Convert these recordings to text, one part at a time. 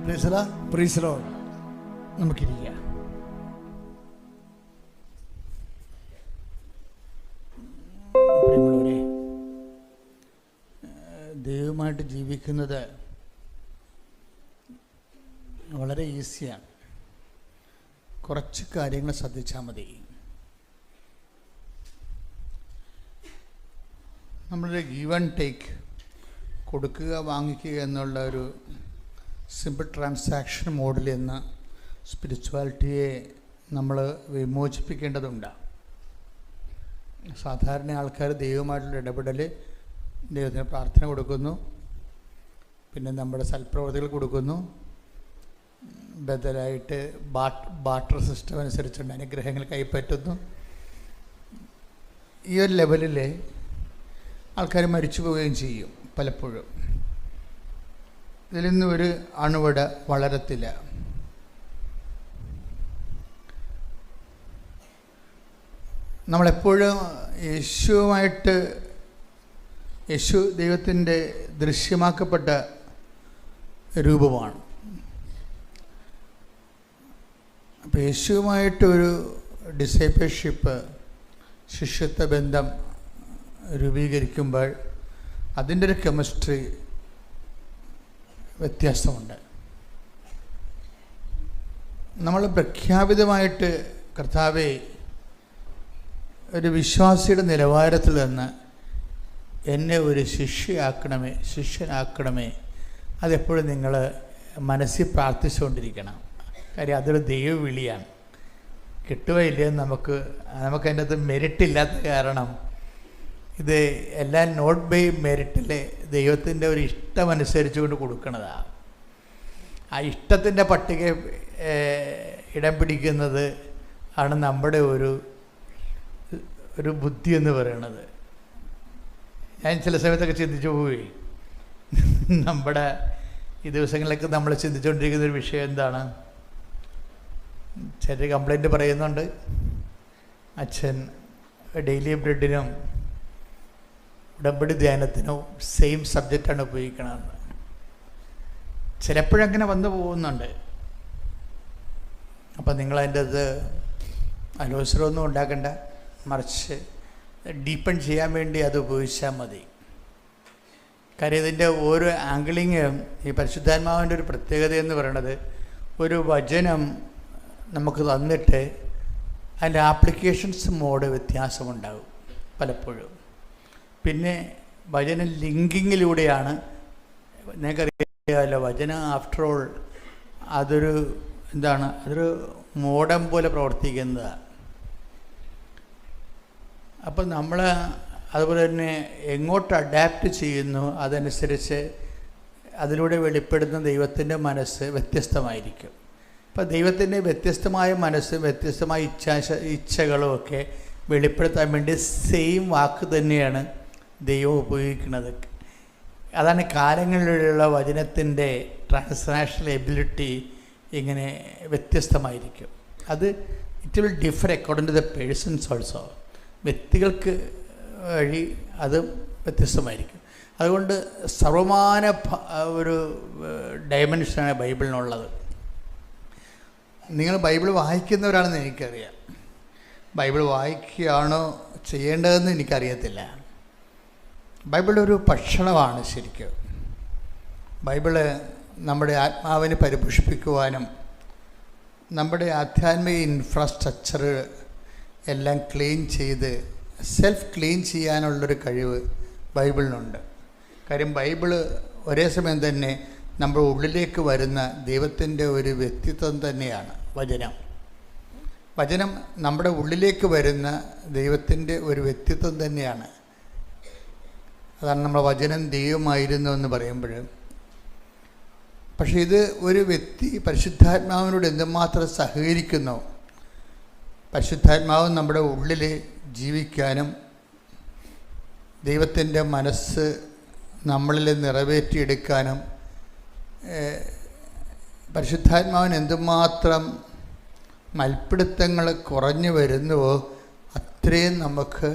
Praise Lord. നമുക്കിരിക്കാം. പ്രിയമുള്ളവരെ, ദൈവമായിട്ട് ജീവിക്കുന്നത് വളരെ ഈസിയാണ്. കുറച്ച് കാര്യങ്ങൾ ശ്രദ്ധിച്ചാൽ മതി. നമ്മളൊരു ഗീവ് ആൻഡ് ടേക്ക്, കൊടുക്കുക വാങ്ങിക്കുക എന്നുള്ള ഒരു സിമ്പിൾ ട്രാൻസാക്ഷൻ മോഡിൽ നിന്ന് സ്പിരിച്വാലിറ്റിയെ നമ്മൾ വിമോചിപ്പിക്കേണ്ടതുണ്ട്. സാധാരണ ആൾക്കാർ ദൈവമായിട്ടുള്ള ഇടപെടൽ, ദൈവത്തിന് പ്രാർത്ഥന കൊടുക്കുന്നു, പിന്നെ നമ്മുടെ സൽപ്രവർത്തികൾ കൊടുക്കുന്നു, ബദലായിട്ട് ബാർട്ടർ സിസ്റ്റം അനുസരിച്ചുള്ള അനുഗ്രഹങ്ങൾ കൈപ്പറ്റുന്നു. ഈ ഒരു ലെവലിൽ ആൾക്കാർ മരിച്ചു പോവുകയും ചെയ്യും. പലപ്പോഴും ഇതിൽ നിന്ന് ഒരു അണുവട വളരത്തില്ല. നമ്മളെപ്പോഴും യേശു ദൈവത്തിൻ്റെ ദൃശ്യമാക്കപ്പെട്ട രൂപമാണ്. അപ്പോൾ യേശുവുമായിട്ടൊരു ഡിസൈപ്പിൾഷിപ്പ്, ശിഷ്യത്വ ബന്ധം രൂപീകരിക്കുമ്പോൾ അതിൻ്റെ ഒരു കെമിസ്ട്രി വ്യത്യാസമുണ്ട്. നമ്മൾ പ്രഖ്യാപിതമായിട്ട് കർത്താവേ, ഒരു വിശ്വാസിയുടെ നിലവാരത്തിൽ നിന്ന് എന്നെ ഒരു ശിഷ്യനാക്കണമേ, അതെപ്പോഴും നിങ്ങൾ മനസ്സിൽ പ്രാർത്ഥിച്ചുകൊണ്ടിരിക്കണം. കാര്യം അതൊരു ദൈവവിളിയാണ്. കിട്ടുകയില്ലെന്ന് നമുക്കതിൻ്റെ അകത്ത് മെരിറ്റില്ലാത്ത കാരണം ഇത് എല്ലാം നോട്ട് ബൈ മെരിറ്റിലെ ദൈവത്തിൻ്റെ ഒരു ഇഷ്ടമനുസരിച്ച് കൊണ്ട് കൊടുക്കുന്നതാണ്. ആ ഇഷ്ടത്തിൻ്റെ പട്ടിക ഇടം പിടിക്കുന്നത് ആണ് നമ്മുടെ ഒരു ബുദ്ധി എന്ന് പറയുന്നത്. ഞാൻ ചില സമയത്തൊക്കെ ചിന്തിച്ചു പോയി, നമ്മുടെ ഈ ദിവസങ്ങളിലൊക്കെ നമ്മൾ ചിന്തിച്ചുകൊണ്ടിരിക്കുന്നൊരു വിഷയം എന്താണ്? ചില കംപ്ലൈൻറ്റ് പറയുന്നുണ്ട്, അച്ഛൻ ഡെയിലി ബ്രെഡിനും ഉടമ്പടി ധ്യാനത്തിനും സെയിം സബ്ജക്റ്റാണ് ഉപയോഗിക്കണമെന്ന്. ചിലപ്പോഴങ്ങനെ വന്നു പോകുന്നുണ്ട്. അപ്പം നിങ്ങളതിൻ്റെ അത് അലോസരമൊന്നും ഉണ്ടാക്കണ്ട, മറിച്ച് ഡീപ്പൺ ചെയ്യാൻ വേണ്ടി അത് ഉപയോഗിച്ചാൽ മതി. കാര്യം ഇതിൻ്റെ ഓരോ ആംഗിളിങ്ങും ഈ പരിശുദ്ധാത്മാവിൻ്റെ ഒരു പ്രത്യേകത എന്ന് പറയുന്നത്, ഒരു വചനം നമുക്ക് തന്നിട്ട് അതിൻ്റെ ആപ്ലിക്കേഷൻസ് മോഡ് വ്യത്യാസമുണ്ടാകും പലപ്പോഴും. പിന്നെ വചന ലിങ്കിങ്ങിലൂടെയാണ്, നിങ്ങൾക്കറിയാമല്ലോ, വചനം ആഫ്റ്റർ ഓൾ അതൊരു മോഡം പോലെ പ്രവർത്തിക്കുന്നതാണ്. അപ്പം നമ്മൾ അതുപോലെ തന്നെ എങ്ങോട്ട് അഡാപ്റ്റ് ചെയ്യുന്നു അതനുസരിച്ച് അതിലൂടെ വെളിപ്പെടുന്ന ദൈവത്തിൻ്റെ മനസ്സ് വ്യത്യസ്തമായിരിക്കും. അപ്പം ദൈവത്തിൻ്റെ വ്യത്യസ്തമായ മനസ്സും വ്യത്യസ്തമായ ഇച്ഛകളും ഒക്കെ വെളിപ്പെടുത്താൻ വേണ്ടി സെയിം വാക്ക് തന്നെയാണ് ദൈവം ഉപയോഗിക്കുന്നത്. അതാണ് കാലങ്ങളിലുള്ള വചനത്തിൻ്റെ ട്രാൻസ്ലേഷണൽ എബിലിറ്റി ഇങ്ങനെ വ്യത്യസ്തമായിരിക്കും. അത് it will differ according to the persons also. വ്യക്തികൾക്ക് വഴി അത് വ്യത്യസ്തമായിരിക്കും. അതുകൊണ്ട് സർവമാന ഒരു ഡയമെൻഷനാണ് ബൈബിളിനുള്ളത്. നിങ്ങൾ ബൈബിൾ വായിക്കുന്നവരാണെന്ന് എനിക്കറിയാം. ബൈബിൾ വായിക്കുകയാണോ ചെയ്യേണ്ടതെന്ന് എനിക്കറിയത്തില്ല. ബൈബിൾ ഒരു ഭക്ഷണമാണ് ശരിക്കും. ബൈബിള് നമ്മുടെ ആത്മാവിനെ പരിപോഷിപ്പിക്കുവാനും നമ്മുടെ ആധ്യാത്മിക ഇൻഫ്രാസ്ട്രക്ചർ എല്ലാം ക്ലീൻ ചെയ്ത് സെൽഫ് ക്ലീൻ ചെയ്യാനുള്ളൊരു കഴിവ് ബൈബിളിനുണ്ട്. കാര്യം ബൈബിള് ഒരേ സമയം തന്നെ നമ്മുടെ ഉള്ളിലേക്ക് വരുന്ന ദൈവത്തിൻ്റെ ഒരു വ്യക്തിത്വം തന്നെയാണ് വചനം നമ്മുടെ ഉള്ളിലേക്ക് വരുന്ന ദൈവത്തിൻ്റെ ഒരു വ്യക്തിത്വം തന്നെയാണ്. അതാണ് നമ്മൾ വചനം ദൈവമായിരുന്നു എന്ന് പറയുമ്പോൾ. പക്ഷേ ഇത് ഒരു വ്യക്തി പരിശുദ്ധാത്മാവിനോട് എന്തുമാത്രം സഹകരിക്കുന്നോ, പരിശുദ്ധാത്മാവ് നമ്മുടെ ഉള്ളിൽ ജീവിക്കാനും ദൈവത്തിൻ്റെ മനസ്സ് നമ്മളിൽ നിറവേറ്റിയെടുക്കാനും പരിശുദ്ധാത്മാവിന് എന്തുമാത്രം മൽപ്പിടുത്തങ്ങൾ കുറഞ്ഞു വരുന്നുവോ അത്രയും നമുക്ക്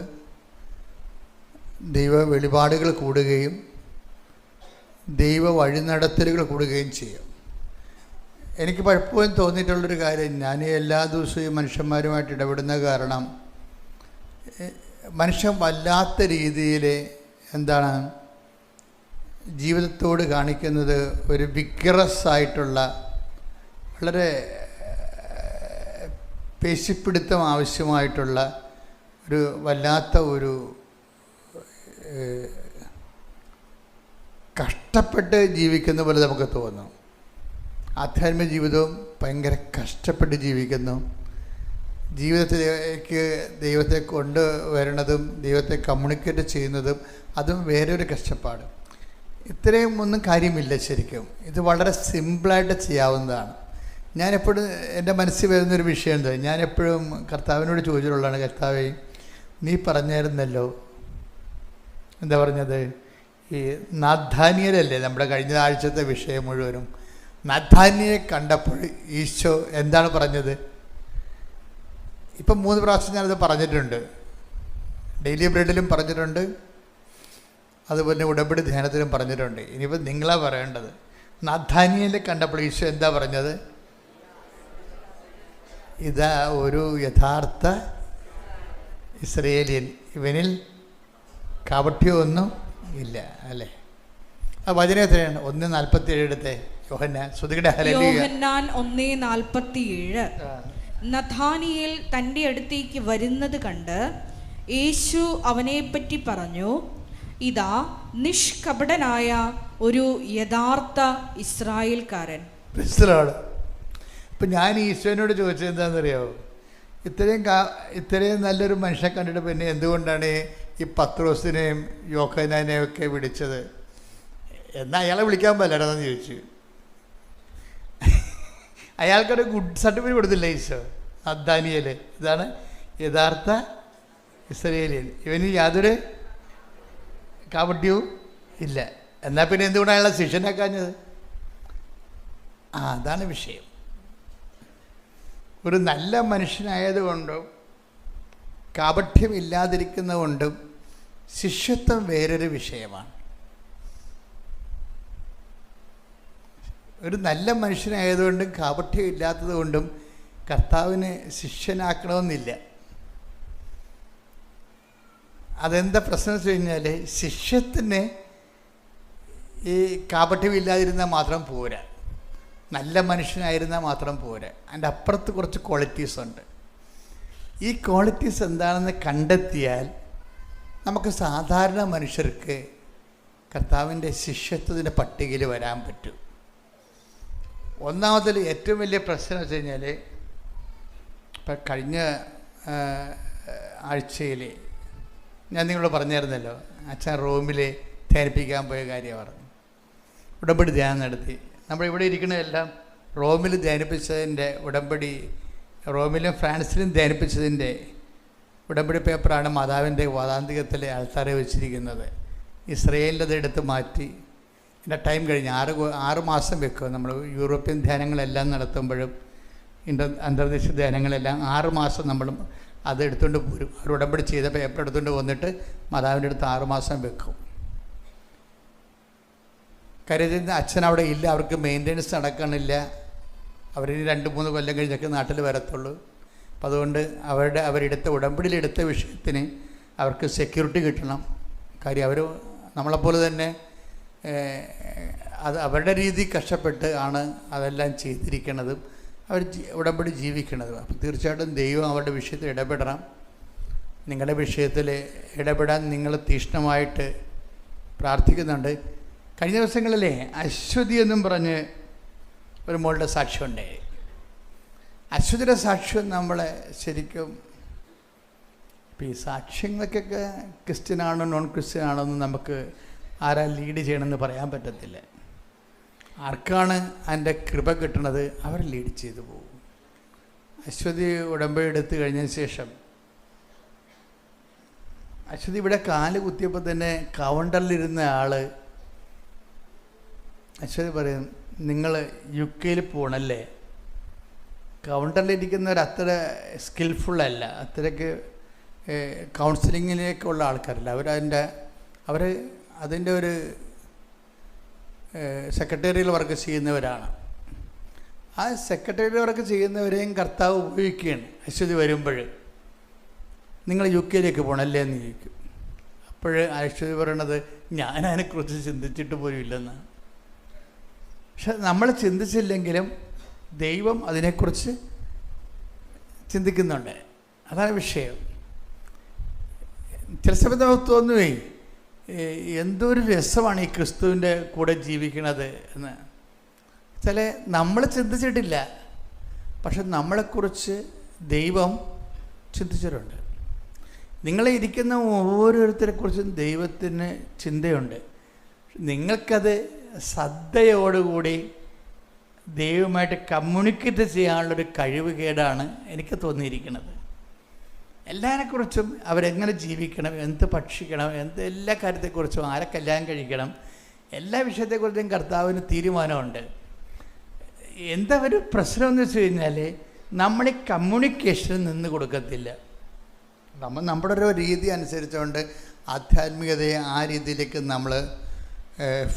ദൈവ വെളിപാടുകൾ കൂടുകയും ദൈവ വഴിനടത്തലുകൾ കൂടുകയും ചെയ്യും. എനിക്ക് പലപ്പോഴും തോന്നിയിട്ടുള്ളൊരു കാര്യം, ഞാൻ എല്ലാ ദിവസവും മനുഷ്യന്മാരുമായിട്ട് ഇടപെടുന്ന കാരണം മനുഷ്യൻ വല്ലാത്ത രീതിയിൽ എന്താണ് ജീവിതത്തോട് കാണിക്കുന്നത് ഒരു വിഗ്രസ് ആയിട്ടുള്ള, വളരെ പേശിപ്പിടുത്തം ആവശ്യമായിട്ടുള്ള ഒരു വല്ലാത്ത ഒരു കഷ്ടപ്പെട്ട് ജീവിക്കുന്ന പോലെ നമുക്ക് തോന്നും. ആധ്യാത്മിക ജീവിതവും ഭയങ്കര കഷ്ടപ്പെട്ട് ജീവിക്കുന്നു. ജീവിതത്തിലേക്ക് ദൈവത്തെ കൊണ്ടുവരണതും ദൈവത്തെ കമ്മ്യൂണിക്കേറ്റ് ചെയ്യുന്നതും അതും വേറൊരു കഷ്ടപ്പാട്. ഇത്രയും ഒന്നും കാര്യമില്ല ശരിക്കും. ഇത് വളരെ സിമ്പിളായിട്ട് ചെയ്യാവുന്നതാണ്. ഞാനെപ്പോഴും എൻ്റെ മനസ്സിൽ വരുന്നൊരു വിഷയം എന്താ, ഞാനെപ്പോഴും കർത്താവിനോട് ചോദിച്ചിട്ടുള്ളതാണ്, കർത്താവേ നീ പറഞ്ഞായിരുന്നല്ലോ, എന്താ പറഞ്ഞത്, ഈ നാഥാനിയലല്ലേ നമ്മുടെ കഴിഞ്ഞ ആഴ്ചത്തെ വിഷയം മുഴുവനും. നാഥാനിയെ കണ്ടപ്പോൾ ഈശോ എന്താണ് പറഞ്ഞത്? ഇപ്പം 3 പ്രാവശ്യം ഞാനത് പറഞ്ഞിട്ടുണ്ട്. ഡെയിലി ബ്രെഡിലും പറഞ്ഞിട്ടുണ്ട്, അതുപോലെ ഉടമ്പടി ധ്യാനത്തിലും പറഞ്ഞിട്ടുണ്ട്. ഇനിയിപ്പോൾ നിങ്ങളാണ് പറയേണ്ടത്. നാഥാനിയലെ കണ്ടപ്പോൾ ഈശോ എന്താ പറഞ്ഞത്? ഇതാ ഒരു യഥാർത്ഥ ഇസ്രയേലിയൻ, ഇവനിൽ കാപട്യമൊന്നും ഇല്ല, അല്ലേ? ആ വചനം എത്രയാണ്? 1:47 എടുത്തേ. യോഹന്നാൻ 1:47. നഥാനിയേൽ തൻ്റെ അടുത്തേക്ക് വരുന്നത് കണ്ട് യേശു അവനെപ്പറ്റി പറഞ്ഞു, ഇതാ നിഷ്കപടനായ ഒരു യഥാർത്ഥ ഇസ്രായേൽക്കാരൻ. ഇപ്പം ഞാൻ ഈശോനോട് ചോദിച്ചത് എന്താണെന്നറിയാമോ? ഇത്രയും നല്ലൊരു മനുഷ്യനെ കണ്ടിട്ട് പിന്നെ എന്തുകൊണ്ടാണ് ഈ പത്രോസിനെയും യോഹന്നാനെയും ഒക്കെ വിളിച്ചത്? എന്നാൽ അയാളെ വിളിക്കാൻ പറ്റില്ലെന്ന് ചോദിച്ചു. അയാൾക്കൊരു ഗുഡ് സർട്ടിഫിക്കറ്റ് കൊടുത്തില്ല ഈശോ. നഥാനിയേൽ ഇതാണ് യഥാർത്ഥ ഇസ്രായേലിയൻ, ഇവന് യാതൊരു കാപട്യവും ഇല്ല. എന്നാൽ പിന്നെ എന്തുകൊണ്ടാണ് അയാളെ ശിഷ്യനാക്കാഞ്ഞത്? അതാണ് വിഷയം. ഒരു നല്ല മനുഷ്യനായതുകൊണ്ടും കാപട്യമില്ലാതിരിക്കുന്നതുകൊണ്ടും ശിഷ്യത്വം വേറൊരു വിഷയമാണ്. ഒരു നല്ല മനുഷ്യനായതുകൊണ്ടും കാപട്യം ഇല്ലാത്തത് കൊണ്ടും കർത്താവിനെ ശിഷ്യനാക്കണമെന്നില്ല. അതെന്താ പ്രശ്നം വെച്ച് കഴിഞ്ഞാൽ, ശിഷ്യത്തിന് ഈ കാപട്യമില്ലാതിരുന്നാൽ മാത്രം പോരാ, നല്ല മനുഷ്യനായിരുന്നാൽ മാത്രം പോരാ. അതിൻ്റെ അപ്പുറത്ത് കുറച്ച് ക്വാളിറ്റീസ് ഉണ്ട്. ഈ ക്വാളിറ്റീസ് എന്താണെന്ന് കണ്ടെത്തിയാൽ നമുക്ക് സാധാരണ മനുഷ്യർക്ക് കർത്താവിൻ്റെ ശിഷ്യത്വത്തിൻ്റെ പട്ടികയിൽ വരാൻ പറ്റും. ഒന്നാമതിൽ ഏറ്റവും വലിയ പ്രശ്നം വെച്ച് കഴിഞ്ഞാൽ, ഇപ്പം കഴിഞ്ഞ ആഴ്ചയിൽ ഞാൻ നിങ്ങളോട് പറഞ്ഞായിരുന്നല്ലോ, അച്ഛൻ റോമിൽ ധ്യാനിപ്പിക്കാൻ പോയ കാര്യം പറഞ്ഞു. ഉടമ്പടി ധ്യാനം നടത്തി. നമ്മളിവിടെ ഇരിക്കുന്നതെല്ലാം റോമിൽ ധ്യാനിപ്പിച്ചതിൻ്റെ ഉടമ്പടി, റോമിലും ഫ്രാൻസിലും ധ്യാനിപ്പിച്ചതിൻ്റെ ഉടമ്പടി പേപ്പറാണ് മാതാവിൻ്റെ വാതാന്തികത്തിലെ ആൾത്താരെ വെച്ചിരിക്കുന്നത്. ഇസ്രയേലിൻ്റെ എടുത്ത് മാറ്റി എൻ്റെ ടൈം കഴിഞ്ഞ് 6 മാസം വെക്കും. നമ്മൾ യൂറോപ്യൻ ധ്യാനങ്ങളെല്ലാം നടത്തുമ്പോഴും അന്തർദേശീയ ധ്യാനങ്ങളെല്ലാം 6 മാസം നമ്മൾ അത് എടുത്തുകൊണ്ട് പോരും. അവർ ഉടമ്പടി ചെയ്ത പേപ്പർ എടുത്തുകൊണ്ട് വന്നിട്ട് മാതാവിൻ്റെ അടുത്ത് 6 മാസം വെക്കും. കാര്യം അച്ഛൻ അവിടെ ഇല്ല, അവർക്ക് മെയിൻ്റെനൻസ് നടക്കണില്ല. അവരിനി 2-3 കൊല്ലം കഴിഞ്ഞൊക്കെ നാട്ടിൽ വരത്തുള്ളൂ. അപ്പം അതുകൊണ്ട് അവരെടുത്ത ഉടമ്പടിയിലെടുത്ത വിഷയത്തിന് അവർക്ക് സെക്യൂരിറ്റി കിട്ടണം. കാര്യം അവർ നമ്മളെപ്പോലെ തന്നെ അത് അവരുടെ രീതി കഷ്ടപ്പെട്ട് ആണ് അതെല്ലാം ചെയ്തിരിക്കുന്നതും അവർ ഉടമ്പടി ജീവിക്കുന്നതും. അപ്പോൾ തീർച്ചയായിട്ടും ദൈവം അവരുടെ വിഷയത്തിൽ ഇടപെടണം. നിങ്ങളുടെ വിഷയത്തിൽ ഇടപെടാൻ നിങ്ങൾ തീക്ഷ്ണമായിട്ട് പ്രാർത്ഥിക്കുന്നുണ്ട്. കഴിഞ്ഞ ദിവസങ്ങളിലെ അശ്വതി എന്നും പറഞ്ഞ് ഒരു മോളുടെ സാക്ഷ്യമുണ്ട്. അശ്വതിയുടെ സാക്ഷ്യം നമ്മളെ ശരിക്കും, ഇപ്പം ഈ സാക്ഷ്യങ്ങൾക്കൊക്കെ ക്രിസ്ത്യനാണോ നോൺ ക്രിസ്ത്യനാണോ എന്ന് നമുക്ക് ആരാ ലീഡ് ചെയ്യണമെന്ന് പറയാൻ പറ്റത്തില്ല. ആർക്കാണ് അതിൻ്റെ കൃപ കിട്ടണത് അവർ ലീഡ് ചെയ്തു പോകും. അശ്വതി ഉടമ്പടി എടുത്തു കഴിഞ്ഞതിന് ശേഷം അശ്വതി ഇവിടെ കാല് കുത്തിയപ്പോൾ തന്നെ കൗണ്ടറിലിരുന്ന ആൾ അശ്വതി പറയും, നിങ്ങൾ UK പോകണല്ലേ? കൗണ്ടറിലിരിക്കുന്നവർ അത്ര സ്കിൽഫുള്ളല്ല, അത്രയ്ക്ക് കൗൺസിലിങ്ങിലേക്കുള്ള ആൾക്കാരല്ല. അവർ അതിൻ്റെ ഒരു സെക്രട്ടേറിയൽ വർക്ക് ചെയ്യുന്നവരാണ്. ആ സെക്രട്ടറി വർക്ക് ചെയ്യുന്നവരെയും കർത്താവ് ഉപയോഗിക്കുകയാണ്. അശ്വതി വരുമ്പോൾ നിങ്ങൾ UK പോകണമല്ലേ എന്ന് ചോദിക്കും. അപ്പോൾ അശ്വതി പറയണത് ഞാൻ അതിനെക്കുറിച്ച് ചിന്തിച്ചിട്ട് പോലും ഇല്ലെന്നാണ്. പക്ഷെ നമ്മൾ ചിന്തിച്ചില്ലെങ്കിലും ദൈവം അതിനെക്കുറിച്ച് ചിന്തിക്കുന്നുണ്ട്. അതാണ് വിഷയം. ചില സമയത്ത് നമുക്ക് തോന്നുവേ എന്തൊരു രസമാണ് ഈ ക്രിസ്തുവിൻ്റെ കൂടെ ജീവിക്കണത് എന്ന്. ചില നമ്മൾ ചിന്തിച്ചിട്ടില്ല, പക്ഷെ നമ്മളെക്കുറിച്ച് ദൈവം ചിന്തിച്ചിട്ടുണ്ട്. നിങ്ങളെ ഇരിക്കുന്ന ഓരോരുത്തരെക്കുറിച്ചും ദൈവത്തിന് ചിന്തയുണ്ട്. നിങ്ങൾക്കത് ശ്രദ്ധയോടുകൂടി ദൈവമായിട്ട് കമ്മ്യൂണിക്കേറ്റ് ചെയ്യാനുള്ളൊരു കഴിവുകേടാണ് എനിക്ക് തോന്നിയിരിക്കുന്നത്. എല്ലാവരെക്കുറിച്ചും അവരെങ്ങനെ ജീവിക്കണം, എന്ത് ഭക്ഷിക്കണം, എല്ലാ കാര്യത്തെക്കുറിച്ചും, ആരെ കല്യാണം കഴിക്കണം, എല്ലാ വിഷയത്തെക്കുറിച്ചും കർത്താവിന് തീരുമാനമുണ്ട്. എന്താ ഒരു പ്രശ്നമെന്ന് വെച്ച് കഴിഞ്ഞാൽ നമ്മൾ ഈ കമ്മ്യൂണിക്കേഷന് നിന്ന് കൊടുക്കത്തില്ല. നമ്മുടെ ഒരു രീതി അനുസരിച്ചുകൊണ്ട് ആധ്യാത്മികതയെ ആ രീതിയിലേക്ക് നമ്മൾ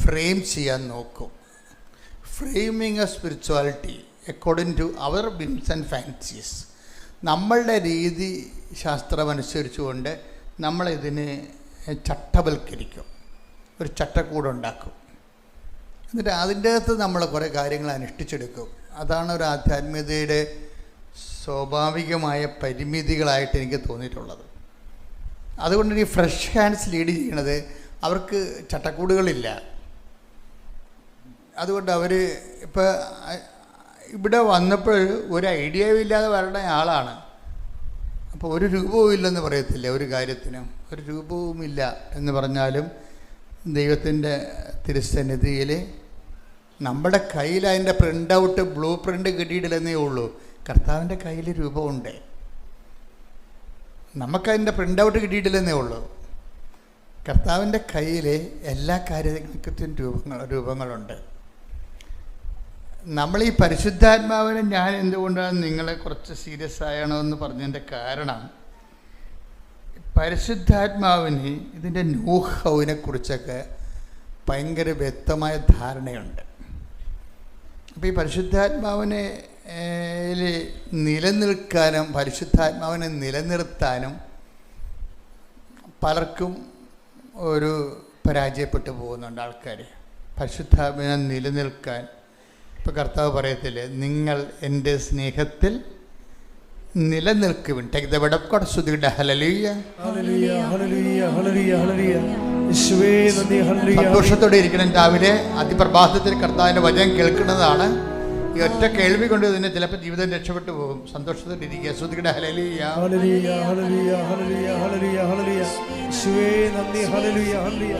ഫ്രെയിം ചെയ്യാൻ നോക്കും. Framing a spirituality according to our whims and fancies. നമ്മളുടെ രീതി ശാസ്ത്രമനുസരിച്ചുകൊണ്ട് നമ്മളിതിനെ ചട്ടവൽക്കരിക്കും, ഒരു ചട്ടക്കൂടുണ്ടാക്കും. എന്നിട്ട് അതിൻ്റെ അകത്ത് നമ്മൾ കുറേ കാര്യങ്ങൾ അനുഷ്ഠിച്ചെടുക്കും. അതാണ് ഒരു ആധ്യാത്മികതയുടെ സ്വാഭാവികമായ പരിമിതികളായിട്ട് എനിക്ക് തോന്നിയിട്ടുള്ളത്. അതുകൊണ്ട് ഈ ഫ്രഷ് ഹാൻഡ്സ് ലീഡ് ചെയ്യണത് അവർക്ക് ചട്ടക്കൂടുകളില്ല. അതുകൊണ്ട് അവർ ഇപ്പോൾ ഇവിടെ വന്നപ്പോൾ ഒരു ഐഡിയയും ഇല്ലാതെ വരേണ്ട ആളാണ്. അപ്പോൾ ഒരു രൂപവും ഇല്ലെന്ന് പറയത്തില്ല, ഒരു കാര്യത്തിനും ഒരു രൂപവുമില്ല എന്ന് പറഞ്ഞാലും ദൈവത്തിൻ്റെ തിരുസന്നിധിയിൽ നമ്മുടെ കയ്യിൽ അതിൻ്റെ പ്രിൻ്റ് ഔട്ട്, ബ്ലൂ പ്രിൻ്റ് കിട്ടിയിട്ടില്ലെന്നേ ഉള്ളൂ. കർത്താവിൻ്റെ കയ്യിൽ രൂപമുണ്ട്, നമുക്കതിൻ്റെ പ്രിൻ്റ് ഔട്ട് കിട്ടിയിട്ടില്ലെന്നേ ഉള്ളൂ. കർത്താവിൻ്റെ കയ്യിൽ എല്ലാ കാര്യങ്ങൾക്കും രൂപങ്ങളുണ്ട്. നമ്മൾ ഈ പരിശുദ്ധാത്മാവിനെ ഞാൻ എന്തുകൊണ്ടാണ് നിങ്ങളെ കുറച്ച് സീരിയസ് ആയണോ എന്ന് പറഞ്ഞതിൻ്റെ കാരണം, പരിശുദ്ധാത്മാവിന് ഇതിൻ്റെ നൂഹവിനെ കുറിച്ചൊക്കെ ഭയങ്കര വ്യക്തമായ ധാരണയുണ്ട്. അപ്പോൾ ഈ പരിശുദ്ധാത്മാവിനെ നിലനിൽക്കാനും പരിശുദ്ധാത്മാവിനെ നിലനിർത്താനും പലർക്കും ഒരു പരാജയപ്പെട്ടു പോകുന്നുണ്ട് ആൾക്കാർ. പരിശുദ്ധാത്മാവിനെ നിലനിൽക്കാൻ ഇപ്പോൾ കർത്താവ് പറയത്തില്ലേ, നിങ്ങൾ എൻ്റെ സ്നേഹത്തിൽ നിലനിൽക്കുവിൻ. Take the word of God. സ്തുതിക്കട്ടെ. ഹല്ലേലൂയ, ഹല്ലേലൂയ, ഹല്ലേലൂയ, ഹല്ലേലൂയ, ഹല്ലേലൂയ. യേശുവേ നന്ദി. ഹല്ലേലൂയ. സന്തോഷത്തോടെ ഇരിക്കണം. രാവിലെ അതിപ്രഭാതത്തിൽ കർത്താവിൻ്റെ വചനം കേൾക്കുന്നതാണ്. ഈ ഒറ്റ കേൾവി കൊണ്ട് ഇതിന് ചിലപ്പോൾ ജീവിതം രക്ഷപ്പെട്ടു പോകും. സന്തോഷത്തോടെ ഇരിക്കുക. സ്തുതിക്കട്ടെ. ഹല്ലേലൂയ, ഹല്ലേലൂയ, ഹല്ലേലൂയ, ഹല്ലേലൂയ, ഹല്ലേലൂയ, ഹല്ലേലൂയ. യേശുവേ നന്ദി. ഹല്ലേലൂയ, ഹല്ലേലൂയ.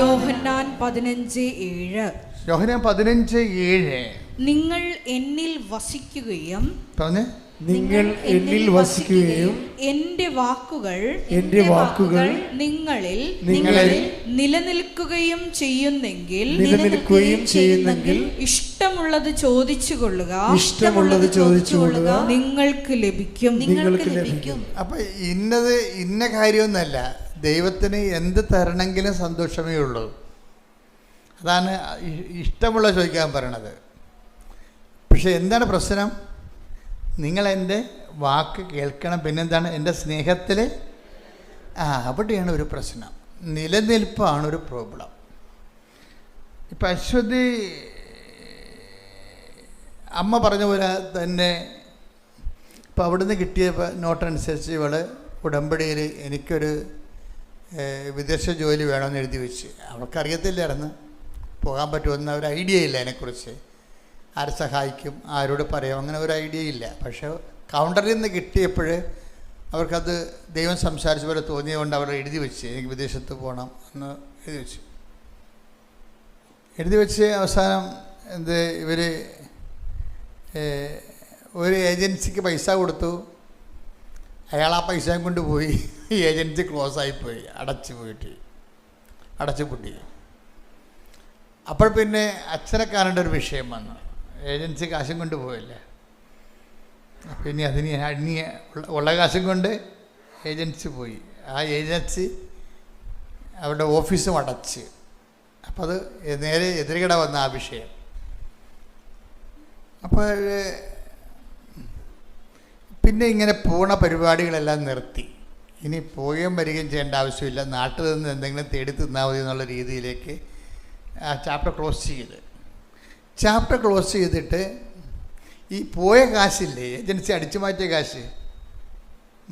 യോഹന്നാൻ 15:7. യോഹന്നാൻ 15:7. നിങ്ങൾ എന്നിൽ വസിക്കുകയും പറഞ്ഞേ, നിങ്ങൾ എന്നിൽ വസിക്കുകയും എൻ്റെ വാക്കുകൾ നിങ്ങളിൽ നിലനിൽക്കുകയും ചെയ്യുന്നെങ്കിൽ ഇഷ്ടമുള്ളത് ചോദിച്ചു കൊള്ളുക, നിങ്ങൾക്ക് ലഭിക്കും. അപ്പൊ ഇന്ന കാര്യമൊന്നല്ല, ദൈവത്തിന് എന്ത് തരണമെങ്കിലും സന്തോഷമേ ഉള്ളൂ. അതാണ് ഇഷ്ടമുള്ള ചോദിക്കാൻ പറയണത്. പക്ഷെ എന്താണ് പ്രശ്നം? നിങ്ങൾ എൻ്റെ വാക്ക് കേൾക്കണം. പിന്നെന്താണ്? എൻ്റെ സ്നേഹത്തിൽ അവിടെയാണ് ഒരു പ്രശ്നം. നിലനിൽപ്പാണ് ഒരു പ്രോബ്ലം. ഇപ്പം അശ്വതി അമ്മ പറഞ്ഞ പോലെ തന്നെ ഇപ്പം അവിടുന്ന് കിട്ടിയ നോട്ടനുസരിച്ച് ഇവൾ ഉടമ്പടിയിൽ എനിക്കൊരു വിദേശ ജോലി വേണമെന്ന് എഴുതി വെച്ച്. അവൾക്കറിയത്തില്ലായിരുന്നു പോകാൻ പറ്റുമെന്ന ഒരു ഐഡിയ ഇല്ല അതിനെക്കുറിച്ച്. ആരെ സഹായിക്കും, ആരോട് പറയാം, അങ്ങനെ ഒരു ഐഡിയ ഇല്ല. പക്ഷേ കൗണ്ടറിൽ നിന്ന് കിട്ടിയപ്പോൾ അവർക്കത് ദൈവം സംസാരിച്ച പോലെ തോന്നിയതുകൊണ്ട് അവർ എഴുതി വെച്ച് എനിക്ക് വിദേശത്ത് പോകണം എന്ന് എഴുതി വെച്ച് അവസാനം ഇവർ ഒരു ഏജൻസിക്ക് പൈസ കൊടുത്തു. അയാൾ ആ പൈസയും കൊണ്ട് പോയി. ഈ ഏജൻസി ക്ലോസ് ആയിപ്പോയി, അടച്ചു പൂട്ടി. അപ്പോൾ പിന്നെ അച്ഛനെ കാണേണ്ട ഒരു വിഷയം വന്നു. ഏജൻസി കാശും കൊണ്ട് പോയല്ലേ, പിന്നെ അതിന് ഉള്ള കാശും കൊണ്ട് ഏജൻസി പോയി. ആ ഏജൻസി അവരുടെ ഓഫീസും അടച്ച്. അപ്പോൾ അത് നേരെ എതിരുകട വന്ന ആ വിഷയം. അപ്പോൾ പിന്നെ ഇങ്ങനെ പോണ പരിപാടികളെല്ലാം നിർത്തി. ഇനി പോവുകയും വരികയും ചെയ്യേണ്ട ആവശ്യമില്ല, നാട്ടിൽ നിന്ന് എന്തെങ്കിലും തേടി തിന്നാൽ മതി എന്നുള്ള രീതിയിലേക്ക് ആ ചാപ്റ്റർ ക്ലോസ് ചെയ്ത്. ചാപ്റ്റർ ക്ലോസ് ചെയ്തിട്ട് ഈ പോയ കാശില്ലേ, ഏജൻസി അടിച്ചു മാറ്റിയ കാശ്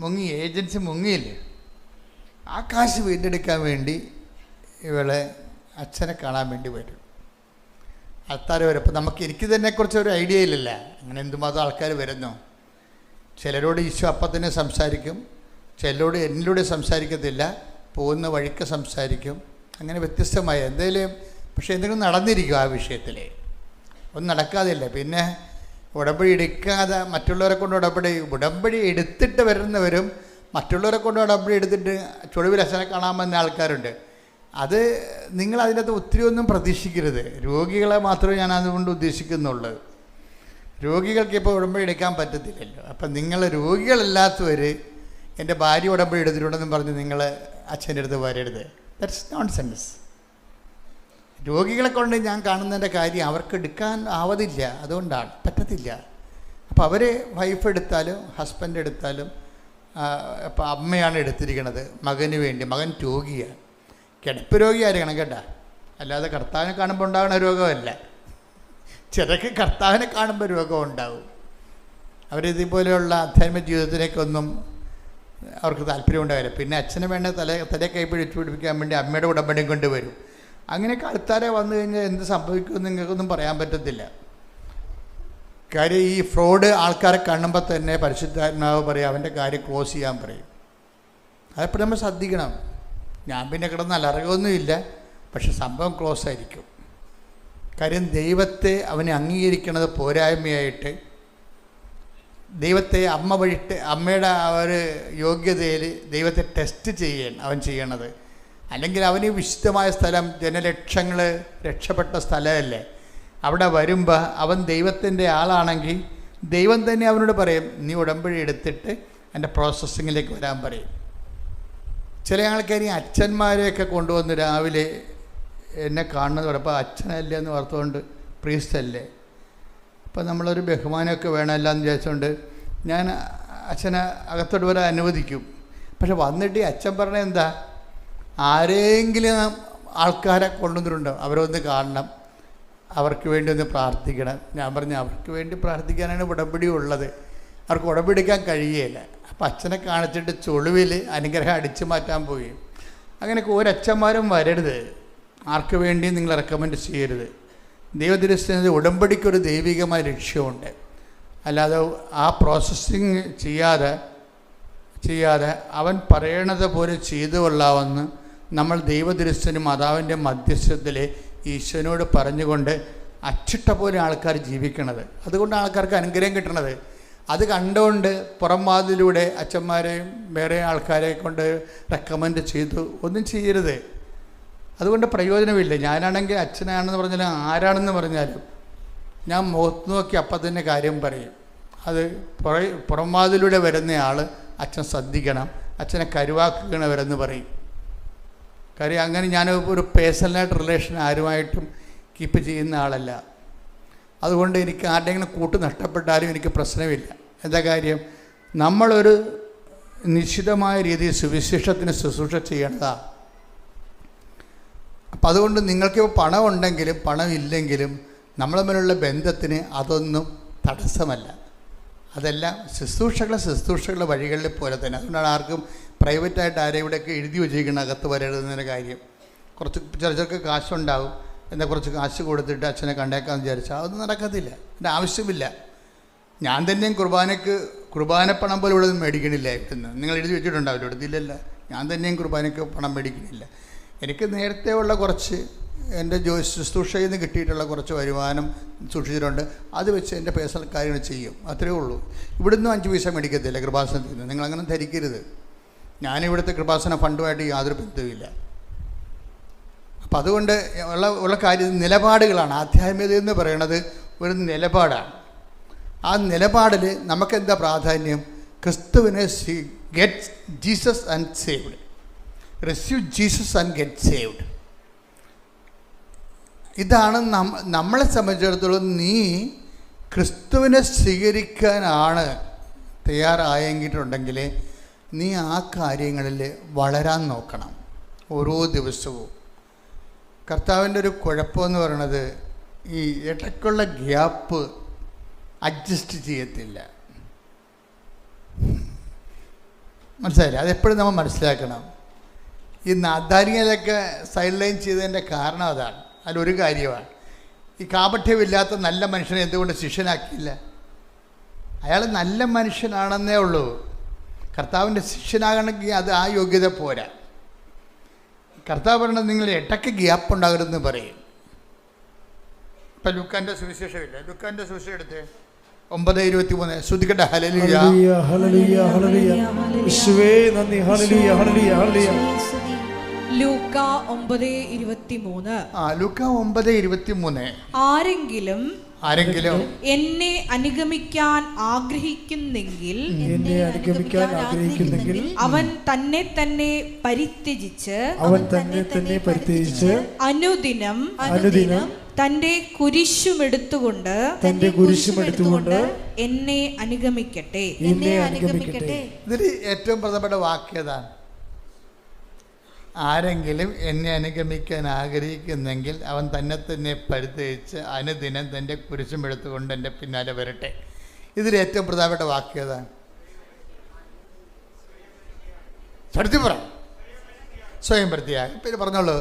മുങ്ങി, ഏജൻസി മുങ്ങിയില്ലേ, ആ കാശ് വീണ്ടെടുക്കാൻ വേണ്ടി ഇവളെ അച്ഛനെ കാണാൻ വേണ്ടി വരും. ആൾക്കാർ വരും. അപ്പോൾ എനിക്ക് ഇതിനെക്കുറിച്ച് ഒരു ഐഡിയ ഇല്ലല്ല, അങ്ങനെ എന്തുമാത്രം ആൾക്കാർ വരുന്നു. ചിലരോട് ഈശോ അപ്പം തന്നെ സംസാരിക്കും, ചിലരോട് എന്നിലൂടെ സംസാരിക്കത്തില്ല, പോകുന്ന വഴിക്ക് സംസാരിക്കും, അങ്ങനെ വ്യത്യസ്തമായ എന്തെങ്കിലും. പക്ഷേ എന്തെങ്കിലും നടന്നിരിക്കും ആ വിഷയത്തിൽ, ഒന്നും നടക്കാതില്ല. പിന്നെ ഉടമ്പടി എടുക്കാതെ മറ്റുള്ളവരെ കൊണ്ട് ഉടമ്പടി എടുത്തിട്ട് വരുന്നവരും മറ്റുള്ളവരെ കൊണ്ട് ഉടമ്പടി എടുത്തിട്ട് ചൊടിവിൽ അച്ഛനെ കാണാൻ വന്ന ആൾക്കാരുണ്ട്. അത് നിങ്ങൾ അതിനകത്ത് ഒത്തിരി ഒന്നും പ്രതീക്ഷിക്കരുത്. രോഗികളെ മാത്രമേ ഞാൻ അതുകൊണ്ട് ഉദ്ദേശിക്കുന്നുള്ളൂ. രോഗികൾക്ക് ഇപ്പോൾ ഉടമ്പടി എടുക്കാൻ പറ്റത്തില്ലല്ലോ. അപ്പം നിങ്ങൾ രോഗികളല്ലാത്തവർ എൻ്റെ ഭാര്യ ഉടമ്പടി എടുത്തിട്ടുണ്ടെന്നും പറഞ്ഞ് നിങ്ങൾ അച്ഛൻ്റെ അടുത്ത് വരരുത്. That's nonsense. രോഗികളെ കൊണ്ട് ഞാൻ കാണുന്നതിൻ്റെ കാര്യം അവർക്ക് എടുക്കാൻ ആവതില്ല, അതുകൊണ്ടാണ് പറ്റത്തില്ല. അപ്പോൾ അവർ വൈഫ് എടുത്താലും ഹസ്ബൻഡ് എടുത്താലും, ഇപ്പോൾ അമ്മയാണ് എടുത്തിരിക്കുന്നത് മകന് വേണ്ടി. മകൻ രോഗിയാണ്, കിടപ്പ് രോഗിയായിരിക്കണം കേട്ടോ, അല്ലാതെ കർത്താവിനെ കാണുമ്പോൾ ഉണ്ടാകുന്ന രോഗമല്ല. ചിലർക്ക് കർത്താവിനെ കാണുമ്പോൾ രോഗം ഉണ്ടാവും. അവരിതുപോലെയുള്ള ആധ്യാത്മിക ജീവിതത്തിലേക്കൊന്നും അവർക്ക് താല്പര്യം ഉണ്ടാവില്ല. പിന്നെ അച്ഛന് വേണ്ട തലയെ കൈ പിടിപ്പിക്കാൻ വേണ്ടി അമ്മയുടെ ഉടമ്പടിയും കൊണ്ടുവരും. അങ്ങനെയൊക്കെ ആൾക്കാരെ വന്നു കഴിഞ്ഞാൽ എന്ത് സംഭവിക്കുമെന്ന് നിങ്ങൾക്കൊന്നും പറയാൻ പറ്റത്തില്ല. കാര്യം ഈ ഫ്രോഡ് ആൾക്കാരെ കാണുമ്പോൾ തന്നെ പരിശുദ്ധാത്മാവ് പറയും അവൻ്റെ കാര്യം ക്ലോസ് ചെയ്യാൻ പറയും. അതെപ്പോഴും നമ്മൾ ശ്രദ്ധിക്കണം. ഞാൻ പിന്നെ കിടന്ന് അലറുകയൊന്നുമില്ല, പക്ഷെ സംഭവം ക്ലോസ് ആയിരിക്കും. കാര്യം ദൈവത്തെ അവനെ അംഗീകരിക്കുന്നത് പോരായ്മയായിട്ട്, ദൈവത്തെ അമ്മ വഴിട്ട് അമ്മയുടെ ഒരു യോഗ്യതയിൽ ദൈവത്തെ ടെസ്റ്റ് ചെയ്യാൻ അവൻ ചെയ്യണത്. അല്ലെങ്കിൽ അവന് വിശുദ്ധമായ സ്ഥലം, ജനലക്ഷങ്ങൾ രക്ഷപ്പെട്ട സ്ഥലമല്ലേ, അവിടെ വരുമ്പോൾ അവൻ ദൈവത്തിൻ്റെ ആളാണെങ്കിൽ ദൈവം തന്നെ അവനോട് പറയും നീ ഉടമ്പടി എടുത്തിട്ട് എൻ്റെ പ്രോസസ്സിങ്ങിലേക്ക് വരാൻ പറയും. ചില ആൾക്കാർ ഈ അച്ഛന്മാരെയൊക്കെ കൊണ്ടുവന്ന് രാവിലെ എന്നെ കാണുന്നത് പറഞ്ഞപ്പോൾ അച്ഛനല്ലേ എന്ന് ഓർത്തുകൊണ്ട് പ്രീസ്റ്റല്ലേ, അപ്പോൾ നമ്മളൊരു ബഹുമാനമൊക്കെ വേണമല്ല എന്ന് വിചാരിച്ചുകൊണ്ട് ഞാൻ അച്ഛനെ അകത്തോട്ട് വരാൻ അനുവദിക്കും. പക്ഷെ വന്നിട്ട് ഈ അച്ഛൻ പറഞ്ഞത് എന്താ, ആരെങ്കിലും ആൾക്കാരെ കൊണ്ടുവന്നിട്ടുണ്ടോ അവരൊന്ന് കാണണം, അവർക്ക് വേണ്ടി ഒന്ന് പ്രാർത്ഥിക്കണം. ഞാൻ പറഞ്ഞു അവർക്ക് വേണ്ടി പ്രാർത്ഥിക്കാനാണ് ഉടമ്പടി ഉള്ളത്, അവർക്ക് ഉടമ്പടിക്കാൻ കഴിയുകയില്ല. അപ്പം അച്ഛനെ കാണിച്ചിട്ട് ചൊളിവിൽ അനുഗ്രഹം അടിച്ചു മാറ്റാൻ പോയി. അങ്ങനെയൊക്കെ ഒരച്ഛന്മാരും വരരുത്, ആർക്ക് വേണ്ടിയും നിങ്ങൾ റെക്കമെൻഡ് ചെയ്യരുത്. ദൈവദൃഷ്ടിയിൽ ഉടമ്പടിക്കൊരു ദൈവികമായ ലക്ഷ്യമുണ്ട്. അല്ലാതെ ആ പ്രോസസ്സിങ് ചെയ്യാതെ അവൻ പറയണത് പോലെ ചെയ്തു കൊള്ളാമെന്ന് നമ്മൾ ദൈവദൃശ്യനും മാതാവിൻ്റെ മധ്യസ്ഥത്തിൽ ഈശ്വരനോട് പറഞ്ഞുകൊണ്ട് അച്ചിട്ട പോലെ ആൾക്കാർ ജീവിക്കണത്. അതുകൊണ്ട് ആൾക്കാർക്ക് അനുഗ്രഹം കിട്ടണത്. അത് കണ്ടുകൊണ്ട് പുറം വാതിലൂടെ അച്ഛന്മാരെയും വേറെ ആൾക്കാരെ കൊണ്ട് റെക്കമെൻഡ് ചെയ്തു ഒന്നും ചെയ്യരുത്. അതുകൊണ്ട് പ്രയോജനമില്ല. ഞാനാണെങ്കിൽ അച്ഛനാണെന്ന് പറഞ്ഞാലും ആരാണെന്ന് പറഞ്ഞാലും ഞാൻ മുഖത്ത് നോക്കി അപ്പം തന്നെ കാര്യം പറയും. അത് പുറം വാതിലൂടെ വരുന്ന ആൾ അച്ഛൻ ശ്രദ്ധിക്കണം, അച്ഛനെ കരുവാക്കണവരെന്ന് പറയും. കാര്യം അങ്ങനെ ഞാൻ ഒരു പേഴ്സണലായിട്ട് റിലേഷൻ ആരുമായിട്ടും കീപ്പ് ചെയ്യുന്ന ആളല്ല. അതുകൊണ്ട് എനിക്ക് ആരുടെയെങ്കിലും കൂട്ട് നഷ്ടപ്പെട്ടാലും എനിക്ക് പ്രശ്നമില്ല. എന്താ കാര്യം, നമ്മളൊരു നിശ്ചിതമായ രീതിയിൽ സുവിശേഷത്തിന് ശുശ്രൂഷ ചെയ്യേണ്ടതാണ്. അപ്പം അതുകൊണ്ട് നിങ്ങൾക്ക് പണം ഉണ്ടെങ്കിലും പണം ഇല്ലെങ്കിലും നമ്മൾ തമ്മിലുള്ള ബന്ധത്തിന് അതൊന്നും തടസ്സമല്ല. അതെല്ലാം ശുശ്രൂഷകളുടെ വഴികളിൽ പോലെ തന്നെ. അതുകൊണ്ടാണ് ആർക്കും പ്രൈവറ്റായിട്ട് ആരെയും ഇവിടെയൊക്കെ എഴുതി വെച്ചിരിക്കണം അകത്ത് വരരുതെന്നൊരു കാര്യം. കുറച്ച് ചിലർക്ക് കാശുണ്ടാവും, എന്നാൽ കുറച്ച് കാശ് കൊടുത്തിട്ട് അച്ഛനെ കണ്ടേക്കാമെന്ന് വിചാരിച്ചാൽ അതൊന്നും നടക്കത്തില്ല. എൻ്റെ ആവശ്യമില്ല. ഞാൻ തന്നെയും കുർബാനപ്പണം പോലും ഇവിടെ നിന്ന് മേടിക്കണില്ല. ഇവിടുന്ന് നിങ്ങൾ എഴുതി വെച്ചിട്ടുണ്ടാവില്ല, എടുത്തില്ലല്ല. ഞാൻ തന്നെയും കുർബാനയ്ക്ക് പണം മേടിക്കണില്ല. എനിക്ക് നേരത്തെ ഉള്ള കുറച്ച് എൻ്റെ ശുശ്രൂഷയിൽ നിന്ന് കിട്ടിയിട്ടുള്ള കുറച്ച് വരുമാനം സൂക്ഷിച്ചിട്ടുണ്ട്. അത് വെച്ച് എൻ്റെ പേഴ്സണൽ കാര്യങ്ങൾ ചെയ്യും, അത്രയേ ഉള്ളൂ. ഇവിടുന്ന് 5 പൈസ മേടിക്കത്തില്ല കൃപാസനത്തിൽ നിന്ന്. നിങ്ങളങ്ങനെ ധരിക്കരുത്. ഞാനിവിടുത്തെ കൃപാസന ഫണ്ടുമായിട്ട് യാതൊരു ബന്ധവുമില്ല. അപ്പം അതുകൊണ്ട് ഉള്ള കാര്യം നിലപാടുകളാണ്. ആധ്യാത്മികത എന്ന് പറയുന്നത് ഒരു നിലപാടാണ്. ആ നിലപാടിൽ നമുക്കെന്താ പ്രാധാന്യം? ക്രിസ്തുവിനെ get Jesus and saved, receive Jesus and get saved. ഇതാണ് നമ്മളെ സംബന്ധിച്ചിടത്തോളം. നീ ക്രിസ്തുവിനെ സ്വീകരിക്കാനാണ് തയ്യാറായെങ്കിട്ടുണ്ടെങ്കിൽ നീ ആ കാര്യങ്ങളിൽ വളരാൻ നോക്കണം ഓരോ ദിവസവും. കർത്താവിൻ്റെ ഒരു കുഴപ്പമെന്ന് പറയണത് ഈ ഇടയ്ക്കുള്ള ഗ്യാപ്പ് അഡ്ജസ്റ്റ് ചെയ്യത്തില്ല. മനസ്സിലായില്ല? അതെപ്പോഴും നമ്മൾ മനസ്സിലാക്കണം. ഈ നാദാനിയലൊക്കെ സൈഡ് ലൈൻ ചെയ്തതിൻ്റെ കാരണം അതാണ്. അതിലൊരു കാര്യമാണ്, ഈ കാപഠ്യമില്ലാത്ത നല്ല മനുഷ്യനെ എന്തുകൊണ്ട് ശിഷ്യനാക്കിയില്ല? അയാൾ നല്ല മനുഷ്യനാണെന്നേ ഉള്ളൂ. കർത്താവിൻ്റെ ശിഷ്യനാകണമെങ്കിൽ അത് ആ യോഗ്യത പോരാ. കർത്താവ് പറയണത് നിങ്ങൾ ഇടയ്ക്ക് ഗ്യാപ്പ് ഉണ്ടാകരുതെന്ന് പറയും. ഇപ്പം ലുക്കാൻ്റെ സുവിശേഷമില്ല, ലുക്കാൻ്റെ സുവിശേഷം എടുത്ത് 9:23 ശ്രുതിക്കട്ടെ. ഹല്ലേലൂയ ഹല്ലേലൂയ ഹല്ലേലൂയ യേശുവേ നന്ദി. ഹല്ലേലൂയ ഹല്ലേലൂയ ഹല്ലേലൂയ. ലൂക്ക 9:23. ലൂക്ക 9:23. ആരെങ്കിലും എന്നെ അനുഗമിക്കാൻ ആഗ്രഹിക്കുന്നെങ്കിൽ അവൻ തന്നെ തന്നെ പരിത്യജിച്ച് അനുദിനം തന്റെ കുരിശുമെടുത്തുകൊണ്ട് എന്നെ അനുഗമിക്കട്ടെ. ഇതിൽ ഏറ്റവും പ്രധാനപ്പെട്ട വാക്യതാണ്. ആരെങ്കിലും എന്നെ അനുഗമിക്കാൻ ആഗ്രഹിക്കുന്നെങ്കിൽ അവൻ തന്നെ തന്നെ പരിത്യജിച്ച് അനുദിനം തൻ്റെ കുരിശും എടുത്തുകൊണ്ട് എൻ്റെ പിന്നാലെ വരട്ടെ. ഇതിൽ ഏറ്റവും പ്രധാനപ്പെട്ട വാക്യതാണ്. സത്യം പറ, സ്വയം വൃത്തിയാകും. പിന്നെ പറഞ്ഞോളൂ.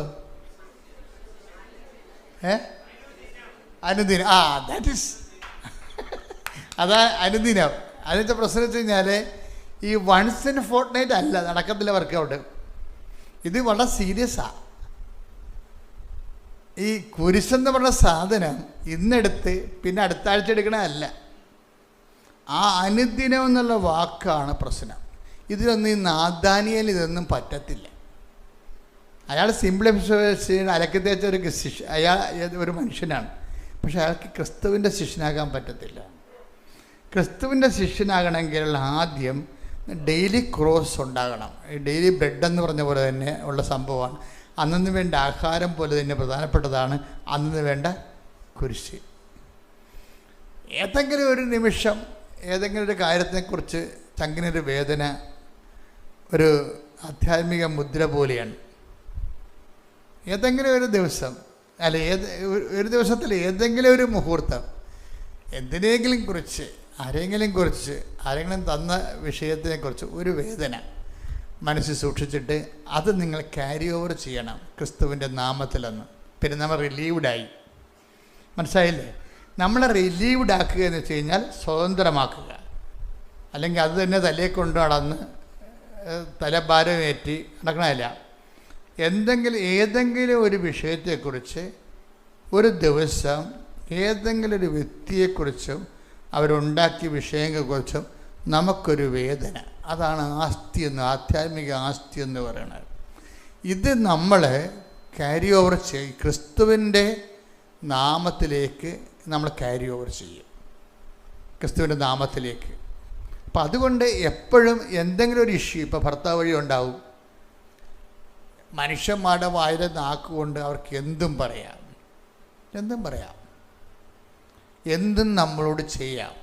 അനുദിനം. ദാറ്റ് ഈസ് അതാ അനുദിനം. അതിൻ്റെ പ്രശ്നം വെച്ച് കഴിഞ്ഞാൽ ഈ വൺസ് ഇൻ ഫോർട്ട്നൈറ്റ് അല്ല നടക്കത്തില്ല വർക്കൗട്ട്. ഇത് വളരെ സീരിയസാണ്. ഈ കുരിശെന്ന് പറഞ്ഞ സാധനം ഇന്നെടുത്ത് പിന്നെ അടുത്ത ആഴ്ച എടുക്കണമല്ല. ആ അനുദിനം എന്നുള്ള വാക്കാണ് പ്രശ്നം. ഇതിലൊന്നും ഈ നാദാനിയേൽ ഇതൊന്നും പറ്റത്തില്ല. അയാൾ സിംപ്ലിഫൈ അലക്കി തേച്ച ഒരു അയാൾ ഒരു മനുഷ്യനാണ്. പക്ഷെ അയാൾക്ക് ക്രിസ്തുവിൻ്റെ ശിഷ്യനാകാൻ പറ്റത്തില്ല. ക്രിസ്തുവിൻ്റെ ശിഷ്യനാകണമെങ്കിൽ ആദ്യം ഡെയിലി ക്രോസ് ഉണ്ടാകണം. ഡെയിലി ബ്രെഡ് എന്ന് പറഞ്ഞ പോലെ തന്നെ ഉള്ള സംഭവമാണ്. അന്നു വേണ്ട ആഹാരം പോലെ തന്നെ പ്രധാനപ്പെട്ടതാണ് അന്നു വേണ്ട കുരിശ്. ഏതെങ്കിലും ഒരു നിമിഷം ഏതെങ്കിലും ഒരു കാര്യത്തെക്കുറിച്ച് ചങ്കിനൊരു വേദന ഒരു ആധ്യാത്മിക മുദ്ര പോലെയാണ്. ഏതെങ്കിലും ഒരു ദിവസം അല്ല ഒരു ദിവസത്തിൽ ഏതെങ്കിലും ഒരു മുഹൂർത്തം എന്തിനെങ്കിലും കുറിച്ച് ആരെങ്കിലും തന്ന വിഷയത്തിനെക്കുറിച്ച് ഒരു വേദന മനസ്സിൽ സൂക്ഷിച്ചിട്ട് അത് നിങ്ങൾ ക്യാരി ഓവർ ചെയ്യണം ക്രിസ്തുവിൻ്റെ നാമത്തിലെന്ന്. പിന്നെ നമ്മൾ റിലീവ്ഡായി. മനസ്സിലായില്ലേ? നമ്മളെ റിലീവ്ഡ് ആക്കുക എന്ന് വെച്ച് കഴിഞ്ഞാൽ സ്വതന്ത്രമാക്കുക. അല്ലെങ്കിൽ അത് തന്നെ തലയെ കൊണ്ട് നടന്ന് തലഭാരമേറ്റി നടക്കണമല്ല. ഏതെങ്കിലും ഒരു വിഷയത്തെക്കുറിച്ച് ഒരു ദിവസം ഏതെങ്കിലും ഒരു വ്യക്തിയെക്കുറിച്ചും അവരുണ്ടാക്കിയ വിഷയങ്ങളെക്കുറിച്ചും നമുക്കൊരു വേദന. അതാണ് ആസ്തി എന്ന്, ആധ്യാത്മിക ആസ്തി എന്ന് പറയുന്നത്. ഇത് നമ്മൾ ക്യാരി ഓവർ ചെയ്യും. ക്രിസ്തുവിൻ്റെ നാമത്തിലേക്ക് നമ്മൾ ക്യാരി ഓവർ ചെയ്യും, ക്രിസ്തുവിൻ്റെ നാമത്തിലേക്ക്. അപ്പം അതുകൊണ്ട് എപ്പോഴും എന്തെങ്കിലും ഒരു ഇഷ്യൂ, ഇപ്പോൾ ഭർത്താവ് വഴി ഉണ്ടാവും. മനുഷ്യന്മാരുടെ വായിലെ നാക്കുകൊണ്ട് അവർക്ക് എന്തും പറയാം, എന്തും നമ്മളോട് ചെയ്യാം.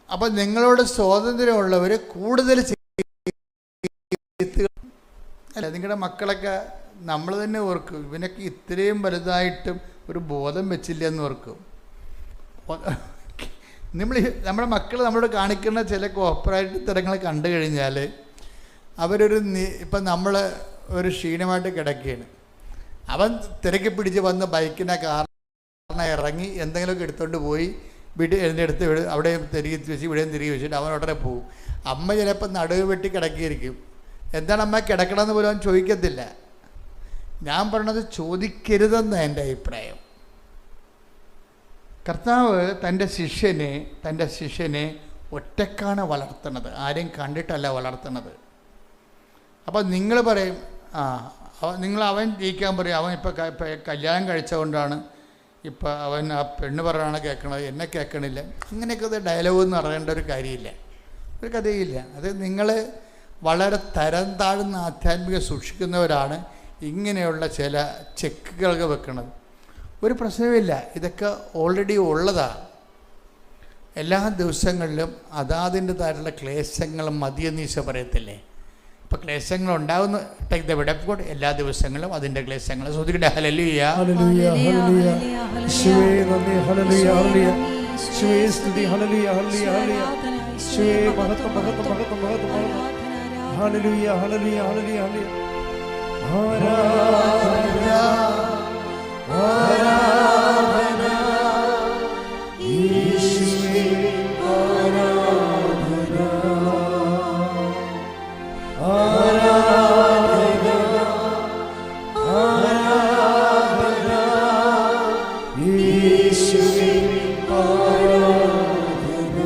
അപ്പം നിങ്ങളോട് സ്വാതന്ത്ര്യമുള്ളവർ കൂടുതൽ അല്ല, നിങ്ങളുടെ മക്കളൊക്കെ നമ്മൾ തന്നെ ഓർക്കും, ഇവനൊക്കെ ഇത്രയും വലുതായിട്ടും ഒരു ബോധം വെച്ചില്ല എന്ന് ഓർക്കും. നമ്മുടെ മക്കൾ നമ്മളോട് കാണിക്കുന്ന ചില കോപ്പറേറ്റ് തരങ്ങൾ കണ്ടു കഴിഞ്ഞാൽ ഇപ്പം നമ്മൾ ഒരു ക്ഷീണമായിട്ട് കിടക്കുകയാണ്, അവൻ തിരക്കി പിടിച്ച് വന്ന് ബൈക്കിനെ കാറിനെ ഇറങ്ങി എന്തെങ്കിലുമൊക്കെ എടുത്തുകൊണ്ട് പോയി എടുത്ത് അവിടെയും തിരികെ വെച്ച് ഇവിടെയും തിരികെ വെച്ചിട്ട് അവൻ ഉടനെ പോകും. അമ്മ ചിലപ്പോൾ നടുവ് വെട്ടി കിടക്കിയിരിക്കും. എന്താണ് അമ്മ കിടക്കണമെന്ന് പോലും അവൻ ചോദിക്കത്തില്ല. ഞാൻ പറയണത് ചോദിക്കരുതെന്ന് എൻ്റെ അഭിപ്രായം. കർത്താവ് തൻ്റെ ശിഷ്യനെ ഒറ്റക്കാണ് വളർത്തുന്നത്, ആരെയും കണ്ടിട്ടല്ല വളർത്തുന്നത്. അപ്പോൾ നിങ്ങൾ പറയും അവൻ ജയിക്കാൻ പറയും, അവൻ ഇപ്പം കല്യാണം കഴിച്ചുകൊണ്ടാണ് ഇപ്പം അവൻ ആ പെണ്ണ് പറയാണ് കേൾക്കണത്, എന്നെ കേൾക്കണില്ല. അങ്ങനെയൊക്കെ ഡയലോഗ് എന്ന് പറയേണ്ട ഒരു കാര്യമില്ല, ഒരു കഥയില്ല. അത് നിങ്ങൾ വളരെ തരം താഴ്ന്ന ആധ്യാത്മിക സൂക്ഷിക്കുന്നവരാണ് ഇങ്ങനെയുള്ള ചില ചെക്കുകളൊക്കെ വെക്കുന്നത്. ഒരു പ്രശ്നവുമില്ല. ഇതൊക്കെ ഓൾറെഡി ഉള്ളതാണ്. എല്ലാ ദിവസങ്ങളിലും അതാതിൻ്റെതായിട്ടുള്ള ക്ലേശങ്ങൾ മതിയെന്ന് ഈശോ പറയത്തില്ലേ? അപ്പോൾ ക്ലേശങ്ങൾ ഉണ്ടാകുന്ന ടേക്ക് ദ വിഡ് ഓഫ് ഗോഡ്. എല്ലാ ദിവസങ്ങളും അതിൻ്റെ ക്ലേശങ്ങൾ ശ്രദ്ധിക്കട്ടെ. ഹല്ലേലൂയ, ഹല്ലേലൂയ, ഹല്ലേലൂയ. യേശുവേ നന്ദി, ഹല്ലേലൂയ, ഹല്ലേലൂയ. യേശുവേ സ്തുതി, ഹല്ലേലൂയ, ഹല്ലേലൂയ, ഹല്ലേലൂയ. യേശുവേ മഹത്വം, മഹത്വം, മഹത്വം, മഹത്വം, മഹത്വം. ഹല്ലേലൂയ, ഹല്ലേലൂയ, ഹല്ലേലൂയ, ഹല്ലേലൂയ. ആരാധന, ആരാധന യേശുവേ, ആരാധന, ആരാധന, ആരാധന യേശുവേ, ആരാധന.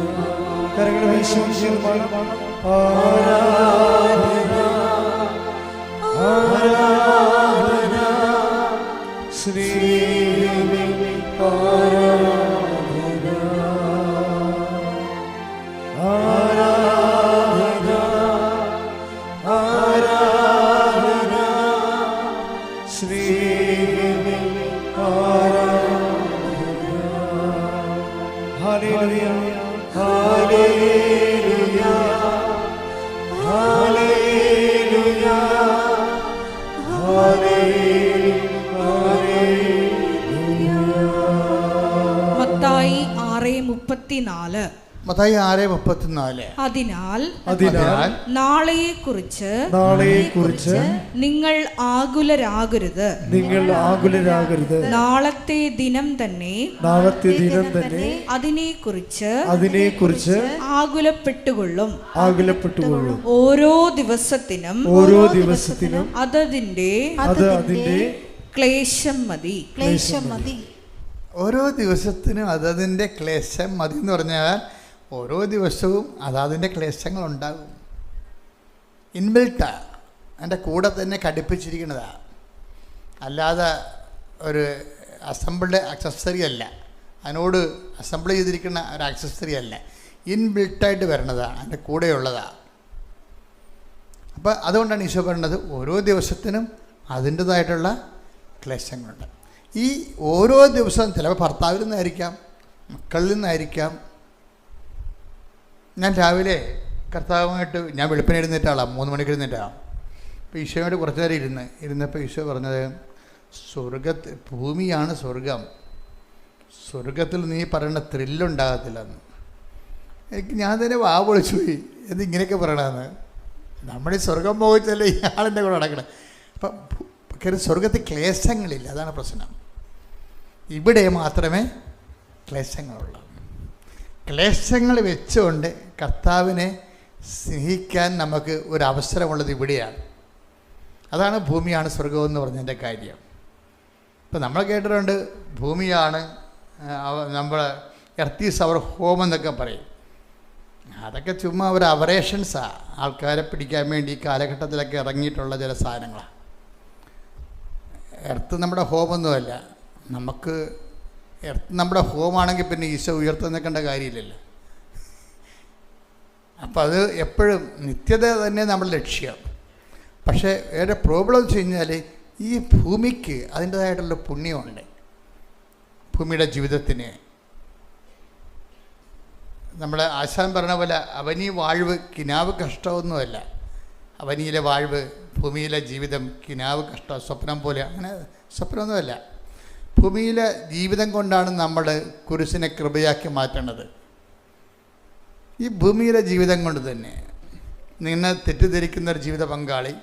കരങ്ങൾ വീശി പാടാം. ആരാധന, ആരാധന ശ്രീമേ, ആരാധന, ആരാധന, ആരാധന ശ്രീമേ, ആരാധന. ഹല്ലേലൂയ, ഹല്ലേലൂയ, ഹല്ലേലൂയ, മത്തായി 6:34. മത്തായി 6:34. അതിനാൽ നാളെയെക്കുറിച്ച് നിങ്ങൾ ആകുലരാകരുത്. നാളത്തെ ദിനം തന്നെ അതിനെക്കുറിച്ച് ആകുലപ്പെട്ടുകൊള്ളും. ഓരോ ദിവസത്തിനും അതതിന്റെ ക്ലേശം മതി. ഓരോ ദിവസത്തിനും അതതിൻ്റെ ക്ലേശം മതി എന്ന് പറഞ്ഞാൽ ഓരോ ദിവസവും അതതിൻ്റെ ക്ലേശങ്ങൾ ഉണ്ടാകും. ഇൻബിൽട്ടാണ്, അതിൻ്റെ കൂടെ തന്നെ ഘടിപ്പിച്ചിരിക്കുന്നതാണ്. അല്ലാതെ ഒരു അസംബിൾഡ് ആക്സസറി അല്ല, അതിനോട് അസംബിൾ ചെയ്തിരിക്കുന്ന ഒരു ആക്സസറി അല്ല, ഇൻബിൽട്ടായിട്ട് വരണതാണ്, അതിൻ്റെ കൂടെയുള്ളതാണ്. അപ്പോൾ അതുകൊണ്ടാണ് ഈശോ പറയുന്നത് ഓരോ ദിവസത്തിനും അതിൻ്റേതായിട്ടുള്ള ക്ലേശങ്ങളുണ്ട്. ഈ ഓരോ ദിവസവും ചിലപ്പോൾ ഭർത്താവിൽ നിന്നായിരിക്കാം, മക്കളിൽ നിന്നായിരിക്കാം. ഞാൻ രാവിലെ കർത്താവുമായിട്ട് ഞാൻ വെളുപ്പിനെ എഴുന്നേറ്റ ആളാണ്, 3 മണിക്ക് എഴുന്നേറ്റാണ്. അപ്പോൾ ഈശോയോട് കുറച്ച് നേരം ഇരുന്നപ്പോൾ ഈശോ പറഞ്ഞത്, ഭൂമിയാണ് സ്വർഗം, സ്വർഗത്തിൽ നീ പറയുന്ന ത്രില്ലുണ്ടാകത്തില്ലെന്ന്. ഞാൻ തന്നെ പൊളിച്ചു പോയി, ഇങ്ങനെയൊക്കെ പറയണമെന്ന്. നമ്മുടെ ഈ സ്വർഗം പോയിച്ചല്ലേ ഇയാളെൻ്റെ കൂടെ നടക്കണം. അപ്പം സ്വർഗത്തിൽ ക്ലേശങ്ങളില്ല, അതാണ് പ്രശ്നം. ഇവിടെ മാത്രമേ ക്ലേശങ്ങളുള്ളൂ. ക്ലേശങ്ങൾ വെച്ചുകൊണ്ട് കർത്താവിനെ സ്നേഹിക്കാൻ നമുക്ക് ഒരു അവസരമുള്ളത് ഇവിടെയാണ്. അതാണ് ഭൂമിയാണ് സ്വർഗമെന്ന് പറഞ്ഞതിൻ്റെ കാര്യം. ഇപ്പം നമ്മൾ കേട്ടിട്ടുണ്ട് ഭൂമിയാണ് നമ്മൾ എർത്ത് ഈസ് അവർ ഹോം എന്നൊക്കെ പറയും. അതൊക്കെ ചുമ്മാ ഒരു അവറേഷൻസാണ്, ആൾക്കാരെ പിടിക്കാൻ വേണ്ടി ഈ കാലഘട്ടത്തിലൊക്കെ ഇറങ്ങിയിട്ടുള്ള ചില സാധനങ്ങളാണ്. എർത്ത് നമ്മുടെ ഹോമൊന്നുമല്ല. നമുക്ക് എർത്ത് നമ്മുടെ ഹോമാണെങ്കിൽ പിന്നെ ഈശോ ഉയർത്തുന്നേക്കേണ്ട കാര്യമില്ലല്ലോ. അപ്പം അത് എപ്പോഴും നിത്യത തന്നെ നമ്മുടെ ലക്ഷ്യം. പക്ഷേ വേറെ പ്രോബ്ലം വെച്ച് കഴിഞ്ഞാൽ ഈ ഭൂമിക്ക് അതിൻ്റേതായിട്ടുള്ള പുണ്യമുണ്ട്. ഭൂമിയുടെ ജീവിതത്തിന് നമ്മൾ ആശാൻ പറഞ്ഞ പോലെ അവനീ വാഴ്വ് കിനാവ് കഷ്ടമൊന്നുമല്ല. അവനിയിലെ വാഴ്വ്, ഭൂമിയിലെ ജീവിതം കിനാവ് കഷ്ടം, സ്വപ്നം പോലെ, അങ്ങനെ സ്വപ്നമൊന്നുമല്ല. ഭൂമിയിലെ ജീവിതം കൊണ്ടാണ് നമ്മൾ കുരിശിനെ കൃപയാക്കി മാറ്റേണ്ടത്. ഈ ഭൂമിയിലെ ജീവിതം കൊണ്ട് തന്നെ നിന്നെ തെറ്റിദ്ധരിക്കുന്നൊരു ജീവിത പങ്കാളി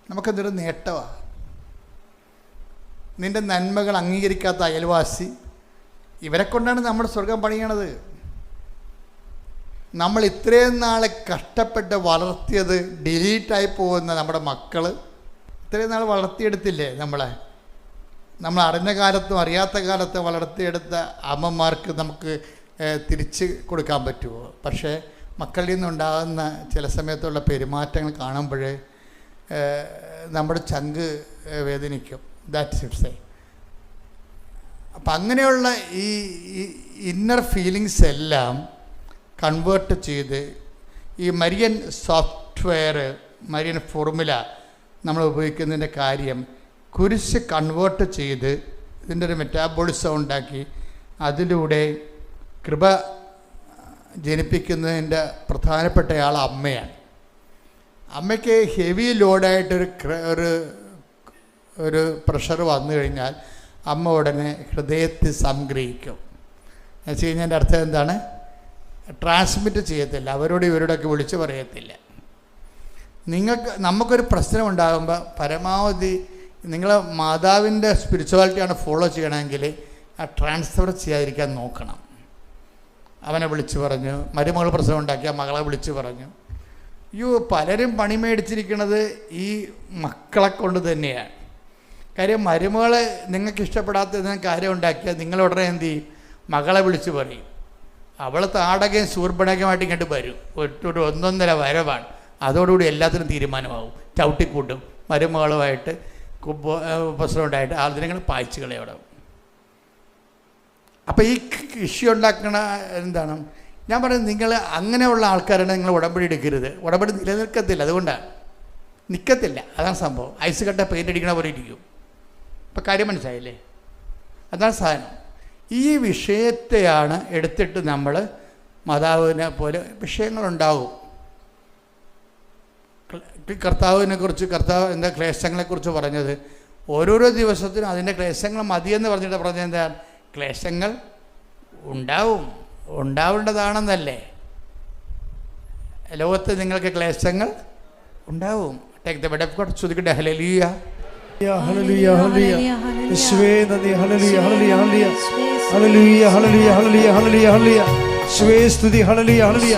നമുക്കതൊരു നേട്ടമാണ്. നിൻ്റെ നന്മകൾ അംഗീകരിക്കാത്ത അയൽവാസി, ഇവരെ കൊണ്ടാണ് നമ്മൾ സ്വർഗം പണിയണത്. നമ്മൾ ഇത്രയും നാൾ കഷ്ടപ്പെട്ട് വളർത്തിയത് ഡിലീറ്റായി പോകുന്ന നമ്മുടെ മക്കൾ, ഇത്രയും നാൾ വളർത്തിയെടുത്തില്ലേ നമ്മൾ അറിഞ്ഞ കാലത്തും അറിയാത്ത കാലത്തും വളർത്തിയെടുത്ത അമ്മമാർക്ക് നമുക്ക് തിരിച്ച് കൊടുക്കാൻ പറ്റുമോ? പക്ഷേ മക്കളിൽ നിന്നുണ്ടാകുന്ന ചില സമയത്തുള്ള പെരുമാറ്റങ്ങൾ കാണുമ്പോൾ നമ്മുടെ ചങ്ക് വേദനിക്കും. That's it's a. അപ്പം അങ്ങനെയുള്ള ഈ ഇന്നർ ഫീലിങ്സ് എല്ലാം കൺവേർട്ട് ചെയ്ത് ഈ മരിയൻ സോഫ്റ്റ്വെയർ, മരിയൻ ഫോർമുല നമ്മൾ ഉപയോഗിക്കുന്നതിൻ്റെ കാര്യം കുരിശ് കൺവേർട്ട് ചെയ്ത് ഇതിൻ്റെ ഒരു മെറ്റാബോളിസം ഉണ്ടാക്കി അതിലൂടെ കൃപ ജനിപ്പിക്കുന്നതിൻ്റെ പ്രധാനപ്പെട്ടയാൾ അമ്മയാണ്. അമ്മയ്ക്ക് ഹെവി ലോഡായിട്ടൊരു ഒരു പ്രഷർ വന്നു കഴിഞ്ഞാൽ അമ്മ ഉടനെ ഹൃദയത്തിൽ സംഗ്രഹിക്കും. എന്ന് വെച്ച് കഴിഞ്ഞാൽ എൻ്റെ അർത്ഥം എന്താണ്? ട്രാൻസ്മിറ്റ് ചെയ്യത്തില്ല, അവരോട് ഇവരോടൊക്കെ വിളിച്ച് പറയത്തില്ല. നമുക്കൊരു പ്രശ്നം ഉണ്ടാകുമ്പോൾ പരമാവധി നിങ്ങൾ മാതാവിൻ്റെ സ്പിരിച്വാലിറ്റിയാണ് ഫോളോ ചെയ്യണമെങ്കിൽ ആ ട്രാൻസ്ഫർ ചെയ്യാതിരിക്കാൻ നോക്കണം. അവനെ വിളിച്ച് പറഞ്ഞു, മരുമകൾ പ്രശ്നം ഉണ്ടാക്കിയ മകളെ വിളിച്ച് പറഞ്ഞു. പലരും പണി മേടിച്ചിരിക്കുന്നത് ഈ മക്കളെ കൊണ്ട് തന്നെയാണ്. കാര്യം മരുമകളെ നിങ്ങൾക്ക് ഇഷ്ടപ്പെടാത്ത കാര്യം ഉണ്ടാക്കിയാൽ നിങ്ങളുടനെ എന്ത് ചെയ്യും? മകളെ വിളിച്ച് പറയും. അവൾ താടകയും ശൂർപ്പണകമായിട്ട് ഇങ്ങോട്ട് വരും. ഒരു 1.5 വരവാണ്. അതോടുകൂടി എല്ലാത്തിനും തീരുമാനമാവും. ചവിട്ടിക്കൂട്ടും. മരുമകളുമായിട്ട് പ്രശ്നം ഉണ്ടായിട്ട് ആദ്യങ്ങൾ പായിച്ച് കളയവിടെ. അപ്പോൾ ഈ ഇഷ്യൂ ഉണ്ടാക്കണ എന്താണ്? ഞാൻ പറയുന്നത്, നിങ്ങൾ അങ്ങനെയുള്ള ആൾക്കാരാണ് നിങ്ങൾ ഉടമ്പടി എടുക്കരുത്. ഉടമ്പടി നിലനിൽക്കത്തില്ല, അതുകൊണ്ടാണ് നിൽക്കത്തില്ല. അതാണ് സംഭവം. ഐസ് കട്ട പെയിൻ്റ് അടിക്കണ പോലെ ഇരിക്കും. ഇപ്പം കാര്യം മനസ്സിലായില്ലേ? അതാണ് സാധനം. ഈ വിഷയത്തെയാണ് എടുത്തിട്ട് നമ്മൾ മാതാവിനെ പോലെ വിഷയങ്ങളുണ്ടാവും. കർത്താവ് എന്താ ക്ലേശങ്ങളെക്കുറിച്ച് പറഞ്ഞത്? ഓരോരോ ദിവസത്തിനും അതിൻ്റെ ക്ലേശങ്ങൾ മതിയെന്ന് പറഞ്ഞിട്ട് പറഞ്ഞത് എന്താ? ക്ലേശങ്ങൾ ഉണ്ടാവേണ്ടതാണെന്നല്ലേ. ലോകത്ത് നിങ്ങൾക്ക് ക്ലേശങ്ങൾ ഉണ്ടാവും. Take the word of God. ശ്രുതിക്കട്ടെ ഹല്ലേലൂയ. ഹല്ലേലൂയ ഹല്ലേലൂയ യേശുവേ നന്ദി. ഹല്ലേലൂയ ഹല്ലേലൂയ ഹല്ലേലൂയ ഹല്ലേലൂയ ഹല്ലേലൂയ ഹല്ലേലൂയ ഹല്ലേലൂയ യേശുവേ സ്തുതി. ഹല്ലേലൂയ ഹല്ലേലൂയ.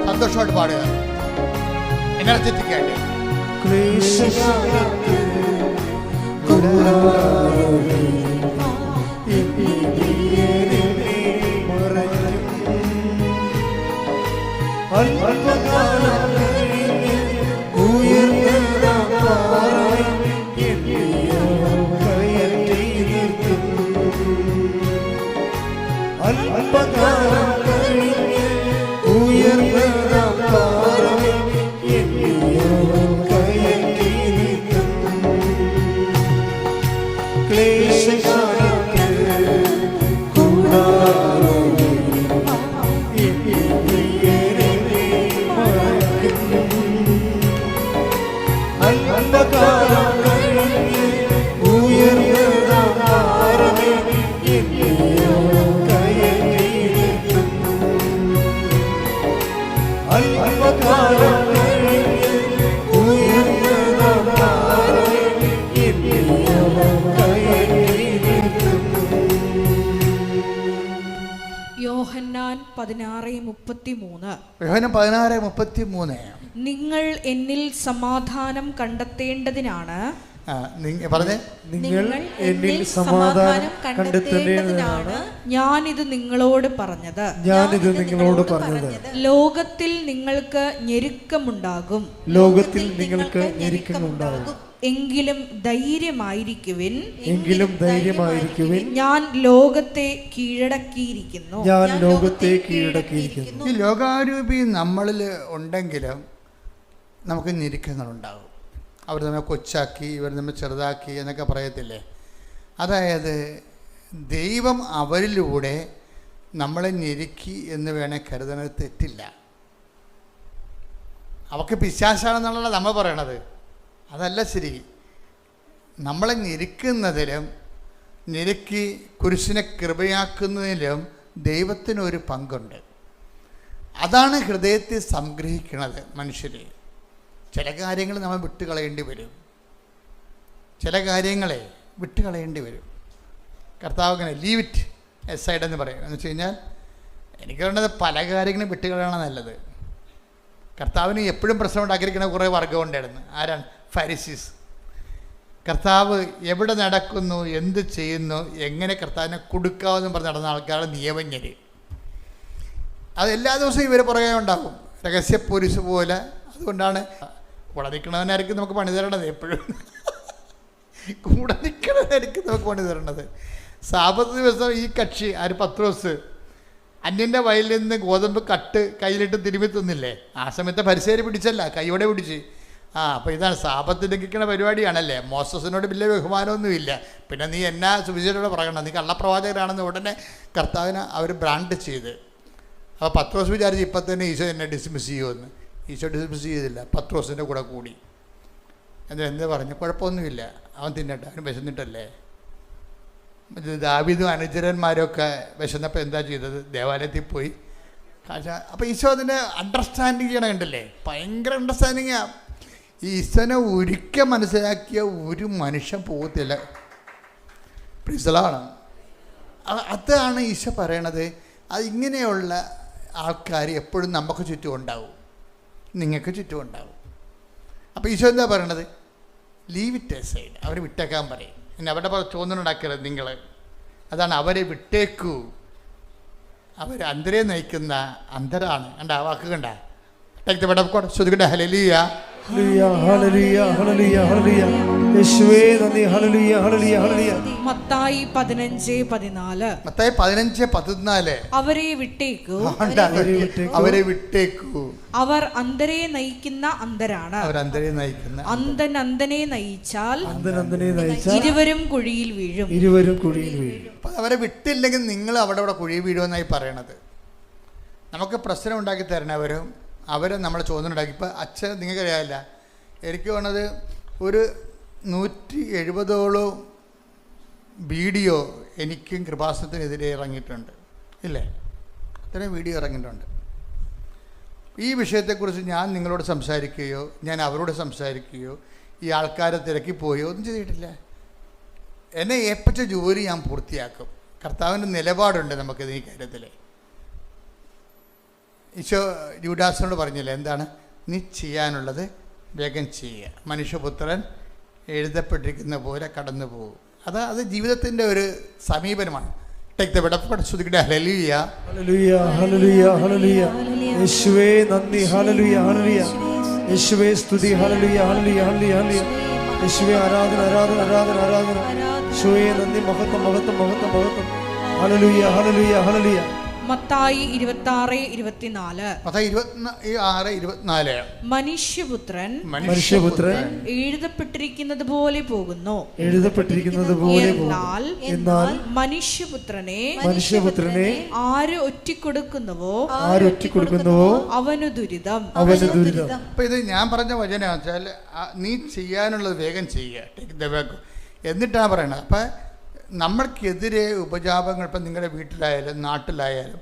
സന്തോഷമായിട്ട് പാടുക. എനർജറ്റിക്കായിട്ട്. യോഹന്നാൻ 16:33. യോഹന്നാൻ 16:33. നിങ്ങൾ എന്നിൽ സമാധാനം കണ്ടെത്തേണ്ടതിനാണ്. പറഞ്ഞേ, നിങ്ങൾ എന്നിൽ സമാധാനം കണ്ടെത്തേണ്ടതിനാണ് ഞാനിത് നിങ്ങളോട് പറഞ്ഞത്. ലോകത്തിൽ നിങ്ങൾക്ക് ഞെരുക്കമുണ്ടാകും. എങ്കിലും ധൈര്യമായിരിക്കുവിൻ. ഞാൻ ലോകത്തെ കീഴടക്കിയിരിക്കുന്നു. ഈ ലോകാരൂപി നമ്മളിൽ ഉണ്ടെങ്കിലും നമുക്ക് ഞെരുക്കങ്ങളുണ്ടാകും. അവർ നമ്മെ കൊച്ചാക്കി, ഇവർ നമ്മെ ചെറുതാക്കി എന്നൊക്കെ പറയത്തില്ലേ? അതായത് ദൈവം അവരിലൂടെ നമ്മളെ ഞെരുക്കി എന്ന് വേണേൽ കരുതുന്നത് തെറ്റില്ല. അവർക്ക് പിശാചാണെന്നുള്ളതാണ് നമ്മൾ പറയണത്. അതല്ല ശരി. നമ്മളെ ഞെരുക്കുന്നതിലും ഞെരുക്കി കുരിശിനെ കൃപയാക്കുന്നതിലും ദൈവത്തിനൊരു പങ്കുണ്ട്. അതാണ് ഹൃദയത്തെ സംഗ്രഹിക്കുന്നത് മനുഷ്യരെ. ചില കാര്യങ്ങൾ നമ്മൾ വിട്ടുകളയേണ്ടി വരും. കർത്താവ് അങ്ങനെ ലീവ് ഇറ്റ് എസൈഡ് എന്ന് പറയും. എന്ന് വെച്ച് കഴിഞ്ഞാൽ എനിക്ക് പറയുന്നത് പല കാര്യങ്ങളും വിട്ടുകളയാണ് നല്ലത്. കർത്താവിന് എപ്പോഴും പ്രശ്നം ഉണ്ടാക്കിയിരിക്കുന്ന കുറേ വർഗ്ഗം ഉണ്ടായിരുന്നു. ആരാണ്? ഫരിസീസ്. കർത്താവ് എവിടെ നടക്കുന്നു, എന്ത് ചെയ്യുന്നു, എങ്ങനെ കർത്താവിനെ കൊടുക്കാമെന്നും പറഞ്ഞ് നടന്ന ആൾക്കാരുടെ നിയമജ്ഞർ. അത് എല്ലാ ദിവസവും ഇവർ പുറകെ ഉണ്ടാകും, രഹസ്യ പോലീസ് പോലെ. അതുകൊണ്ടാണ് കൂടെ നിൽക്കണവനായിരിക്കും നമുക്ക് പണി തരണത്. എപ്പോഴും കൂടെ നിൽക്കണവനായിരിക്കും നമുക്ക് പണി തരണത്. സാബത്ത് ദിവസം ഈ കക്ഷി പത്രോസ് അന്യൻ്റെ വയലിൽ നിന്ന് ഗോതമ്പ് കട്ട് കയ്യിലിട്ട് തിരുമ്പി തിന്നില്ലേ? ആ സമയത്ത് പരിസേര് പിടിച്ചല്ല, കൈയോടെ പിടിച്ച്. അപ്പോൾ ഇതാണ് സാപത്ത് ലംഘിക്കുന്ന പരിപാടിയാണല്ലേ. മോസസിനോട് വലിയ ബഹുമാനമൊന്നുമില്ല. പിന്നെ നീ എന്നാ സുവിശേഷത്തോടെ പറയണം, നീ കള്ളപ്രവാചകരാണെന്ന് ഉടനെ കർത്താവിനെ അവർ ബ്രാൻഡ് ചെയ്ത്. അപ്പോൾ പത്രോസ് വിചാരിച്ച് ഇപ്പം തന്നെ ഈശോ എന്നെ ഡിസ്മിസ് ചെയ്യുമെന്ന്. ഈശോ ഡിസ്മിസ് ചെയ്തില്ല, പത്രോസിൻ്റെ കൂടെ കൂടി. എന്നിട്ട് എന്ത് പറഞ്ഞു, കുഴപ്പമൊന്നുമില്ല, അവൻ തിന്നട്ടെ, അവന് വിശന്നിട്ടല്ലേ. ദാവീദും അനുചരന്മാരൊക്കെ വിശന്നപ്പോൾ എന്താ ചെയ്തത്, ദേവാലയത്തിൽ പോയി അപ്പോൾ ഈശോ അതിൻ്റെ അണ്ടർസ്റ്റാൻഡിങ് ചെയ്യണം. കണ്ടില്ലേ, ഭയങ്കര അണ്ടർസ്റ്റാൻഡിങ്ങാണ്. ഈശോനെ ഒരിക്കൽ മനസ്സിലാക്കിയ ഒരു മനുഷ്യൻ പോകത്തില്ല. പ്രിസലാണ്. അതാണ് ഈശോ പറയണത്. അത് ഇങ്ങനെയുള്ള ആൾക്കാർ എപ്പോഴും നമുക്ക് ചുറ്റും ഉണ്ടാവും, നിങ്ങൾക്ക് ചുറ്റും ഉണ്ടാവും. അപ്പോൾ ഈശോ എന്താ പറയണത്, ലീവ് ഇറ്റ് സൈഡ്, അവരെ വിട്ടേക്കാൻ പറയും. പിന്നെ അവരുടെ ചോദ്യമുണ്ടാക്കരുത് നിങ്ങൾ. അതാണ് അവരെ വിട്ടേക്കൂ. അവർ അന്തരെ നയിക്കുന്ന അന്തരാണ്. കണ്ട ആ വാക്ക് കണ്ട, ശ്രദ്ധിക്കട്ടെ. ഹല്ലേലൂയ, ഹല്ലേലൂയ, ഹല്ലേലൂയ, ഹല്ലേലൂയ. യേശുവേ നന്ദി. ഹല്ലേലൂയ, ഹല്ലേലൂയ, ഹല്ലേലൂയ. മത്തായി 15:14. മത്തായി 15:14. അവരെ വിട്ടേക്കൂ, അവരെ വിട്ടേക്കൂ. അവർ അന്തരെ നയിക്കുന്ന അന്തരാണ്. അവർ അന്തരെ നയിക്കുന്ന അന്തനെ നയിച്ചാൽ ഇരുവരും കുഴിയിൽ വീഴും. അവരെ വിട്ടില്ലെങ്കിൽ നിങ്ങൾ അവിടെ കുഴി വീഴുമെന്നായി പറയണത്. നമുക്ക് പ്രശ്നം ഉണ്ടാക്കി തരണവരും അവരെ നമ്മളെ ചോദ്യം ഉണ്ടാക്കി. ഇപ്പം അച്ഛൻ നിങ്ങൾക്കറിയാമില്ല, എനിക്ക് വേണത് ഒരു 170ഓളം വീഡിയോ എനിക്കും കൃപാസനത്തിനെതിരെ ഇറങ്ങിയിട്ടുണ്ട്, ഇല്ലേ? ഇത്രയും വീഡിയോ ഇറങ്ങിയിട്ടുണ്ട്. ഈ വിഷയത്തെക്കുറിച്ച് ഞാൻ നിങ്ങളോട് സംസാരിക്കുകയോ ഞാൻ അവരോട് സംസാരിക്കുകയോ ഈ ആൾക്കാരെ തിരക്കിപ്പോയോ ഒന്നും ചെയ്തിട്ടില്ല. എന്നെ ഏൽപ്പിച്ച ജോലി ഞാൻ പൂർത്തിയാക്കും. കർത്താവിൻ്റെ നിലപാടുണ്ട് നമുക്കിത് ഈ കാര്യത്തിൽ. ഈശോ യൂദാസിനോട് പറഞ്ഞില്ല, എന്താണ്, നീ ചെയ്യാനുള്ളത് വേഗം ചെയ്യുക, മനുഷ്യപുത്രൻ എഴുതപ്പെട്ടിരിക്കുന്ന പോലെ കടന്നു പോകും. അത് ജീവിതത്തിൻ്റെ ഒരു സമീപനമാണ്. ഹല്ലേലൂയ, ഹല്ലേലൂയ, ഹല്ലേലൂയ. യേശുവേ നന്ദി. ഹല്ലേലൂയ, ഹല്ലേലൂയ. യേശുവേ സ്തുതി. ഹല്ലേലൂയ, ഹല്ലേലൂയ, ഹല്ലേലൂയ, ഹല്ലേലൂയ. യേശുവേ ആരാധന, ആരാധന, ആരാധന, ആരാധന. യേശുവേ നന്ദി. മഹത്വം, മഹത്വം, മഹത്വം, മഹത്വം. ഹല്ലേലൂയ, ഹല്ലേലൂയ, ഹല്ലേലൂയ. മത്തായി 26:24. മത്തായി 26:24. മനുഷ്യപുത്രൻ എഴുതപ്പെട്ടിരിക്കുന്നത് പോലെ പോകുന്നു. എന്നാൽ മനുഷ്യപുത്രനെ ആര് ഒറ്റിക്കൊടുക്കുന്നുവോ അവനു ദുരിതം. അപ്പൊ ഇത് ഞാൻ പറഞ്ഞ വചനം വെച്ചാൽ നീ ചെയ്യാനുള്ളത് വേഗം ചെയ്യുക, എന്നിട്ടാണ് പറയണത്. അപ്പം നമ്മൾക്കെതിരെ ഉപജാപങ്ങൾ, ഇപ്പം നിങ്ങളുടെ വീട്ടിലായാലും നാട്ടിലായാലും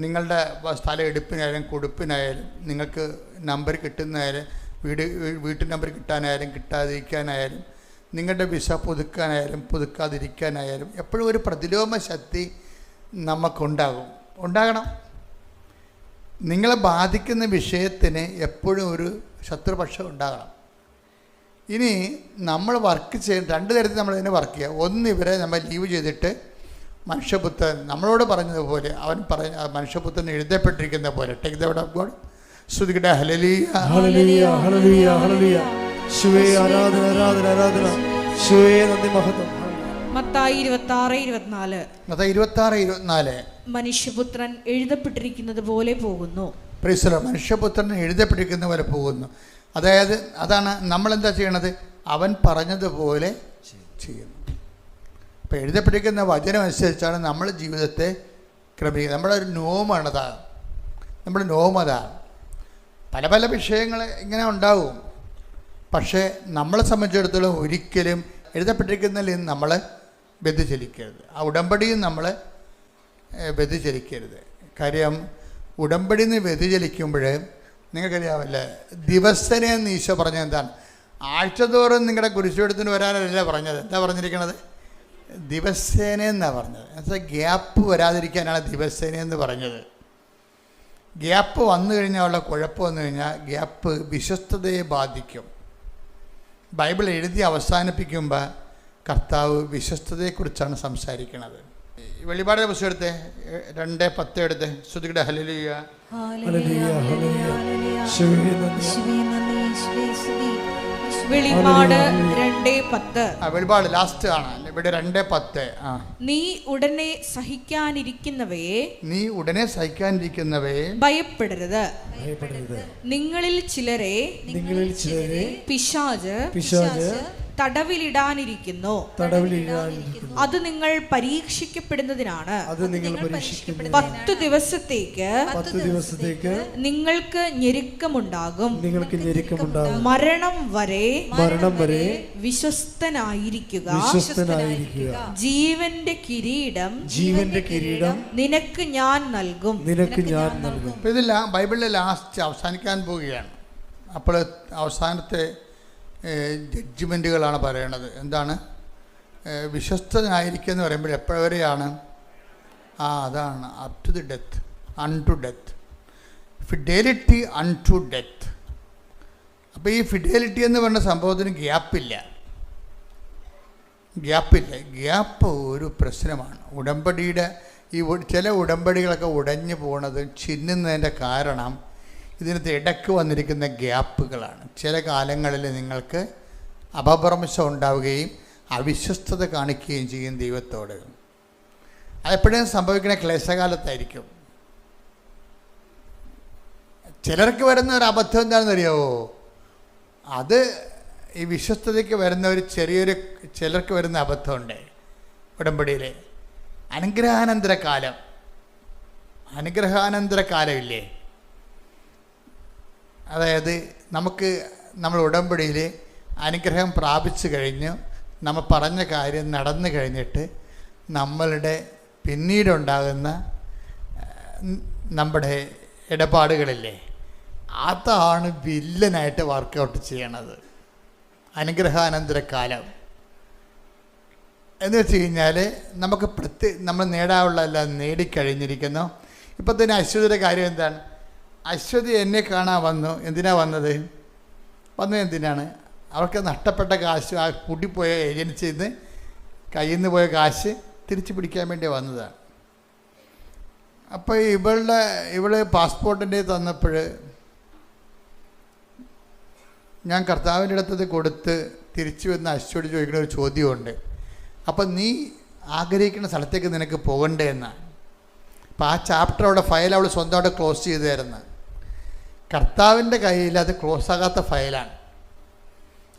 നിങ്ങളുടെ സ്ഥലം എടുപ്പിനായാലും കൊടുപ്പിനായാലും നിങ്ങൾക്ക് നമ്പർ കിട്ടുന്നതായാലും വീട്ടു നമ്പർ കിട്ടാനായാലും കിട്ടാതിരിക്കാനായാലും നിങ്ങളുടെ വിസ പുതുക്കാനായാലും പുതുക്കാതിരിക്കാനായാലും എപ്പോഴും ഒരു പ്രതിലോമ ശക്തി ഉണ്ടാകണം. നിങ്ങളെ ബാധിക്കുന്ന വിഷയത്തിന് എപ്പോഴും ഒരു ശത്രുപക്ഷം ഉണ്ടാകണം. ഇനി നമ്മൾ വർക്ക് ചെയ്യുന്ന രണ്ട് തരത്തിൽ നമ്മൾ ഇതിനെ വർക്ക് ചെയ്യുക. ഒന്ന്, ഇവരെ നമ്മൾ ലീവ് ചെയ്തിട്ട് മനുഷ്യപുത്രൻ നമ്മളോട് പറഞ്ഞതുപോലെ മനുഷ്യപുത്രൻ എഴുതപ്പെട്ടിരിക്കുന്ന പോലെ take the word of God. സ്തുതിക്കട്ടെ. ഹല്ലേലൂയ, ഹല്ലേലൂയ, ഹല്ലേലൂയ, ഹല്ലേലൂയ. യേശുവേ ആരാധന, ആരാധന, ആരാധന. യേശുവേ നന്ദി, മഹത്വം. മത്തായി 26:24. മത്തായി 26:24. മനുഷ്യപുത്രൻ എഴുതപ്പെട്ടിരിക്കുന്നത് പോലെ പോകുന്നു. Price the Lord. മനുഷ്യപുത്രൻ എഴുതപ്പെട്ടിരിക്കുന്ന പോലെ പോകുന്നു. അതായത് അതാണ് നമ്മളെന്താ ചെയ്യണത്, അവൻ പറഞ്ഞതുപോലെ ചെയ്യുന്നു. അപ്പോൾ എഴുതപ്പെട്ടിരിക്കുന്ന വചനം അനുസരിച്ചാണ് നമ്മൾ ജീവിതത്തെ ക്രമീകരിക്കുന്നത്. നമ്മുടെ ഒരു നോമാണതാണ്, നമ്മുടെ നോമതാണ്. പല പല വിഷയങ്ങൾ ഇങ്ങനെ ഉണ്ടാവും. പക്ഷേ നമ്മളെ സംബന്ധിച്ചിടത്തോളം ഒരിക്കലും എഴുതപ്പെട്ടിരിക്കുന്നതിൽ നിന്ന് നമ്മൾ വ്യതിചലിക്കരുത്. ആ ഉടമ്പടിയും നമ്മൾ വ്യതിചലിക്കരുത്. കാര്യം ഉടമ്പടിയിൽ നിന്ന് വ്യതിചലിക്കുമ്പോൾ നിങ്ങൾക്കറിയാമല്ലേ, ദിവസേനയെന്ന് ഈശോ പറഞ്ഞത് എന്താണ്? ആഴ്ചതോറും നിങ്ങളുടെ കുരിശുവെടുത്തിന് വരാനല്ല പറഞ്ഞത്. എന്താ പറഞ്ഞിരിക്കണത്? ദിവസേനയെന്നാണ് പറഞ്ഞത്. എന്നുവെച്ചാൽ ഗ്യാപ്പ് വരാതിരിക്കാനാണ് ദിവസേനയെന്ന് പറഞ്ഞത്. ഗ്യാപ്പ് വന്നു കഴിഞ്ഞാൽ ഉള്ള കുഴപ്പം വന്നു കഴിഞ്ഞാൽ ഗ്യാപ്പ് വിശ്വസ്തതയെ ബാധിക്കും. ബൈബിൾ എഴുതി അവസാനിപ്പിക്കുമ്പോൾ കർത്താവ് വിശ്വസ്തതയെക്കുറിച്ചാണ് സംസാരിക്കുന്നത്. വെളിപാടിന്റെ പുസ്തകം എടുത്തേ, 2:10 എടുത്തേ. ശ്രുതിയുടെ ഹല്ലേലൂയ, ഹല്ലേലൂയ, ഹല്ലേലൂയ. യേശുവേ നന്ദി. വെളിപാട് 2:10. വെളിപാട് ലാസ്റ്റ് ആണ് ഇവിടെ 2:10. നീ ഉടനെ സഹിക്കാനിരിക്കുന്നവയെ ഭയപ്പെടരുത്. നിങ്ങളിൽ ചിലരെ പിശാച് തടവിലിടാനിരിക്കുന്നു. അത് നിങ്ങൾ പരീക്ഷിക്കപ്പെടുന്നതിനാണ്. 10 ദിവസത്തേക്ക് നിങ്ങൾക്ക് ഞെരുക്കമുണ്ടാകും. മരണം വരെ വിശ്വസ്തനായിരിക്കുക. ജീവന്റെ കിരീടം നിനക്ക് ഞാൻ നൽകും. ഇതെല്ലാം ബൈബിളിലെ ലാസ്റ്റ് അവസാനിക്കാൻ പോവുകയാണ്. അപ്പോൾ അവസാനത്തെ ജഡ്ജ്മെൻറ്റുകളാണ് പറയണത്. എന്താണ് വിശ്വസ്തനായിരിക്കുക എന്ന് പറയുമ്പോൾ എപ്പോഴവരെയാണ്? അതാണ് up to the death, unto death, fidelity unto death. അപ്പോൾ ഈ ഫിഡേലിറ്റി എന്ന് പറഞ്ഞ സംഭവത്തിന് ഗ്യാപ്പില്ല. ഗ്യാപ്പ് ഒരു പ്രശ്നമാണ്. ഉടമ്പടിയുടെ ചില ഉടമ്പടികളൊക്കെ ഉടഞ്ഞു പോണത് ചിന്നുന്നതിൻ്റെ കാരണം ഇതിനകത്ത് ഇടയ്ക്ക് വന്നിരിക്കുന്ന ഗ്യാപ്പുകളാണ്. ചില കാലങ്ങളിൽ നിങ്ങൾക്ക് അപഭ്രംശം ഉണ്ടാവുകയും അവിശ്വസ്തത കാണിക്കുകയും ചെയ്യും ദൈവത്തോട്. അതെപ്പോഴും സംഭവിക്കുന്ന ക്ലേശകാലത്തായിരിക്കും. ചിലർക്ക് വരുന്ന ഒരു അബദ്ധം എന്താണെന്ന് അറിയാമോ? അത് ഈ വിശ്വസ്തതയ്ക്ക് വരുന്ന ഒരു ചിലർക്ക് വരുന്ന അബദ്ധമുണ്ട്. ഉടമ്പടിയിൽ അനുഗ്രഹാനന്തര കാലമില്ലേ? അതായത് നമ്മൾ ഉടമ്പടിയിൽ അനുഗ്രഹം പ്രാപിച്ചു കഴിഞ്ഞ് നമ്മൾ പറഞ്ഞ കാര്യം നടന്നു കഴിഞ്ഞിട്ട് നമ്മളുടെ പിന്നീടുണ്ടാകുന്ന നമ്മുടെ ഇടപാടുകളില്ലേ, അതാണ് വില്ലനായിട്ട് വർക്കൗട്ട് ചെയ്യണത്. അനുഗ്രഹാനന്തര കാലം എന്ന് വെച്ച് കഴിഞ്ഞാൽ നമുക്ക് നമ്മൾ നേടാനുള്ളതെല്ലാം നേടിക്കഴിഞ്ഞിരിക്കുന്നു. ഇപ്പം തന്നെ അശ്വതിയുടെ കാര്യം എന്താണ്? അശ്വതി എന്നെ കാണാൻ വന്നത് എന്തിനാണ്? അവർക്ക് നഷ്ടപ്പെട്ട കാശ്, ആ കൂട്ടിപ്പോയ ഏജൻസിയിൽ നിന്ന് കയ്യിൽ നിന്ന് പോയ കാശ് തിരിച്ചു പിടിക്കാൻ വേണ്ടി വന്നതാണ്. അപ്പോൾ ഇവള് പാസ്പോർട്ടിൻ്റെ തന്നപ്പോൾ ഞാൻ കർത്താവിൻ്റെ അടുത്തത് കൊടുത്ത് തിരിച്ചു വന്ന് അശ്വതി ചോദിക്കുന്ന ഒരു ചോദ്യമുണ്ട്. അപ്പം നീ ആഗ്രഹിക്കുന്ന സ്ഥലത്തേക്ക് നിനക്ക് പോകണ്ടേ എന്നാണ്. അപ്പോൾ ആ ചാപ്റ്റർ അവിടെ ഫയൽ അവൾ സ്വന്തമായിട്ട് ക്ലോസ് ചെയ്തു തരുന്നത്. കർത്താവിൻ്റെ കയ്യിൽ അത് ക്ലോസ് ആകാത്ത ഫയലാണ്.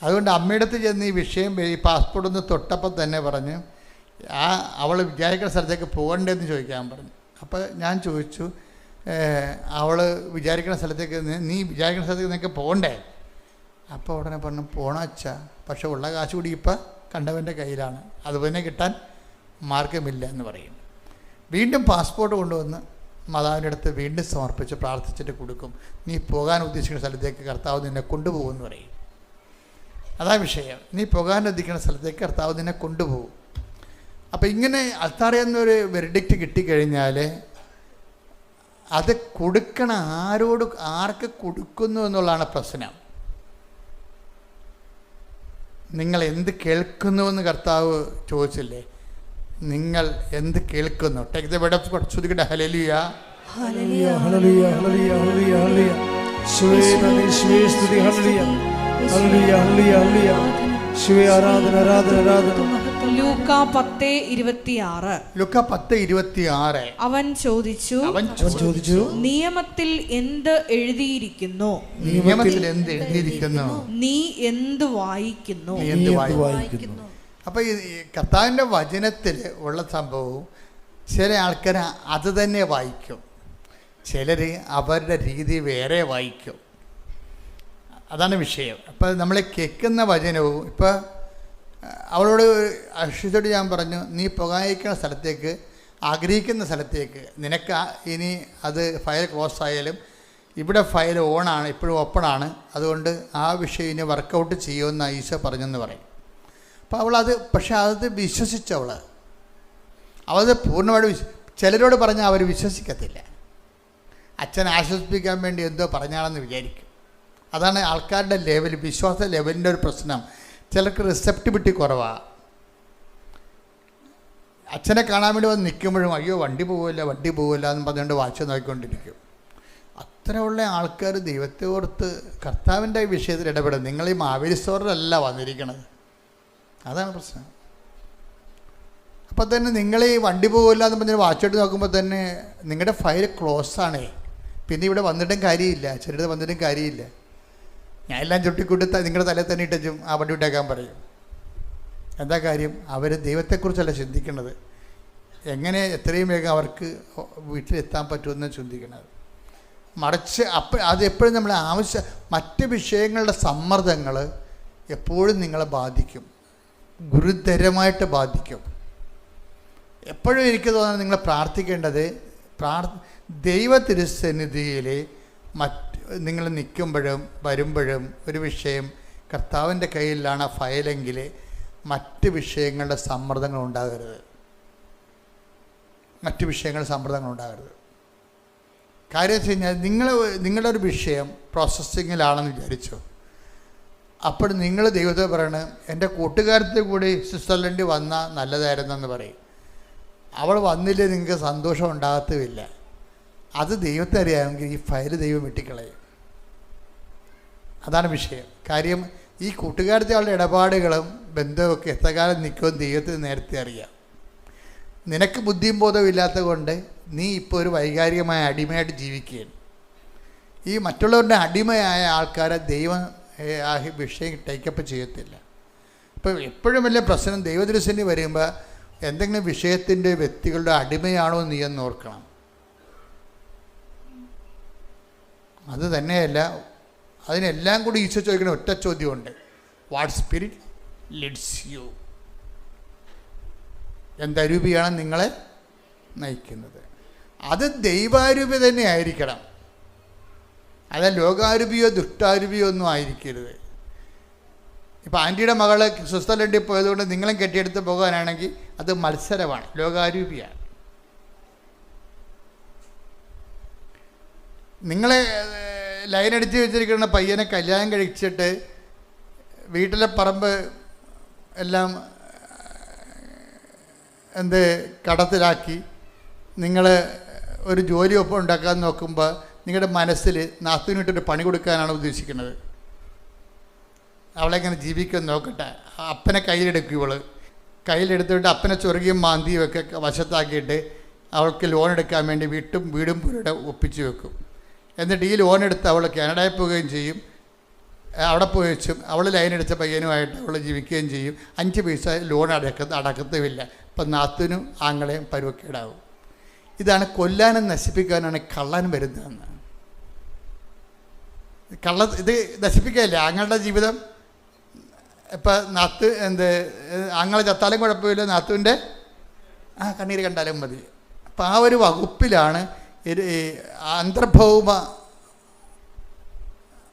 അതുകൊണ്ട് അമ്മയുടെ അടുത്ത് ചെന്ന് ഈ വിഷയം ഈ പാസ്പോർട്ട് ഒന്ന് തൊട്ടപ്പം തന്നെ പറഞ്ഞു അവൾ വിചാരിക്കുന്ന സ്ഥലത്തേക്ക് പോകണ്ടേന്ന് ചോദിക്കാൻ പറഞ്ഞു. അപ്പോൾ ഞാൻ ചോദിച്ചു, അവൾ വിചാരിക്കുന്ന സ്ഥലത്തേക്ക് നീ വിചാരിക്കുന്ന സ്ഥലത്തേക്ക് നിനക്ക് പോകണ്ടേ? അപ്പോൾ ഉടനെ പറഞ്ഞു പോണച്ചാ, പക്ഷെ ഉള്ള കാശ് കൂടി ഇപ്പം കണ്ടവൻ്റെ കയ്യിലാണ്, അതുപോലെ കിട്ടാൻ മാർഗമില്ല എന്ന് പറയും. വീണ്ടും പാസ്പോർട്ട് കൊണ്ടുവന്ന് മാതാവിൻ്റെ അടുത്ത് വീണ്ടും സമർപ്പിച്ച് പ്രാർത്ഥിച്ചിട്ട് കൊടുക്കും. നീ പോകാൻ ഉദ്ദേശിക്കുന്ന സ്ഥലത്തേക്ക് കർത്താവ് നിന്നെ കൊണ്ടുപോകുമെന്ന് പറയും. അതാ വിഷയം. നീ പോകാൻ ഉദ്ദേശിക്കുന്ന സ്ഥലത്തേക്ക് കർത്താവ് നിന്നെ കൊണ്ടുപോകും. അപ്പം ഇങ്ങനെ അത്താറിയെന്നൊരു വെർഡിക്റ്റ് കിട്ടിക്കഴിഞ്ഞാൽ അത് കൊടുക്കണം. ആർക്ക് കൊടുക്കുന്നു എന്നുള്ളതാണ് പ്രശ്നം. നിങ്ങൾ എന്ത് കേൾക്കുന്നുവെന്ന് കർത്താവ് ചോദിച്ചില്ലേ? നിങ്ങൾ എന്ത് കേൾക്കുന്നു? Take the word of God. ശ്രുതികട്ടെ ഹല്ലേലൂയ, ഹല്ലേലൂയ, ഹല്ലേലൂയ, ഹല്ലേലൂയ, ഹല്ലേലൂയ, ഹല്ലേലൂയ. ശിവേ നന്ദി, ശിവേ സ്തുതി, ഹല്ലേലൂയ, ഹല്ലേലൂയ, ഹല്ലേലൂയ, ഹല്ലേലൂയ. ശിവേ ആരാധന, ആരാധന, ആരാധന. ലൂക്ക 10:26. അവൻ ചോദിച്ചു, നിയമത്തിൽ എന്ത് എഴുതിയിരിക്കുന്നു? നീ എന്ത് വായിക്കുന്നു? അപ്പൊ ഈ കർത്താവിൻ്റെ വചനത്തിൽ ഉള്ള സംഭവവും ചില ആൾക്കാർ അത് തന്നെ വായിക്കും, ചിലർ അവരുടെ രീതി വേറെ വായിക്കും. അതാണ് വിഷയം. അപ്പം നമ്മൾ കേൾക്കുന്ന വചനവും ഇപ്പം അവളോട് അക്ഷിതോട് ഞാൻ പറഞ്ഞു, നീ പോകാനിരിക്കുന്ന സ്ഥലത്തേക്ക്, ആഗ്രഹിക്കുന്ന സ്ഥലത്തേക്ക് നിനക്ക് ഇനി അത് ഫയൽ ക്ലോസ് ആയാലും ഇവിടെ ഫയൽ ഓണാണ്, ഇപ്പോഴും ഓപ്പണാണ്, അതുകൊണ്ട് ആ വിഷയം ഇനി വർക്കൗട്ട് ചെയ്യുമെന്ന് ഈശോ പറഞ്ഞെന്ന് പറയും. അപ്പോൾ പക്ഷെ അത് അവളത് പൂർണ്ണമായിട്ട് ചിലരോട് പറഞ്ഞാൽ അവർ വിശ്വസിക്കത്തില്ല. അച്ഛനെ ആശ്വസിപ്പിക്കാൻ വേണ്ടി എന്തോ പറഞ്ഞാണെന്ന് വിചാരിക്കും. അതാണ് ആൾക്കാരുടെ ലെവൽ, വിശ്വാസ ലെവലിൻ്റെ ഒരു പ്രശ്നം. ചിലർക്ക് റിസെപ്റ്റിബിലിറ്റി കുറവാണ്. അച്ഛനെ കാണാൻ വേണ്ടി വന്ന് നിൽക്കുമ്പോഴും അയ്യോ വണ്ടി പോവില്ല എന്ന് പറഞ്ഞുകൊണ്ട് വാച്ച് നോക്കിക്കൊണ്ടിരിക്കും. ഇത്രയുള്ള ആൾക്കാർ ദൈവത്തെ ഓർത്ത് കർത്താവിൻ്റെ വിഷയത്തിൽ ഇടപെടും. നിങ്ങൾ ഈ മാവേലി സ്റ്റോറിലല്ല വന്നിരിക്കണത്, അതാണ് പ്രശ്നം. അപ്പം തന്നെ നിങ്ങൾ ഈ വണ്ടി പോകില്ല എന്ന് പറഞ്ഞാൽ വാച്ചെടുത്ത് നോക്കുമ്പോൾ തന്നെ നിങ്ങളുടെ ഫയൽ ക്ലോസ് ആണേ. പിന്നെ ഇവിടെ വന്നിട്ടും കാര്യമില്ല, ചിലത് വന്നിട്ടും കാര്യമില്ല. ഞാൻ എല്ലാം ചുട്ടിക്കൂട്ടി നിങ്ങളുടെ തലയിൽ തന്നെ ഇട്ടും ആ വണ്ടി വിട്ടേക്കാൻ പറയും. എന്താ കാര്യം? അവർ ദൈവത്തെക്കുറിച്ചല്ല ചിന്തിക്കുന്നത്, എങ്ങനെ എത്രയും വേഗം അവർക്ക് വീട്ടിലെത്താൻ പറ്റുമെന്ന് ചിന്തിക്കുന്നത്. മറിച്ച് അത് എപ്പോഴും നമ്മളെ മറ്റ് വിഷയങ്ങളുടെ സമ്മർദ്ദങ്ങൾ എപ്പോഴും നിങ്ങളെ ബാധിക്കും, ഗുരുതരമായിട്ട് ബാധിക്കും. എപ്പോഴും എനിക്ക് തോന്നുന്നത് നിങ്ങൾ പ്രാർത്ഥിക്കേണ്ടത് ദൈവ തിരുസന്നിധിയിൽ നിങ്ങൾ നിൽക്കുമ്പോഴും വരുമ്പോഴും ഒരു വിഷയം കർത്താവിൻ്റെ കയ്യിലാണ് ഫയലെങ്കിൽ മറ്റ് വിഷയങ്ങളുടെ സമ്മർദ്ദങ്ങൾ ഉണ്ടാകരുത്. കാര്യം വെച്ച് കഴിഞ്ഞാൽ നിങ്ങളൊരു വിഷയം പ്രോസസ്സിങ്ങിലാണെന്ന് വിചാരിച്ചു. അപ്പോൾ നിങ്ങൾ ദൈവത്തെ പറയണം, എൻ്റെ കൂട്ടുകാരത്തിൽ കൂടി സ്വിറ്റ്സർലൻഡിൽ വന്നാൽ നല്ലതായിരുന്നെന്ന് പറയും. അവൾ വന്നില്ലേ നിങ്ങൾക്ക് സന്തോഷം ഉണ്ടാകത്തുമില്ല. അത് ദൈവത്തെ അറിയാമെങ്കിൽ ഈ ഫയൽ ദൈവം വെട്ടിക്കളയും. അതാണ് വിഷയം. കാര്യം ഈ കൂട്ടുകാരത്തെ അവളുടെ ഇടപാടുകളും ബന്ധമൊക്കെ എത്രകാലം നിൽക്കുമെന്ന് ദൈവത്തിന് നേരത്തെ അറിയാം. നിനക്ക് ബുദ്ധിയും ബോധവും ഇല്ലാത്ത കൊണ്ട് നീ ഇപ്പോൾ ഒരു വൈകാരികമായ അടിമയായിട്ട് ജീവിക്കുകയാണ്. ഈ മറ്റുള്ളവരുടെ അടിമയായ ആൾക്കാരെ ദൈവം ആ വിഷയം ടേക്കപ്പ് ചെയ്യത്തില്ല. ഇപ്പോൾ എപ്പോഴും വലിയ പ്രശ്നം ദൈവദൃശ്യന് വരുമ്പോൾ എന്തെങ്കിലും വിഷയത്തിൻ്റെ വ്യക്തികളുടെ അടിമയാണോ നീ എന്ന് ഓർക്കണം. അത് തന്നെയല്ല, അതിനെല്ലാം കൂടി ഈശോ ചോദിക്കുന്ന ഒറ്റ ചോദ്യമുണ്ട്, വാട്ട് സ്പിരിറ്റ് ലീഡ്സ് യു? എന്തരൂപിയാണ് നിങ്ങളെ നയിക്കുന്നത്? അത് ദൈവാരൂപി തന്നെ ആയിരിക്കണം, അത് ലോകാരൂപിയോ ദുഷ്ടാരൂപിയോ ഒന്നും ആയിരിക്കരുത്. ഇപ്പോൾ ആൻറ്റിയുടെ മകള് സ്വിറ്റ്സർലൻഡിൽ പോയതുകൊണ്ട് നിങ്ങളും കെട്ടിയെടുത്ത് പോകാനാണെങ്കിൽ അത് മത്സരമാണ്, ലോകാരൂപിയാണ്. നിങ്ങളെ ലൈനടിച്ച് വെച്ചിരിക്കുന്ന പയ്യനെ കല്യാണം കഴിച്ചിട്ട് വീട്ടിലെ പറമ്പ് എല്ലാം കടത്തിലാക്കി നിങ്ങൾ ഒരു ജോലി ഒപ്പം ഉണ്ടാക്കാൻ നോക്കുമ്പോൾ നിങ്ങളുടെ മനസ്സിൽ നാത്തുവിനിട്ടൊരു പണി കൊടുക്കാനാണ് ഉദ്ദേശിക്കുന്നത്. അവളെങ്ങനെ ജീവിക്കുമെന്ന് നോക്കട്ടെ. അപ്പനെ കയ്യിലെടുക്കും. കയ്യിലെടുത്തിട്ട് അപ്പനെ ചൊറുകിയും മാന്തിയും ഒക്കെ വശത്താക്കിയിട്ട് അവൾക്ക് ലോൺ എടുക്കാൻ വേണ്ടി വീടും പുരയുടെ ഒപ്പിച്ച് വെക്കും. എന്നിട്ട് ഈ ലോൺ എടുത്ത് അവൾ കാനഡയിൽ പോവുകയും ചെയ്യും. അവിടെ പോയി വെച്ചും അവൾ ലൈനടിച്ച പയ്യനുമായിട്ട് അവൾ ജീവിക്കുകയും ചെയ്യും. 5 പൈസ ലോൺ അടക്കത്തുമില്ല. അപ്പം നാത്തിനും ആങ്ങളെയും പരുവക്കേടാവും. ഇതാണ് കൊല്ലാനും നശിപ്പിക്കാനാണ് കള്ളൻ വരുന്നതെന്ന്. ഇത് നശിപ്പിക്കുകയല്ലേ ആങ്ങളുടെ ജീവിതം. ഇപ്പം ആങ്ങളെ ചത്താലും കുഴപ്പമില്ല, നാത്തുവിൻ്റെ കണ്ണീര് കണ്ടാലും മതി. അപ്പം ആ ഒരു വകുപ്പിലാണ് അന്തർഭൗമ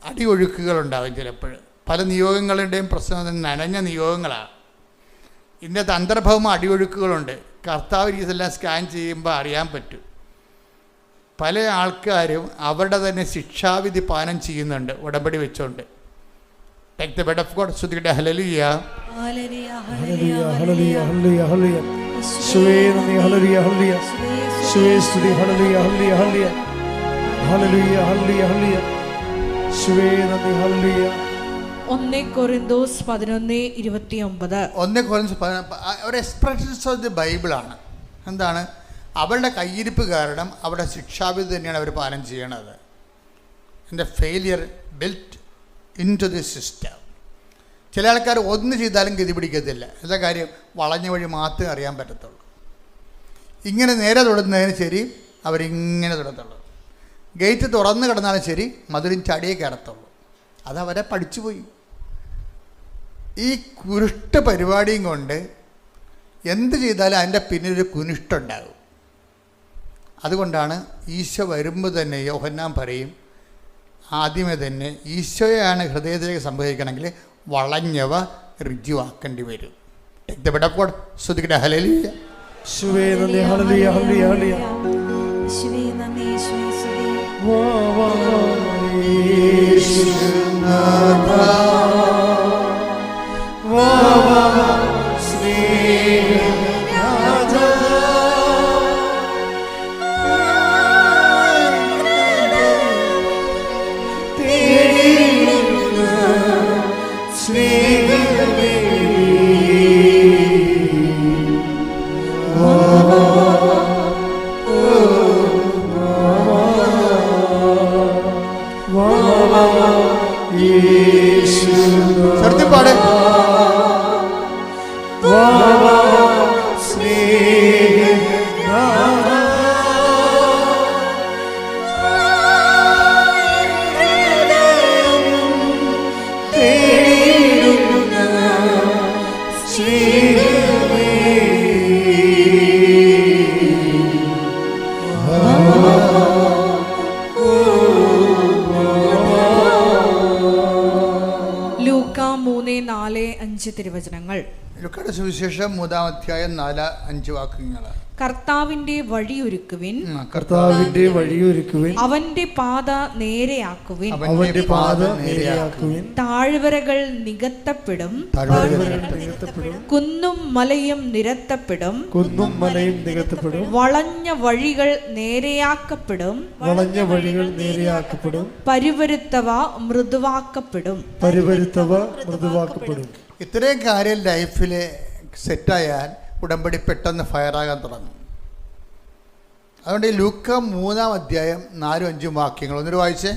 അടിയൊഴുക്കുകളുണ്ടാകും. ചിലപ്പോൾ പല നിയോഗങ്ങളുടെയും പ്രശ്നം നനഞ്ഞ നിയോഗങ്ങളാണ്. ഇതിൻ്റെ അന്തർഭൗമ അടിയൊഴുക്കുകളുണ്ട്. കർത്താവ് ഇതെല്ലാം സ്കാൻ ചെയ്യുമ്പോൾ അറിയാൻ പറ്റും. പല ആൾക്കാരും അവരുടെ തന്നെ ശിക്ഷാവിധി പാനം ചെയ്യുന്നുണ്ട് ഉടമ്പടി വെച്ചോണ്ട്. Take the word of God. ശ്രുതിക്കട്ടെ ഹല്ലേലൂയ. ഹല്ലേലൂയ ഹല്ലേലൂയ ഹല്ലേലൂയ ഹല്ലേലൂയ. യേശുവേ നന്ദി. ഹല്ലേലൂയ ഹല്ലേലൂയ. യേശുവേ സ്തുതി. ഹല്ലേലൂയ ഹല്ലേലൂയ ഹല്ലേലൂയ. ഹല്ലേലൂയ ഹല്ലേലൂയ ഹല്ലേലൂയ. യേശുവേ നന്ദി. ഹല്ലേലൂയ. 1 കൊരിന്തോസ് 11:29. 1 കൊരിന്തോസ് ഒരു എക്സ്പ്രഷൻസ് ഓഫ് ദി ബൈബിളാണ്. എന്താണ്? അവരുടെ കയ്യിരിപ്പ് കാരണം അവരുടെ ശിക്ഷാവിധി തന്നെയാണ് അവർ പാലനം ചെയ്യണത്. എൻ്റെ failure built in to the system. ചില ആൾക്കാർ ഒന്ന് ചെയ്താലും ഗതി പിടിക്കത്തില്ല. എന്താ കാര്യം? വളഞ്ഞ വഴി മാത്രമേ അറിയാൻ പറ്റത്തുള്ളൂ. ഇങ്ങനെ നേരെ തൊടുന്നതിന് ശരി അവരിങ്ങനെ തൊടത്തുള്ളൂ. ഗേറ്റ് തുറന്ന് കിടന്നാലും ശരി മധുരം ചടിയെ കയറത്തുള്ളൂ. അതവരെ പഠിച്ചുപോയി. ഈ കുരുഷ്ട പരിപാടിയും കൊണ്ട് എന്ത് ചെയ്താലും അതിൻ്റെ പിന്നിലൊരു കുനിഷ്ടുണ്ടാകും. അതുകൊണ്ടാണ് ഈശോ വരുമ്പോൾ തന്നെ യോഹന്നാൻ പറയും, ആദ്യമേ തന്നെ ഈശോയാണ് ഹൃദയത്തിലേക്ക് സംഭവിക്കണമെങ്കിൽ വളഞ്ഞവ ഋജുവാക്കേണ്ടി വരും. ശ്രുതിക്കട്ടെ ഹല്ലേലൂയ. യേശുവേ നന്ദി. ഹല്ലേലൂയ ഹല്ലേലൂയ ഹല്ലേലൂയ. യേശുവേ നന്ദി. യേശുവേ സ്തുതി. വാ വാ യേശുനാഥ വാ വാ സ്നേഹനാഥ 5 തിരുവചനങ്ങൾ. ലൂക്കായുടെ സുവിശേഷം 3-ാം അധ്യായം 4-5 വാക്യങ്ങൾ. കർത്താവിന്റെ വഴിയൊരുക്കുവിൻ, കർത്താവിന്റെ വഴിയൊരുക്കുവിൻ, അവന്റെ പാത നേരെയാക്കുവിൻ, അവന്റെ പാത നേരെയാക്കുവിൻ, താഴ്വരകൾ നികത്തപ്പെടും, കുന്നും മലയും നിരത്തപ്പെടും, കുന്നും മലയും നികത്തപ്പെടും, വളഞ്ഞ വഴികൾ നേരെയാക്കപ്പെടും, വളഞ്ഞ വഴികൾ നേരെയാക്കപ്പെടും, പരുവരുത്തവ മൃദുവാക്കപ്പെടും. പരുവരുത്തവ മൃദുവാക്കപ്പെടും. ഇത്രയും കാര്യം ലൈഫിൽ സെറ്റായാൽ ഉടമ്പടി പെട്ടെന്ന് ഫയറാകാൻ തുടങ്ങും. അതുകൊണ്ട് ഈ ലൂക്ക 3-ാം അധ്യായം 4-5 വാക്യങ്ങൾ ഒന്നൊരു വായിച്ചേ.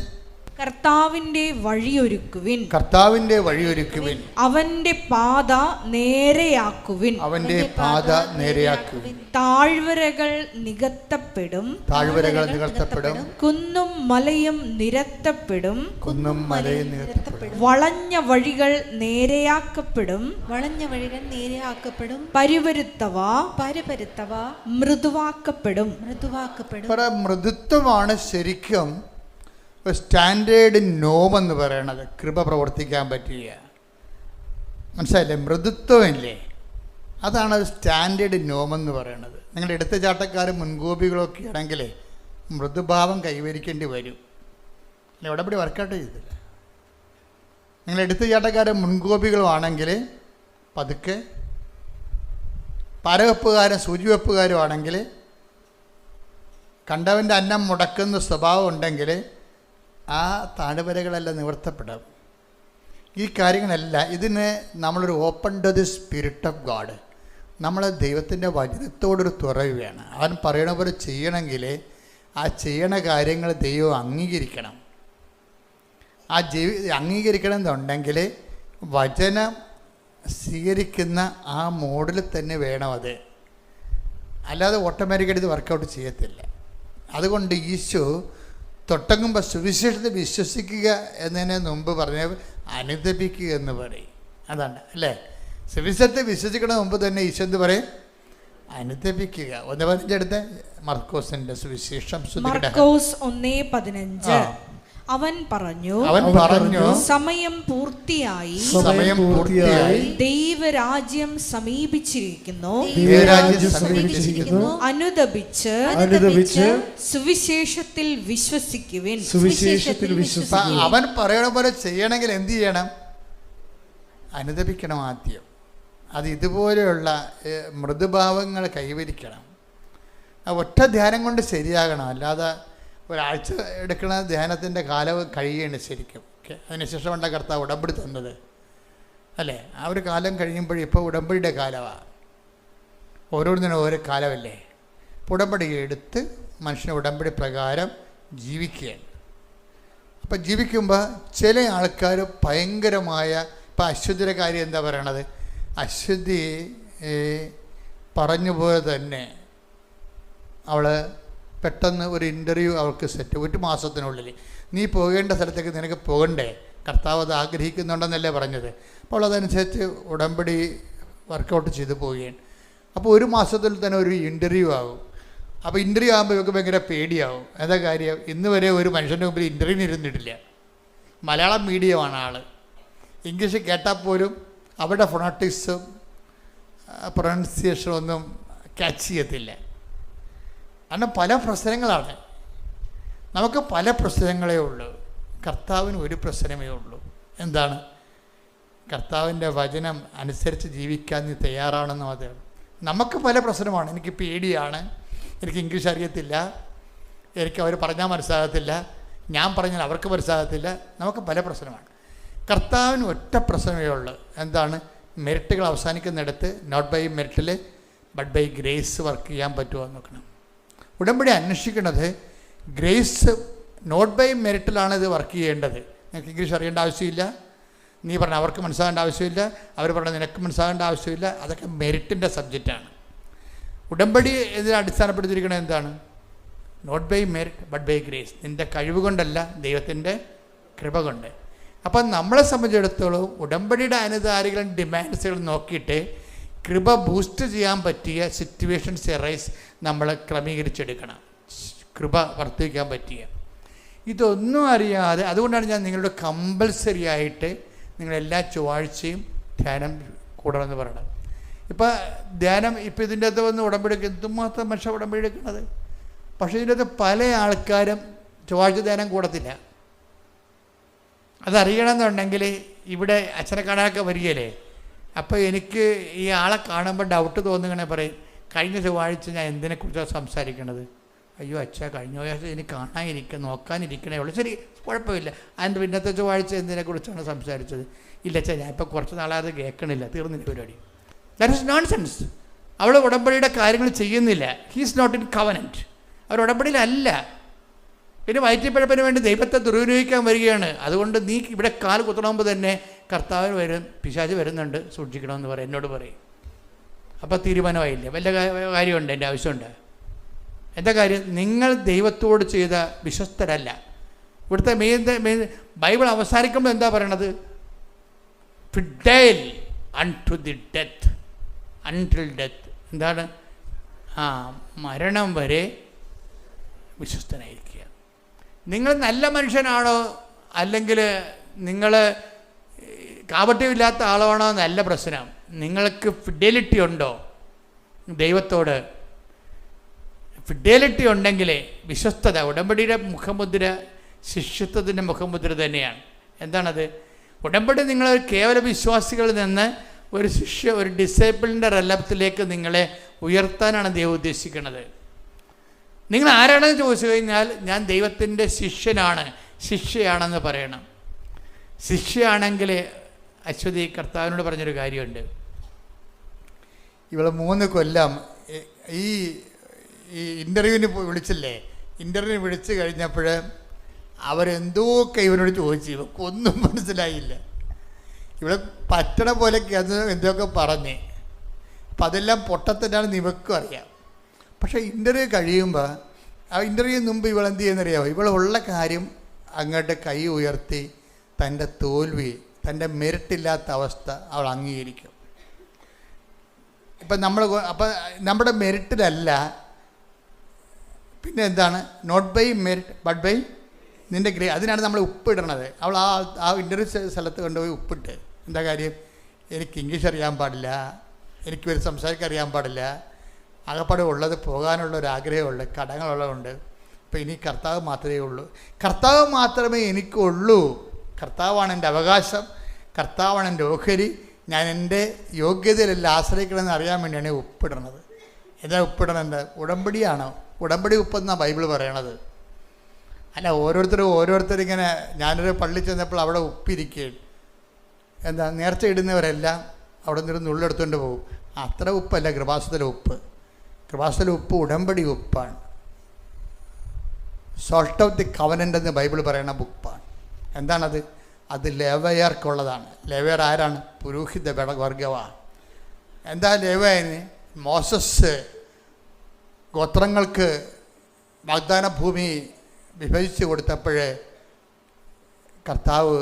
കർത്താവിന്റെ വഴിയൊരുക്കുവിൻ, കർത്താവിന്റെ വഴിയൊരുക്കുവിൻ, അവന്റെ പാത നേരെയാക്കുവിൻ, അവന്റെ പാത നേരെയാക്കുവിൻ, താഴ്വരകൾ നികത്തപ്പെടും, താഴ്വരകൾ നികത്തപ്പെടും, കുന്നും മലയും നിരത്തപ്പെടും, കുന്നും മലയും നികത്തപ്പെടും, വളഞ്ഞ വഴികൾ നേരെയാക്കപ്പെടും, വളഞ്ഞ വഴികൾ നേരെയാക്കപ്പെടും, പരുവരുത്തവ പരുപരുത്തവ മൃദുവാക്കപ്പെടും. മൃദുവാക്കപ്പെടും. ഇവിടെ മൃദുത്വമാണ് ശരിക്കും ഒരു സ്റ്റാൻഡേർഡ് നോം എന്ന് പറയണത്. കൃപ പ്രവർത്തിക്കാൻ പറ്റിയ, മനസ്സിലായില്ലേ? മൃദുത്വമില്ലേ, അതാണ് ഒരു സ്റ്റാൻഡേർഡ് നോം എന്ന് പറയണത്. നിങ്ങളുടെ എടുത്തുചാട്ടക്കാരും മുൻകോപികളൊക്കെ ആണെങ്കിൽ മൃദുഭാവം കൈവരിക്കേണ്ടി വരും. അല്ല, ഉടമ്പടി വർക്കൗട്ട് ചെയ്തില്ല. നിങ്ങൾ എടുത്തുചാട്ടക്കാരും മുൻകോപികളുമാണെങ്കിൽ പതുക്കെ, പരവെപ്പുകാരും സൂചിവെപ്പുകാരും ആണെങ്കിൽ, കണ്ടവൻ്റെ അന്നം മുടക്കുന്ന സ്വഭാവം ഉണ്ടെങ്കിൽ ആ താഴ്വരകളെല്ലാം നിവർത്തപ്പെടും. ഈ കാര്യങ്ങളെല്ലാം ഇതിന് നമ്മളൊരു open to the spirit of God, നമ്മൾ ദൈവത്തിൻ്റെ വചനത്തോടൊരു തുറവുകയാണ്. അവൻ പറയണ പോലെ ചെയ്യണമെങ്കിൽ ആ ചെയ്യണ കാര്യങ്ങൾ ദൈവം അംഗീകരിക്കണം. ആ അംഗീകരിക്കണം എന്നുണ്ടെങ്കിൽ വചനം സ്വീകരിക്കുന്ന ആ മോഡിൽ തന്നെ വേണം അത്. അല്ലാതെ ഓട്ടോമാറ്റിക്കായിട്ട് ഇത് വർക്കൗട്ട് ചെയ്യത്തില്ല. അതുകൊണ്ട് ഈശോ തൊട്ടങ്ങുമ്പോൾ സുവിശേഷത്തെ വിശ്വസിക്കുക എന്നതിന് മുമ്പ് പറഞ്ഞ അനുദപിക്കുക എന്ന് പറയും. അതാണ് അല്ലേ? സുവിശേഷത്തെ വിശ്വസിക്കണ മുമ്പ് തന്നെ ഈശോ എന്ത് പറയും? അനുദപിക്കുക. 1:15 എടുത്ത് മർക്കോസിന്റെ സുവിശേഷം. മർക്കോസ് 1:15. അവൻ പറഞ്ഞു, സമയം പൂർത്തിയായി, ദൈവരാജ്യം സമീപിച്ചിരിക്കുന്നു, അനുദപിച്ച് സുവിശേഷത്തിൽ വിശ്വസിക്കുവിൻ. അവൻ പറയണ പോലെ ചെയ്യണമെങ്കിൽ എന്ത് ചെയ്യണം? അനുദപിക്കണം ആദ്യം. അത് ഇതുപോലെയുള്ള മൃദുഭാവങ്ങൾ കൈവരിക്കണം. ഒറ്റ ധ്യാനം കൊണ്ട് ശരിയാകണം. അല്ലാതെ ഒരാഴ്ച എടുക്കുന്ന ധ്യാനത്തിൻ്റെ കാലം കഴിയുകയാണ് ശരിക്കും. അതിനുശേഷമുണ്ട കർത്താവ് ഉടമ്പടി തന്നത് അല്ലേ? ആ ഒരു കാലം കഴിയുമ്പോഴും ഇപ്പോൾ ഉടമ്പടിയുടെ കാലമാണ്. ഓരോന്നിനും ഓരോ കാലമല്ലേ? ഇപ്പോൾ ഉടമ്പടി എടുത്ത് മനുഷ്യനെ ഉടമ്പടി പ്രകാരം ജീവിക്കുകയാണ്. അപ്പം ജീവിക്കുമ്പോൾ ചില ആൾക്കാർ ഭയങ്കരമായ, ഇപ്പം അശ്വതിയുടെ കാര്യം എന്താ പറയണത്? അശ്വതി പറഞ്ഞു പോലെ തന്നെ അവൾ പെട്ടെന്ന് ഒരു ഇൻ്റർവ്യൂ അവൾക്ക് സെറ്റ്, 1 മാസത്തിനുള്ളിൽ നീ പോകേണ്ട സ്ഥലത്തേക്ക് നിനക്ക് പോകണ്ടേ, കർത്താവ് അത് ആഗ്രഹിക്കുന്നുണ്ടെന്നല്ലേ പറഞ്ഞത്. അപ്പോൾ അതനുസരിച്ച് ഉടമ്പടി വർക്കൗട്ട് ചെയ്ത് പോവുകയാണ്. അപ്പോൾ 1 മാസത്തിൽ തന്നെ ഒരു ഇൻ്റർവ്യൂ ആകും. അപ്പോൾ ഇൻ്റർവ്യൂ ആകുമ്പോൾ ഇവർക്ക് ഭയങ്കര പേടിയാവും. എന്താ കാര്യം? ഇന്ന് വരെ ഒരു മനുഷ്യൻ്റെ മുമ്പിൽ ഇൻ്റർവ്യൂവിന് ഇരുന്നിട്ടില്ല. മലയാളം മീഡിയമാണ് ആൾ. ഇംഗ്ലീഷ് കേട്ടാൽ പോലും അവരുടെ ഫൊണാറ്റിക്സും പ്രൊനൗൺസിയേഷനും ഒന്നും ക്യാച്ച് ചെയ്യത്തില്ല. കാരണം പല പ്രശ്നങ്ങളാണ്. നമുക്ക് പല പ്രശ്നങ്ങളേ ഉള്ളൂ. കർത്താവിന് ഒരു പ്രശ്നമേ ഉള്ളൂ. എന്താണ്? കർത്താവിൻ്റെ വചനം അനുസരിച്ച് ജീവിക്കാൻ നീ തയ്യാറാണെന്നും അത്. നമുക്ക് പല പ്രശ്നമാണ്. എനിക്ക് പേടിയാണ്, എനിക്ക് ഇംഗ്ലീഷ് അറിയത്തില്ല, എനിക്ക് അവർ പറഞ്ഞാൽ മനസ്സിലാകത്തില്ല, ഞാൻ പറഞ്ഞാൽ അവർക്ക് മനസ്സിലാകത്തില്ല. നമുക്ക് പല പ്രശ്നമാണ്. കർത്താവിന് ഒറ്റ പ്രശ്നമേ ഉള്ളൂ. എന്താണ്? മെറിറ്റുകൾ അവസാനിക്കുന്നിടത്ത് നോട്ട് ബൈ മെറിറ്റിൽ ബട്ട് ബൈ ഗ്രേസ് വർക്ക് ചെയ്യാൻ പറ്റുമോ എന്ന് നോക്കണം. ഉടമ്പടി അന്വേഷിക്കുന്നത് ഗ്രേസ് നോട്ട് ബൈ മെറിറ്റിലാണ് ഇത് വർക്ക് ചെയ്യേണ്ടത്. നിനക്ക് ഇംഗ്ലീഷ് അറിയേണ്ട ആവശ്യമില്ല, നീ പറഞ്ഞ അവർക്ക് മനസ്സിലാകേണ്ട ആവശ്യമില്ല, അവർ പറഞ്ഞ നിനക്ക് മനസ്സിലാകേണ്ട ആവശ്യമില്ല. അതൊക്കെ മെറിറ്റിൻ്റെ സബ്ജക്റ്റാണ്. ഉടമ്പടി ഇതിനെ അടിസ്ഥാനപ്പെടുത്തിയിരിക്കുന്നത് എന്താണ്? Not by merit but by grace. നിൻ്റെ കഴിവ് കൊണ്ടല്ല, ദൈവത്തിൻ്റെ കൃപ കൊണ്ട്. അപ്പം നമ്മളെ സംബന്ധിച്ചിടത്തോളം ഉടമ്പടിയുടെ അനുധാരികളും ഡിമാൻഡ്സുകളും നോക്കിയിട്ട് കൃപ ബൂസ്റ്റ് ചെയ്യാൻ പറ്റിയ സിറ്റുവേഷൻസ് എറൈസ് നമ്മൾ ക്രമീകരിച്ചെടുക്കണം. കൃപ വർദ്ധിക്കാൻ പറ്റിയ ഇതൊന്നും അറിയാതെ, അതുകൊണ്ടാണ് ഞാൻ നിങ്ങളുടെ കമ്പൽസറി ആയിട്ട് നിങ്ങളെല്ലാ ചൊവ്വാഴ്ചയും ധ്യാനം കൂടണമെന്ന് പറയണം. ഇപ്പം ധ്യാനം ഇപ്പം ഇതിൻ്റെ അകത്ത് വന്ന് ഉടമ്പടിക്ക് എന്തുമാത്രം മനുഷ്യ ഉടമ്പടി എടുക്കുന്നത്. പക്ഷേ ഇതിൻ്റെ അകത്ത് പല ആൾക്കാരും ചൊവ്വാഴ്ച ധ്യാനം കൂടത്തില്ല. അതറിയണമെന്നുണ്ടെങ്കിൽ ഇവിടെ അച്ഛനെ കാണാനൊക്കെ വരികയല്ലേ. അപ്പോൾ എനിക്ക് ഈ ആളെ കാണുമ്പോൾ ഡൗട്ട് തോന്നുകയാണെങ്കിൽ പറയും, കഴിഞ്ഞ ചൊവ്വാഴ്ച ഞാൻ എന്തിനെക്കുറിച്ചാണ് സംസാരിക്കണത്? അയ്യോ അച്ഛാ, കഴിഞ്ഞ ചൊവ്വാഴ്ച എനിക്ക് നോക്കാനിരിക്കണേ ഉള്ളൂ. ശരി, കുഴപ്പമില്ല. അതിൻ്റെ പിന്നത്തെ ചൊവ്വാഴ്ച എന്തിനെക്കുറിച്ചാണ് സംസാരിച്ചത്? ഇല്ല അച്ഛാ, ഞാൻ ഇപ്പോൾ കുറച്ച് നാളായത് കേൾക്കണില്ല, തീർന്നില്ല പരിപാടി. That is nonsense. അവൾ ഉടമ്പടിയുടെ കാര്യങ്ങൾ ചെയ്യുന്നില്ല. He's not in covenant. അവർ ഉടമ്പടിയിലല്ല. പിന്നെ വയറ്റിപ്പഴപ്പിന് വേണ്ടി ദൈവത്തെ ദുരുപയോഗിക്കാൻ വരികയാണ്. അതുകൊണ്ട് നീ ഇവിടെ കാൽ കുത്തണമെമ്പോൾ തന്നെ കർത്താവിന് വരും, പിശാച് വരുന്നുണ്ട്, സൂക്ഷിക്കണമെന്ന് പറയും, എന്നോട് പറയും. അപ്പോൾ തീരുമാനമായില്ലേ? വല്ല കാര്യമുണ്ട്? എൻ്റെ ആവശ്യമുണ്ട്? എന്താ കാര്യം? നിങ്ങൾ ദൈവത്തോട് ചെയ്ത വിശ്വസ്തരല്ല. ഇവിടുത്തെ മെയിൻ ബൈബിൾ അവസാനിക്കുമ്പോൾ എന്താ പറയണത്? Fidel unto the death, until death. എന്താണ്? മരണം വരെ വിശ്വസ്തനായിരിക്കുക. നിങ്ങൾ നല്ല മനുഷ്യനാണോ അല്ലെങ്കിൽ നിങ്ങൾ കാപട്യമില്ലാത്ത ആളാണോ എന്നല്ല പ്രശ്നം. നിങ്ങൾക്ക് ഫിഡലിറ്റി ഉണ്ടോ ദൈവത്തോട്? ഫിഡലിറ്റി ഉണ്ടെങ്കിൽ വിശ്വസ്തത, ഉടമ്പടിയുടെ മുഖമുദ്ര ശിഷ്യത്വത്തിൻ്റെ മുഖമുദ്ര തന്നെയാണ്. എന്താണത്? ഉടമ്പടി നിങ്ങൾ കേവല വിശ്വാസികളിൽ നിന്ന് ഒരു ഡിസേബിളിൻ്റെ റെലത്തിലേക്ക് നിങ്ങളെ ഉയർത്താനാണ് ദൈവം ഉദ്ദേശിക്കുന്നത്. നിങ്ങൾ ആരാണെന്ന് ചോദിച്ചു കഴിഞ്ഞാൽ ഞാൻ ദൈവത്തിൻ്റെ ശിഷ്യയാണെന്ന് പറയണം. ശിഷ്യയാണെങ്കിൽ അശ്വതി കർത്താവിനോട് പറഞ്ഞൊരു കാര്യമുണ്ട്. ഇവളെ 3 കൊല്ലം ഈ ഇൻ്റർവ്യൂവിന് വിളിച്ചില്ലേ, ഇൻ്റർവ്യൂവിന് വിളിച്ച് കഴിഞ്ഞപ്പോൾ അവരെന്തൊക്കെ ഇവനോട് ചോദിച്ചു, ഇവക്കൊന്നും മനസ്സിലായില്ല. ഇവിടെ പറ്റണ പോലെയൊക്കെ അത് എന്തൊക്കെ പറഞ്ഞ്. അപ്പം അതെല്ലാം പൊട്ടത്തിനാണ് ഇവക്കും അറിയാം. പക്ഷേ ഇൻ്റർവ്യൂ കഴിയുമ്പോൾ, ആ ഇൻ്റർവ്യൂവിന് മുമ്പ് ഇവളെന്ത് ചെയ്യുന്നറിയാമോ? ഇവളുള്ള കാര്യം അങ്ങോട്ട് കൈ ഉയർത്തി തൻ്റെ തോൽവി, തൻ്റെ മെറിറ്റില്ലാത്ത അവസ്ഥ അവൾ അംഗീകരിക്കും. ഇപ്പം നമ്മുടെ മെറിറ്റിലല്ല, പിന്നെ എന്താണ്? Not by merit but by നിൻ്റെ അതിനാണ് നമ്മൾ ഉപ്പിടണത്. അവൾ ആ ഇൻ്റർവ്യൂ സ്ഥലത്ത് കൊണ്ടുപോയി ഉപ്പിട്ട്. എന്താ കാര്യം? എനിക്ക് ഇംഗ്ലീഷ് അറിയാൻ പാടില്ല, എനിക്ക് ഒരു സംസാരിക്കാൻ അറിയാൻ പാടില്ല, ആകപ്പാടെ ഉള്ളത് പോകാനുള്ള ഒരു ആഗ്രഹമുണ്ട്, കടങ്ങളുള്ളതുകൊണ്ട്. അപ്പോൾ ഇനി കർത്താവ് മാത്രമേ ഉള്ളൂ, കർത്താവ് മാത്രമേ എനിക്കുള്ളൂ, കർത്താവാണ് എൻ്റെ അവകാശം, കർത്താവാണ് എൻ്റെ ഓഹരി, ഞാൻ എൻ്റെ യോഗ്യതയിലല്ല ആശ്രയിക്കണമെന്ന് അറിയാൻ വേണ്ടിയാണ് ഉപ്പിടണത്. എന്താ ഉപ്പിടണത്? ഉടമ്പടിയാണോ? ഉടമ്പടി ഉപ്പെന്നാണ് ബൈബിൾ പറയണത്. അല്ല, ഓരോരുത്തരിങ്ങനെ, ഞാനൊരു പള്ളി ചെന്നപ്പോൾ അവിടെ ഉപ്പിരിക്കുകയാണ്. എന്താ? നേർച്ച ഇടുന്നവരെല്ലാം അവിടെ നിന്നൊരു നുള്ളെടുത്തുകൊണ്ട് പോകും. അത്ര ഉപ്പല്ല കൃപാസനത്തിലെ ഉപ്പ്. കൃപാസനത്തിലെ ഉപ്പ് ഉടമ്പടി ഉപ്പാണ്. സോൾട്ട് ഓഫ് ദി കവനൻ്റ് എന്ന് ബൈബിൾ പറയുന്ന ഉപ്പാണ്. എന്താണത്? അത് ലേവയർക്കുള്ളതാണ്. ലേവയർ ആരാണ്? പുരോഹിത വർഗമാണ്. എന്താ ലേവയന്? മോസസ് ഗോത്രങ്ങൾക്ക് വാഗ്ദാന ഭൂമി വിഭജിച്ച് കൊടുത്തപ്പോഴേ കർത്താവ്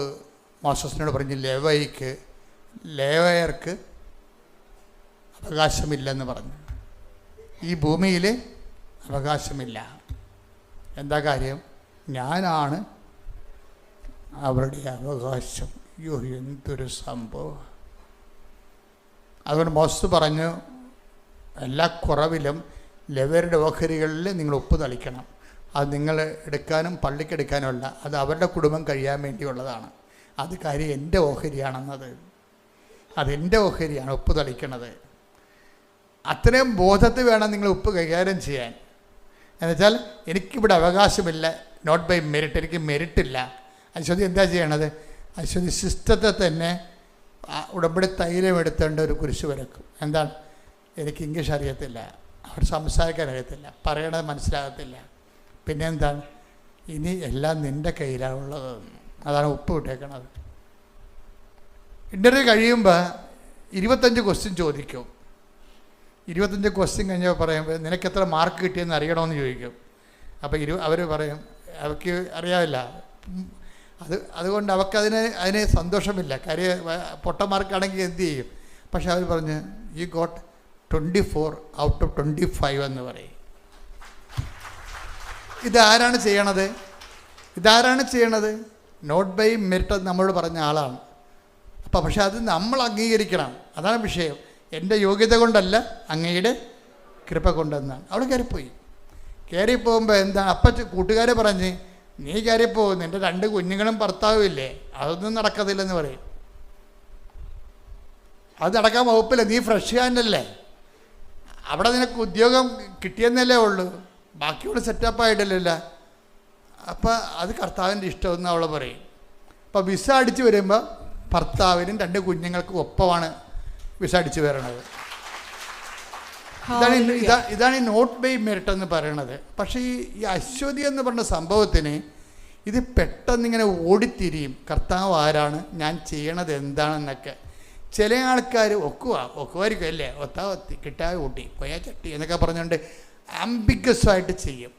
മോസസിനോട് പറഞ്ഞു, ലേവയർക്ക് അവകാശമില്ലെന്ന് പറഞ്ഞു. ഈ ഭൂമിയിൽ അവകാശമില്ല. എന്താ കാര്യം? ഞാനാണ് അവരുടെ അവകാശം. അയ്യോ, എന്തൊരു സംഭവം! അതുകൊണ്ട് മോസസ് പറഞ്ഞു, എല്ലാ കുറവിലും ലേവ്യരുടെ ഓഹരികളിൽ നിങ്ങൾ ഉപ്പ് തളിക്കണം. അത് നിങ്ങൾ എടുക്കാനും പള്ളിക്കെടുക്കാനുമല്ല, അത് അവരുടെ കുടുംബം കഴിയാൻ വേണ്ടിയുള്ളതാണ്. അത് കാര്യം എൻ്റെ ഓഹരിയാണെന്നത്, അതെൻ്റെ ഓഹരിയാണ് ഉപ്പ് തളിക്കണത്. അത്രയും ബോധത്തിൽ വേണം നിങ്ങൾ ഉപ്പ് കൈകാര്യം ചെയ്യാൻ. എന്നുവെച്ചാൽ എനിക്കിവിടെ അവകാശമില്ല, നോട്ട് ബൈ മെറിറ്റ്, എനിക്ക് മെറിറ്റില്ല. അശ്വതി എന്താ ചെയ്യണത്? അശ്വതി സിസ്റ്റത്തെ തന്നെ ഉടമ്പടി തൈലം എടുത്തേണ്ട ഒരു കുരിശ് വരക്കും. എന്താണ്? എനിക്ക് ഇംഗ്ലീഷ് അറിയത്തില്ല, അവർ സംസാരിക്കാൻ അറിയത്തില്ല, പറയണത് മനസ്സിലാകത്തില്ല, പിന്നെ എന്താണ്? ഇനി എല്ലാം നിൻ്റെ കയ്യിലാണുള്ളത്. അതാണ് ഉപ്പ് വിട്ടേക്കണത്. ഇൻ്റർവ്യൂ കഴിയുമ്പോൾ 25 ക്വസ്റ്റ്യൻ ചോദിക്കും. 25 ക്വസ്റ്റ്യൻ കഴിഞ്ഞപ്പോൾ പറയുമ്പോൾ നിനക്ക് എത്ര മാർക്ക് കിട്ടിയെന്ന് അറിയണമെന്ന് ചോദിക്കും. അപ്പോൾ അവർ പറയും അവർക്ക് അറിയാവില്ല. അതുകൊണ്ട് അതിന് സന്തോഷമില്ല. കാര്യം പൊട്ട മാർക്കാണെങ്കിൽ എന്ത് ചെയ്യും? പക്ഷെ അവർ പറഞ്ഞ് യു ഗോട്ട് 24 ഔട്ട് ഓഫ് 25 എന്ന് പറയും. ഇതാരാണ് ചെയ്യണത്? നോട്ട് ബൈ മെറിറ്റ് നമ്മളോട് പറഞ്ഞ ആളാണ്. അപ്പോൾ പക്ഷെ അത് നമ്മൾ അംഗീകരിക്കണം. അതാണ് വിഷയം. എൻ്റെ യോഗ്യത കൊണ്ടല്ല, അങ്ങയുടെ കൃപ കൊണ്ടെന്നാണ്. അവൾ കയറിപ്പോയി. കയറിപ്പോകുമ്പോൾ എന്താണ്, അപ്പം കൂട്ടുകാർ പറഞ്ഞ്, നീ കയറിപ്പോകും, നിൻ്റെ 2 കുഞ്ഞുങ്ങളും ഭർത്താവും ഇല്ലേ, അതൊന്നും നടക്കത്തില്ലെന്ന് പറയും. അത് നടക്കാൻ വകുപ്പില്ല, നീ ഫ്രഷ് ഹാൻഡല്ലേ, അവിടെ നിനക്ക് ഉദ്യോഗം കിട്ടിയെന്നല്ലേ ഉള്ളൂ, ബാക്കിയുള്ള സെറ്റപ്പായിട്ടില്ലല്ലോ. അപ്പം അത് കർത്താവിൻ്റെ ഇഷ്ടമെന്ന് അവൾ പറയും. അപ്പോൾ വിസ അടിച്ച് വരുമ്പോൾ ഭർത്താവിനും 2 കുഞ്ഞുങ്ങൾക്കും ഒപ്പമാണ് വിസ അടിച്ച് വരണത്. ഇതാണ് ഈ നോട്ട് ബൈ മെറിറ്റ് എന്ന് പറയണത്. പക്ഷേ ഈ അശ്വതി എന്ന് പറഞ്ഞ സംഭവത്തിന് ഇത് പെട്ടെന്നിങ്ങനെ ഓടിത്തിരിയും, കർത്താവ് ആരാണ്, ഞാൻ ചെയ്യണത് എന്താണെന്നൊക്കെ. ചില ആൾക്കാർ ഒക്കുമായിരിക്കും അല്ലേ, ഒത്താ ഒത്തി കിട്ടാതെ കൂട്ടി പോയാ ചട്ടി എന്നൊക്കെ പറഞ്ഞുകൊണ്ട് ആംബിഗസായിട്ട് ചെയ്യും.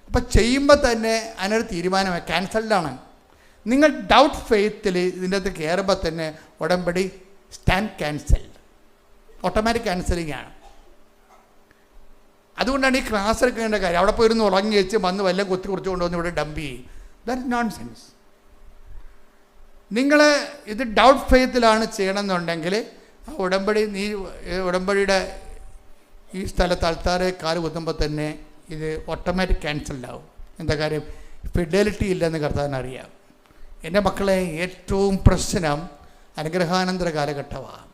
അപ്പം ചെയ്യുമ്പോൾ തന്നെ അതിനൊരു തീരുമാനമായി ക്യാൻസൽഡാണ്. നിങ്ങൾ ഡൗട്ട് ഫെയ്ത്തിൽ ഇതിൻ്റെ അകത്ത് കയറുമ്പോൾ തന്നെ ഉടമ്പടി സ്റ്റാൻഡ് ക്യാൻസൽഡ്, ഓട്ടോമാറ്റിക് ക്യാൻസലിംഗ് ആണ്. അതുകൊണ്ടാണ് ഈ ക്ലാസ് എടുക്കേണ്ട കാര്യം. അവിടെ പോയിരുന്ന് ഉറങ്ങി വെച്ച് വന്ന് വല്ല കുത്തി കുറിച്ച് കൊണ്ടുവന്ന് ഇവിടെ ഡംപ് ചെയ്യും. That is nonsense. നിങ്ങൾ ഇത് ഡൗട്ട് ഫെയ്ത്തിലാണ് ചെയ്യണമെന്നുണ്ടെങ്കിൽ ആ ഉടമ്പടിയുടെ ഈ സ്ഥലത്ത് ആൾക്കാരെ കാല് കുത്തുമ്പോൾ തന്നെ ഇത് ഓട്ടോമാറ്റിക് ക്യാൻസൽഡ് ആവും. എന്താ കാര്യം, ഫിഡലിറ്റി ഇല്ലെന്ന് കർത്താവിന് അറിയാം. എൻ്റെ മക്കളെ, ഏറ്റവും പ്രശ്നം അനുഗ്രഹാനന്തര കാലഘട്ടമാണ്.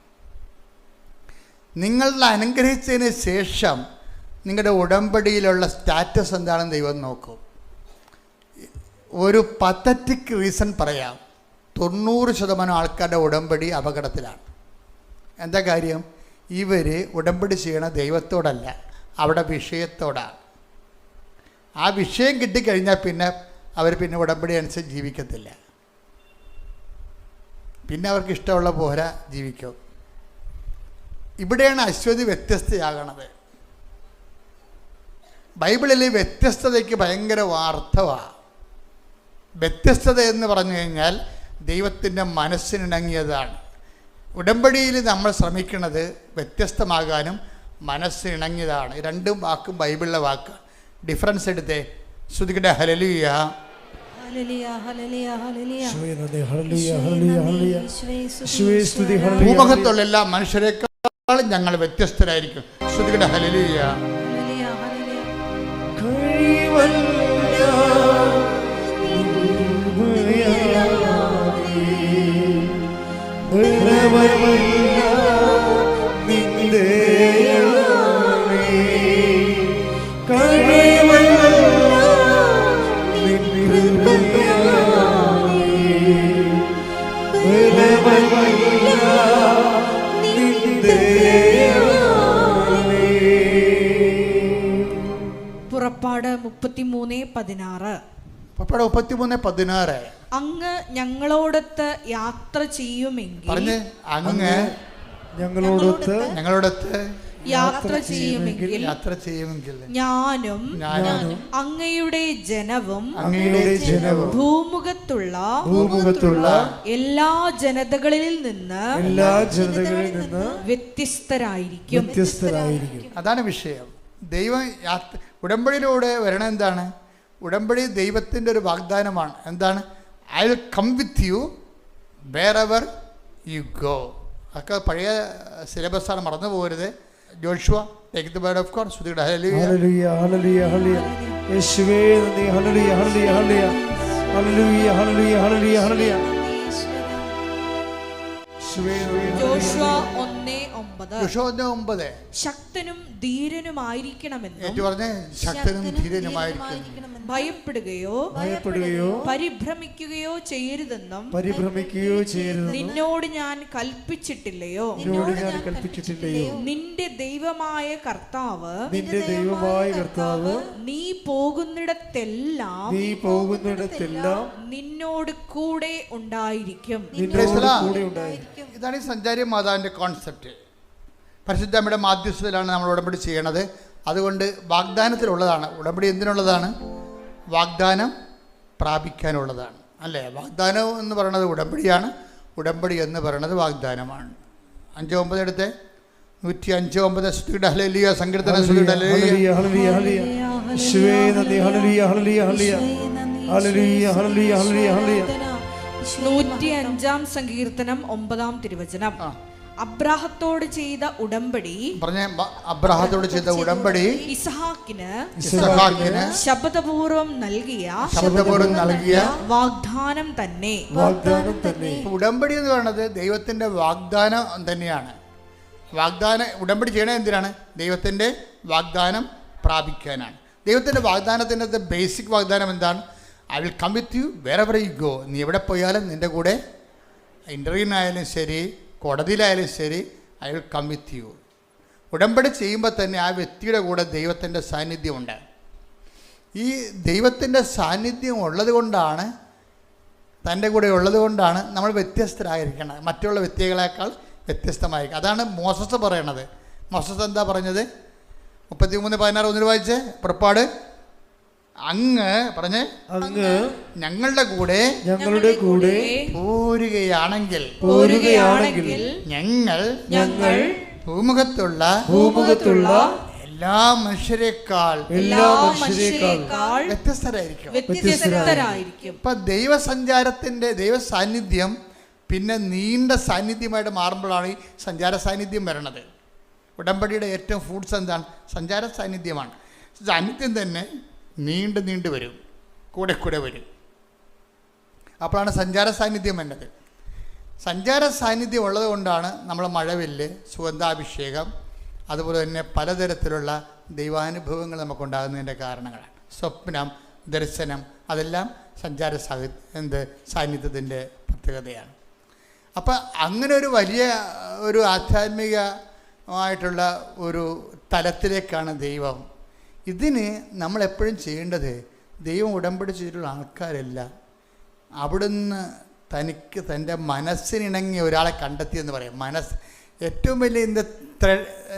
നിങ്ങളുടെ അനുഗ്രഹിച്ചതിന് ശേഷം നിങ്ങളുടെ ഉടമ്പടിയിലുള്ള സ്റ്റാറ്റസ് എന്താണെന്ന് ദൈവം നോക്കും. ഒരു പത്തറ്റിക് റീസൺ പറയാം, 90% ആൾക്കാരുടെ ഉടമ്പടി അപകടത്തിലാണ്. എന്താ കാര്യം, ഇവർ ഉടമ്പടി ചെയ്യണ ദൈവത്തോടല്ല, അവിടെ വിഷയത്തോടാണ്. ആ വിഷയം കിട്ടിക്കഴിഞ്ഞാൽ പിന്നെ അവർ പിന്നെ ഉടമ്പടി അനുസരിച്ച് ജീവിക്കത്തില്ല. പിന്നെ അവർക്ക് ഇഷ്ടമുള്ള പോലെ ജീവിക്കും. ഇവിടെയാണ് അശ്വതി വ്യത്യസ്തയാകണത്. ബൈബിളിൽ വ്യത്യസ്തതയ്ക്ക് ഭയങ്കര അർത്ഥമാണ്. വ്യത്യസ്തത എന്ന് പറഞ്ഞു കഴിഞ്ഞാൽ ദൈവത്തിൻ്റെ മനസ്സിനിണങ്ങിയതാണ്. ഉടമ്പടിയിൽ നമ്മൾ ശ്രമിക്കുന്നത് വ്യത്യസ്തമാകാനും മനസ്സിനിണങ്ങിയതാണ്. 2 വാക്കും ബൈബിളിലെ വാക്കാണ്. ഡിഫറൻസ് എടുത്തേ, ശ്രുതിക്കട്ടെ ഹല്ലേലൂയ. ഭൂമുഖത്തുള്ള എല്ലാ മനുഷ്യരെക്കാളും ഞങ്ങൾ വ്യത്യസ്തരായിരിക്കും. ശ്രുതിക്കട്ടെ ഹല്ലേലൂയ. പുറപ്പാട് 33:16. പുറപ്പാട് 33:16. അങ്ങ് ഞങ്ങളോടൊത്ത് യാത്ര ചെയ്യുമെങ്കിൽ, പറഞ്ഞ് അങ്ങ് ഞങ്ങളോടൊത്ത് യാത്ര ചെയ്യുമെങ്കിൽ ഞാനും അങ്ങയുടെ ജനവും ഭൂമുഖത്തുള്ള എല്ലാ ജനതകളിൽ നിന്ന് വ്യത്യസ്തരായിരിക്കും. അതാണ് വിഷയം. ദൈവം ഉടമ്പടിയിലൂടെ വരണം. എന്താണ് ഉടമ്പടി? ദൈവത്തിൻ്റെ ഒരു വാഗ്ദാനമാണ്. എന്താണ്? I will come with you wherever you go. അതൊക്കെ പഴയ സിലബസാണ്, മറന്നു പോകരുത്. Joshua, take the word of God. ശ്രുതിയുടെ ഹല്ലേലൂയ ഹല്ലേലൂയ ഹല്ലേലൂയ യേശുവേ നന്ദി. ഹല്ലേലൂയ ഹല്ലേലൂയ ഹല്ലേലൂയ ഹല്ലേലൂയ ഹല്ലേലൂയ ഹല്ലേലൂയ ഹല്ലേലൂയ. ജോഷുവ 1:9. ജോഷുവ 1:9. ശക്തനും ധീരനുമായിരിക്കണമെന്നും ഭയപ്പെടുകയോ പരിഭ്രമിക്കുകയോ ചെയ്യരുതെന്നും നിന്നോട് ഞാൻ കൽപ്പിച്ചിട്ടില്ലയോ? നിന്റെ ദൈവമായ കർത്താവ് നീ പോകുന്നിടത്തെല്ലാം നിന്നോട് കൂടെ ഉണ്ടായിരിക്കും. ഇതാണ് ഈ സഞ്ചാരി മാതാവിൻ്റെ കോൺസെപ്റ്റ്. പരിശുദ്ധമ്മയുടെ മാധ്യസ്ഥതയിലാണ് നമ്മൾ ഉടമ്പടി ചെയ്യണത്. അതുകൊണ്ട് വാഗ്ദാനത്തിലുള്ളതാണ് ഉടമ്പടി. എന്തിനുള്ളതാണ്? വാഗ്ദാനം പ്രാപിക്കാനുള്ളതാണ്, അല്ലേ? വാഗ്ദാനം എന്ന് പറയുന്നത് ഉടമ്പടിയാണ്, ഉടമ്പടി എന്ന് പറയുന്നത് വാഗ്ദാനമാണ്. 5:9 എടുത്ത് 105:9 സ്തുതിയുടെ ഹല്ലേലൂയ സങ്കീർത്തന. സ്തുതിയുടെ ഹല്ലേലൂയ ഹല്ലേലൂയ ഹല്ലേലൂയ ഹല്ലേലൂയ ഹല്ലേലൂയ ഹല്ലേലൂയ ഹല്ലേലൂയ ഹല്ലേലൂയ ഹല്ലേലൂയ 105-ാം സങ്കീർത്തനം 9-ാം തിരുവചനം. അബ്രാഹത്തോട് ചെയ്ത ഉടമ്പടി, അബ്രാഹത്തോട് ചെയ്ത ഉടമ്പടി ഇസ്ഹാക്കിന് ശബ്ദപൂർവം നൽകിയ വാഗ്ദാനം തന്നെ. ഉടമ്പടി എന്ന് പറയുന്നത് ദൈവത്തിന്റെ വാഗ്ദാനം തന്നെയാണ്. ഉടമ്പടി ചെയ്യണത് എന്തിനാണ്? ദൈവത്തിന്റെ വാഗ്ദാനം പ്രാപിക്കാനാണ്. ദൈവത്തിന്റെ വാഗ്ദാനത്തിൻ്റെ ബേസിക് വാഗ്ദാനം എന്താണ്? I will come with you wherever you go. നീ എവിടെ പോയാലും നിന്റെ കൂടെ, ഇന്റർവ്യൂവിനായാലും ശരി, കോടതിയിലായാലും ശരി, I will come with you. ഉടമ്പടി ചെയ്യുമ്പോൾ തന്നെ ആ വ്യക്തിയുടെ കൂടെ ദൈവത്തിൻ്റെ സാന്നിധ്യമുണ്ട്. ഈ ദൈവത്തിൻ്റെ സാന്നിധ്യം ഉള്ളത് കൊണ്ടാണ്, തൻ്റെ കൂടെ ഉള്ളത് കൊണ്ടാണ് നമ്മൾ വ്യത്യസ്തരായിരിക്കണം, മറ്റുള്ള വ്യക്തികളെക്കാൾ വ്യത്യസ്തമായിരിക്കും. അതാണ് മോസസ് പറയണത്. മോസസ് എന്താ പറഞ്ഞത്? 33:16 വായിച്ച്. പുറപ്പാട്, അങ്ങ് ഞങ്ങളുടെ കൂടെ പോരുകയാണെങ്കിൽ ഞങ്ങൾ ഭൂമുഖത്തുള്ള എല്ലാ മനുഷ്യരെക്കാൾ വ്യത്യസ്തരായിരിക്കും. ഇപ്പൊ ദൈവ സാന്നിധ്യം പിന്നെ നീണ്ട സാന്നിധ്യമായിട്ട് മാറുമ്പോഴാണ് ഈ സഞ്ചാര സാന്നിധ്യം വരണത്. ഉടമ്പടിയുടെ ഏറ്റവും ഫ്രൂട്ട്സ് എന്താണ്? സഞ്ചാര സാന്നിധ്യമാണ്. സാന്നിധ്യം തന്നെ നീണ്ടു വരും, കൂടെ വരും. അപ്പോഴാണ് സഞ്ചാര സാന്നിധ്യം എന്നത്. സഞ്ചാര സാന്നിധ്യം ഉള്ളത് കൊണ്ടാണ് നമ്മൾ മഴവില്ല്, സുഗന്ധാഭിഷേകം, അതുപോലെ തന്നെ പലതരത്തിലുള്ള ദൈവാനുഭവങ്ങൾ നമുക്കുണ്ടാകുന്നതിൻ്റെ കാരണങ്ങളാണ്. സ്വപ്നം, ദർശനം, അതെല്ലാം സഞ്ചാര സാന്നിധ്യത്തിൻ്റെ പ്രത്യേകതയാണ്. അപ്പം അങ്ങനെ ഒരു വലിയ ഒരു ആധ്യാത്മികമായിട്ടുള്ള ഒരു തലത്തിലേക്കാണ് ദൈവം. ഇതിന് നമ്മളെപ്പോഴും ചെയ്യേണ്ടത്, ദൈവം ഉടമ്പടി ചെയ്തിട്ടുള്ള ആൾക്കാരല്ല, അവിടുന്ന് തനിക്ക് തൻ്റെ മനസ്സിനിണങ്ങിയ ഒരാളെ കണ്ടെത്തിയെന്ന് പറയും. ഏറ്റവും വലിയ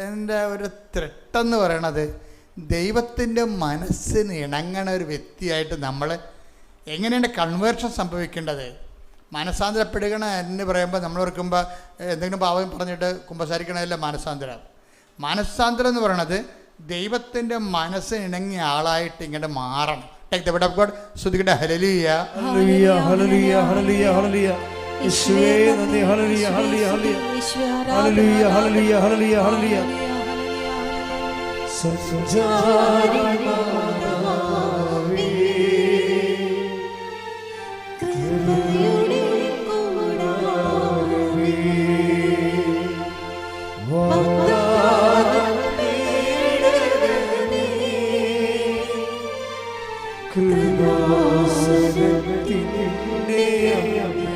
എൻ്റെ ഒരു ത്രെട്ടെന്ന് പറയണത്, ദൈവത്തിൻ്റെ മനസ്സിന് ഇണങ്ങണ ഒരു വ്യക്തിയായിട്ട് നമ്മൾ എങ്ങനെയാണ് കൺവേർഷൻ സംഭവിക്കേണ്ടത്. മനസാന്തരപ്പെടുകണ എന്ന് പറയുമ്പോൾ നമ്മൾ ഓർക്കുമ്പോൾ എന്തെങ്കിലും പാവം പറഞ്ഞിട്ട് കുമ്പസാരിക്കണതല്ല മാനസാന്തരം. മാനസാന്തരം എന്ന് പറയണത് ദൈവത്തിൻ്റെ മനസ്സിനിണങ്ങിയ ആളായിട്ട് ഇങ്ങനെ മാറണം. Take the word of God. ശ്രുതിക്കട്ടെ. ഹല്ലേലൂയ, ഹല്ലേലൂയ, ഹല്ലേലൂയ, ഹല്ലേലൂയ, ഹല്ലേലൂയ. യേശുവേ നന്ദി. ഹല്ലേലൂയ, ഹല്ലേലൂയ, ഹല്ലേലൂയ, ഹല്ലേലൂയ, ഹല്ലേലൂയ, ഹല്ലേലൂയ, ഹല്ലേലൂയ. സഞ്ചാരിമാതാവേ, കൃപയുടെ കൂടാരമേ, വാഗ്ദാനം തേടണമേ, കൃപാസനത്തിൻ്റെ അമ്മേ,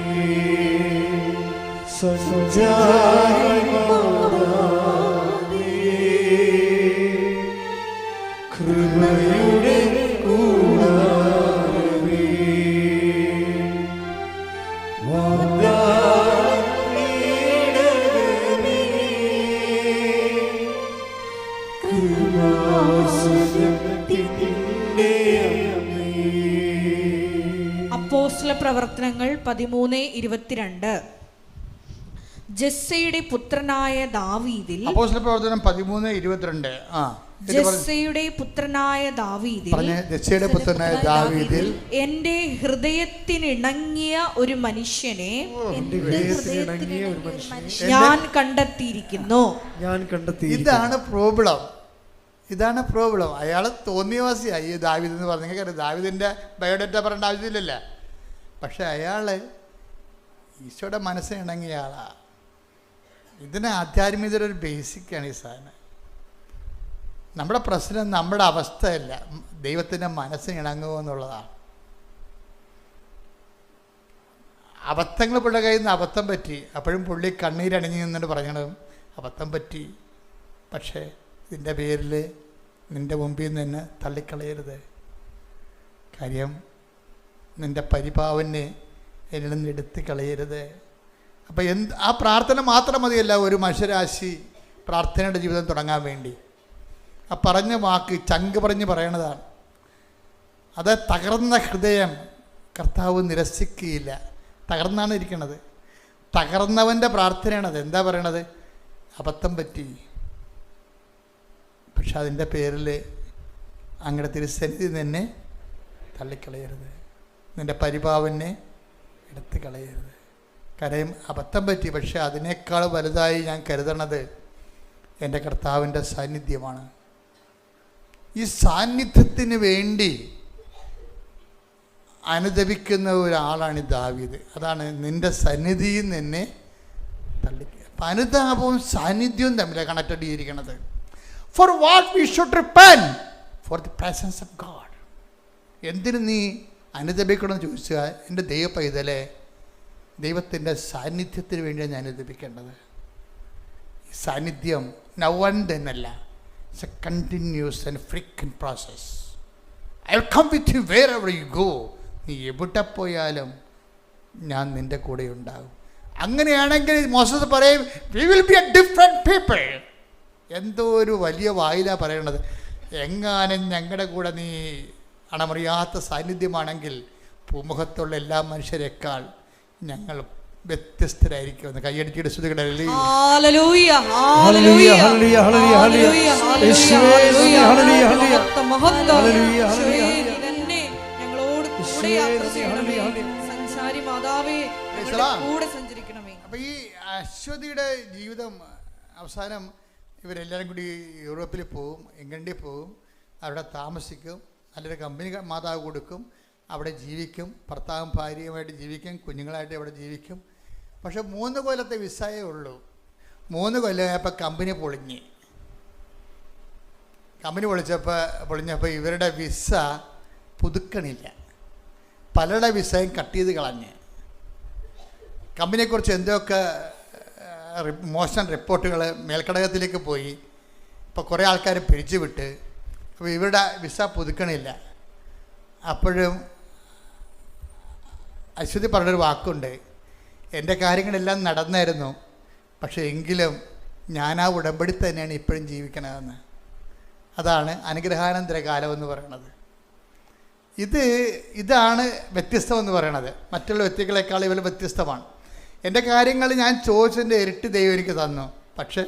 സഞ്ചാരിമാതാവേ, കൃപയുടെ കൂടാരമേ, വാഗ്ദാനം തേടണമേ, കൃപാസനത്തിൻ്റെ അമ്മേ. അപ്പോസ്തല പ്രവർത്തനങ്ങൾ 13:22. ജെസ്സയുടെ പുത്രനായ ദാവീദിൽ, അപ്പോസ്തല പ്രവർത്തനം 13:22. ജെസ്സയുടെ പുത്രനായ ദാവീദിൽ എൻ്റെ ഹൃദയത്തിനിണങ്ങിയ ഒരു മനുഷ്യനെ ഞാൻ കണ്ടെത്തിയിരിക്കുന്നു. ഇതാണ് പ്രോബ്ലം. അയാൾ തോന്നിയവാസിയായി ദാവീദ് എന്ന് പറഞ്ഞെങ്കിൽ ദാവീദിൻ്റെ ബയോഡേറ്റ പറയേണ്ട ആവശ്യമില്ലല്ലോ. പക്ഷെ അയാൾ ഈശോയുടെ മനസ്സിനിണങ്ങിയ ആളാണ്. ഇതിന് ആധ്യാത്മികതയുടെ ഒരു ബേസിക്കാണ് ഈ സാധനം. നമ്മുടെ പ്രശ്നം നമ്മുടെ അവസ്ഥയല്ല, ദൈവത്തിൻ്റെ മനസ്സിനിണങ്ങുക എന്നുള്ളതാണ്. അബദ്ധങ്ങൾ പുള്ളിയുടെ കയ്യിൽ നിന്ന് അബദ്ധം പറ്റി, അപ്പോഴും പുള്ളി കണ്ണീരണിഞ്ഞ് നിന്നിട്ട് പറയണതും അബദ്ധം പറ്റി, പക്ഷേ ഇതിൻ്റെ പേരിൽ നിൻ്റെ മുമ്പിൽ നിന്ന് തന്നെ തള്ളിക്കളയരുത്. കാര്യം നിൻ്റെ പരിപാവനെ എന്നിൽ നിന്ന് എടുത്ത് കളയരുത്. അപ്പം ആ പ്രാർത്ഥന മാത്രം മതിയല്ല ഒരു മനുഷ്യരാശി പ്രാർത്ഥനയുടെ ജീവിതം തുടങ്ങാൻ വേണ്ടി. ആ പറഞ്ഞ വാക്ക് ചങ്ക് പറഞ്ഞ് പറയണതാണ്. അത് തകർന്ന ഹൃദയം കർത്താവ് നിരസിക്കുകയില്ല. തകർന്നാണ് ഇരിക്കണത്. തകർന്നവൻ്റെ പ്രാർത്ഥനയാണത്. എന്താ പറയണത്? അബദ്ധം പറ്റി, പക്ഷെ അതിൻ്റെ പേരിൽ അങ്ങയുടെ തിരുസന്നിധി നിന്നെ തള്ളിക്കളയരുത്. നിൻ്റെ പരിപാവനെ എടുത്ത് കളയരുത്. കാര്യം അബദ്ധം പറ്റി, പക്ഷെ അതിനേക്കാൾ വലുതായി ഞാൻ കരുതണത് എൻ്റെ കർത്താവിൻ്റെ സാന്നിധ്യമാണ്. ഈ സാന്നിധ്യത്തിന് വേണ്ടി അനുദപിക്കുന്ന ഒരാളാണ് ദാവീദ്. അതാണ് നിൻ്റെ സന്നിധിയിൽ നിന്നെ തള്ളിക്കുക. അപ്പം അനുതാപവും സാന്നിധ്യവും തമ്മിലാണ് കണക്റ്റഡ് ചെയ്തിരിക്കുന്നത്. For what we should repent? For the presence of God. എന്തിന് നീ അനുദപിക്കണമെന്ന് ചോദിച്ചാൽ, എൻ്റെ ദൈവ പൈതലെ, ദൈവത്തിൻ്റെ സാന്നിധ്യത്തിന് വേണ്ടിയാണ് ഞാൻ അനുദപിക്കേണ്ടത്. ഈ സാന്നിധ്യം നൗ ആൻഡ് ദെൻ അല്ല. It's a continuous and frequent process. I will come with you wherever you go. നീ എവിടെ പോയാലും ഞാൻ നിൻ്റെ കൂടെ ഉണ്ടാകും. അങ്ങനെയാണെങ്കിൽ മോസസ് പറയും, we will be A different people. എന്തോ ഒരു വലിയ വായിലാണ് പറയണത്. എങ്ങാനും ഞങ്ങളുടെ കൂടെ നീ അണമറിയാത്ത സാന്നിധ്യമാണെങ്കിൽ ഭൂമുഖത്തുള്ള എല്ലാ മനുഷ്യരെക്കാൾ ഞങ്ങൾ വ്യത്യസ്തരായിരിക്കും. കൈയടിച്ചിട്ട് സ്തുതിക്കട്ടെ. ഹല്ലേലൂയ, ഹല്ലേലൂയ, ഹല്ലേലൂയ, ഹല്ലേലൂയ, ഹല്ലേലൂയ, യേശുവേ, ഹല്ലേലൂയ, ഹല്ലേലൂയ, മഹത്വം. ഹല്ലേലൂയ, യേശുവേ, ഹല്ലേലൂയ, നീ തന്നെ ഞങ്ങളോട് കൂടെ യാത്ര ചെയ്യണമേ. സഞ്ചാരി മാതാവേ, ഞങ്ങളുടെ കൂടെ സഞ്ചരിക്കണമേ. അപ്പം ഈ അശ്വതിയുടെ ജീവിതം അവസാനം ഇവരെല്ലാവരും കൂടി യൂറോപ്പിൽ പോവും, ഇംഗ്ലണ്ടിൽ പോവും, അവിടെ താമസിക്കും, നല്ലൊരു കമ്പനി മാതാവ് കൊടുക്കും, അവിടെ ജീവിക്കും, ഭർത്താവും ഭാര്യയുമായിട്ട് ജീവിക്കും, കുഞ്ഞുങ്ങളായിട്ട് അവിടെ ജീവിക്കും. പക്ഷെ 3 കൊല്ലത്തെ വിസയേ ഉള്ളൂ. 3 കൊല്ലമായപ്പോൾ കമ്പനി പൊളിഞ്ഞ്. കമ്പനി പൊളിഞ്ഞപ്പോൾ ഇവരുടെ വിസ പുതുക്കണില്ല. പലരുടെ വിസയും കട്ട് ചെയ്ത് കളഞ്ഞ്. കമ്പനിയെക്കുറിച്ച് എന്തൊക്കെ മോശം റിപ്പോർട്ടുകൾ മേൽക്കടകത്തിലേക്ക് പോയി. ഇപ്പോൾ കുറേ ആൾക്കാർ പിരിച്ചുവിട്ട്. അപ്പോൾ ഇവരുടെ വിസ പുതുക്കണില്ല. അപ്പോഴും അശ്വതി പറഞ്ഞൊരു വാക്കുണ്ട്, എൻ്റെ കാര്യങ്ങളെല്ലാം നടന്നായിരുന്നു, പക്ഷേ എങ്കിലും ഞാൻ ആ ഉടമ്പടി തന്നെയാണ് ഇപ്പോഴും ജീവിക്കണതെന്ന്. അതാണ് അനുഗ്രഹാനന്തര കാലം എന്ന് പറയണത്. ഇതാണ് വ്യത്യസ്തമെന്ന് പറയണത്. മറ്റുള്ള വ്യക്തികളെക്കാൾ ഇവർ വ്യത്യസ്തമാണ്. എൻ്റെ കാര്യങ്ങൾ ഞാൻ ചോദിച്ചതിൻ്റെ ഇരട്ടി ദൈവം എനിക്ക് തന്നു. പക്ഷെ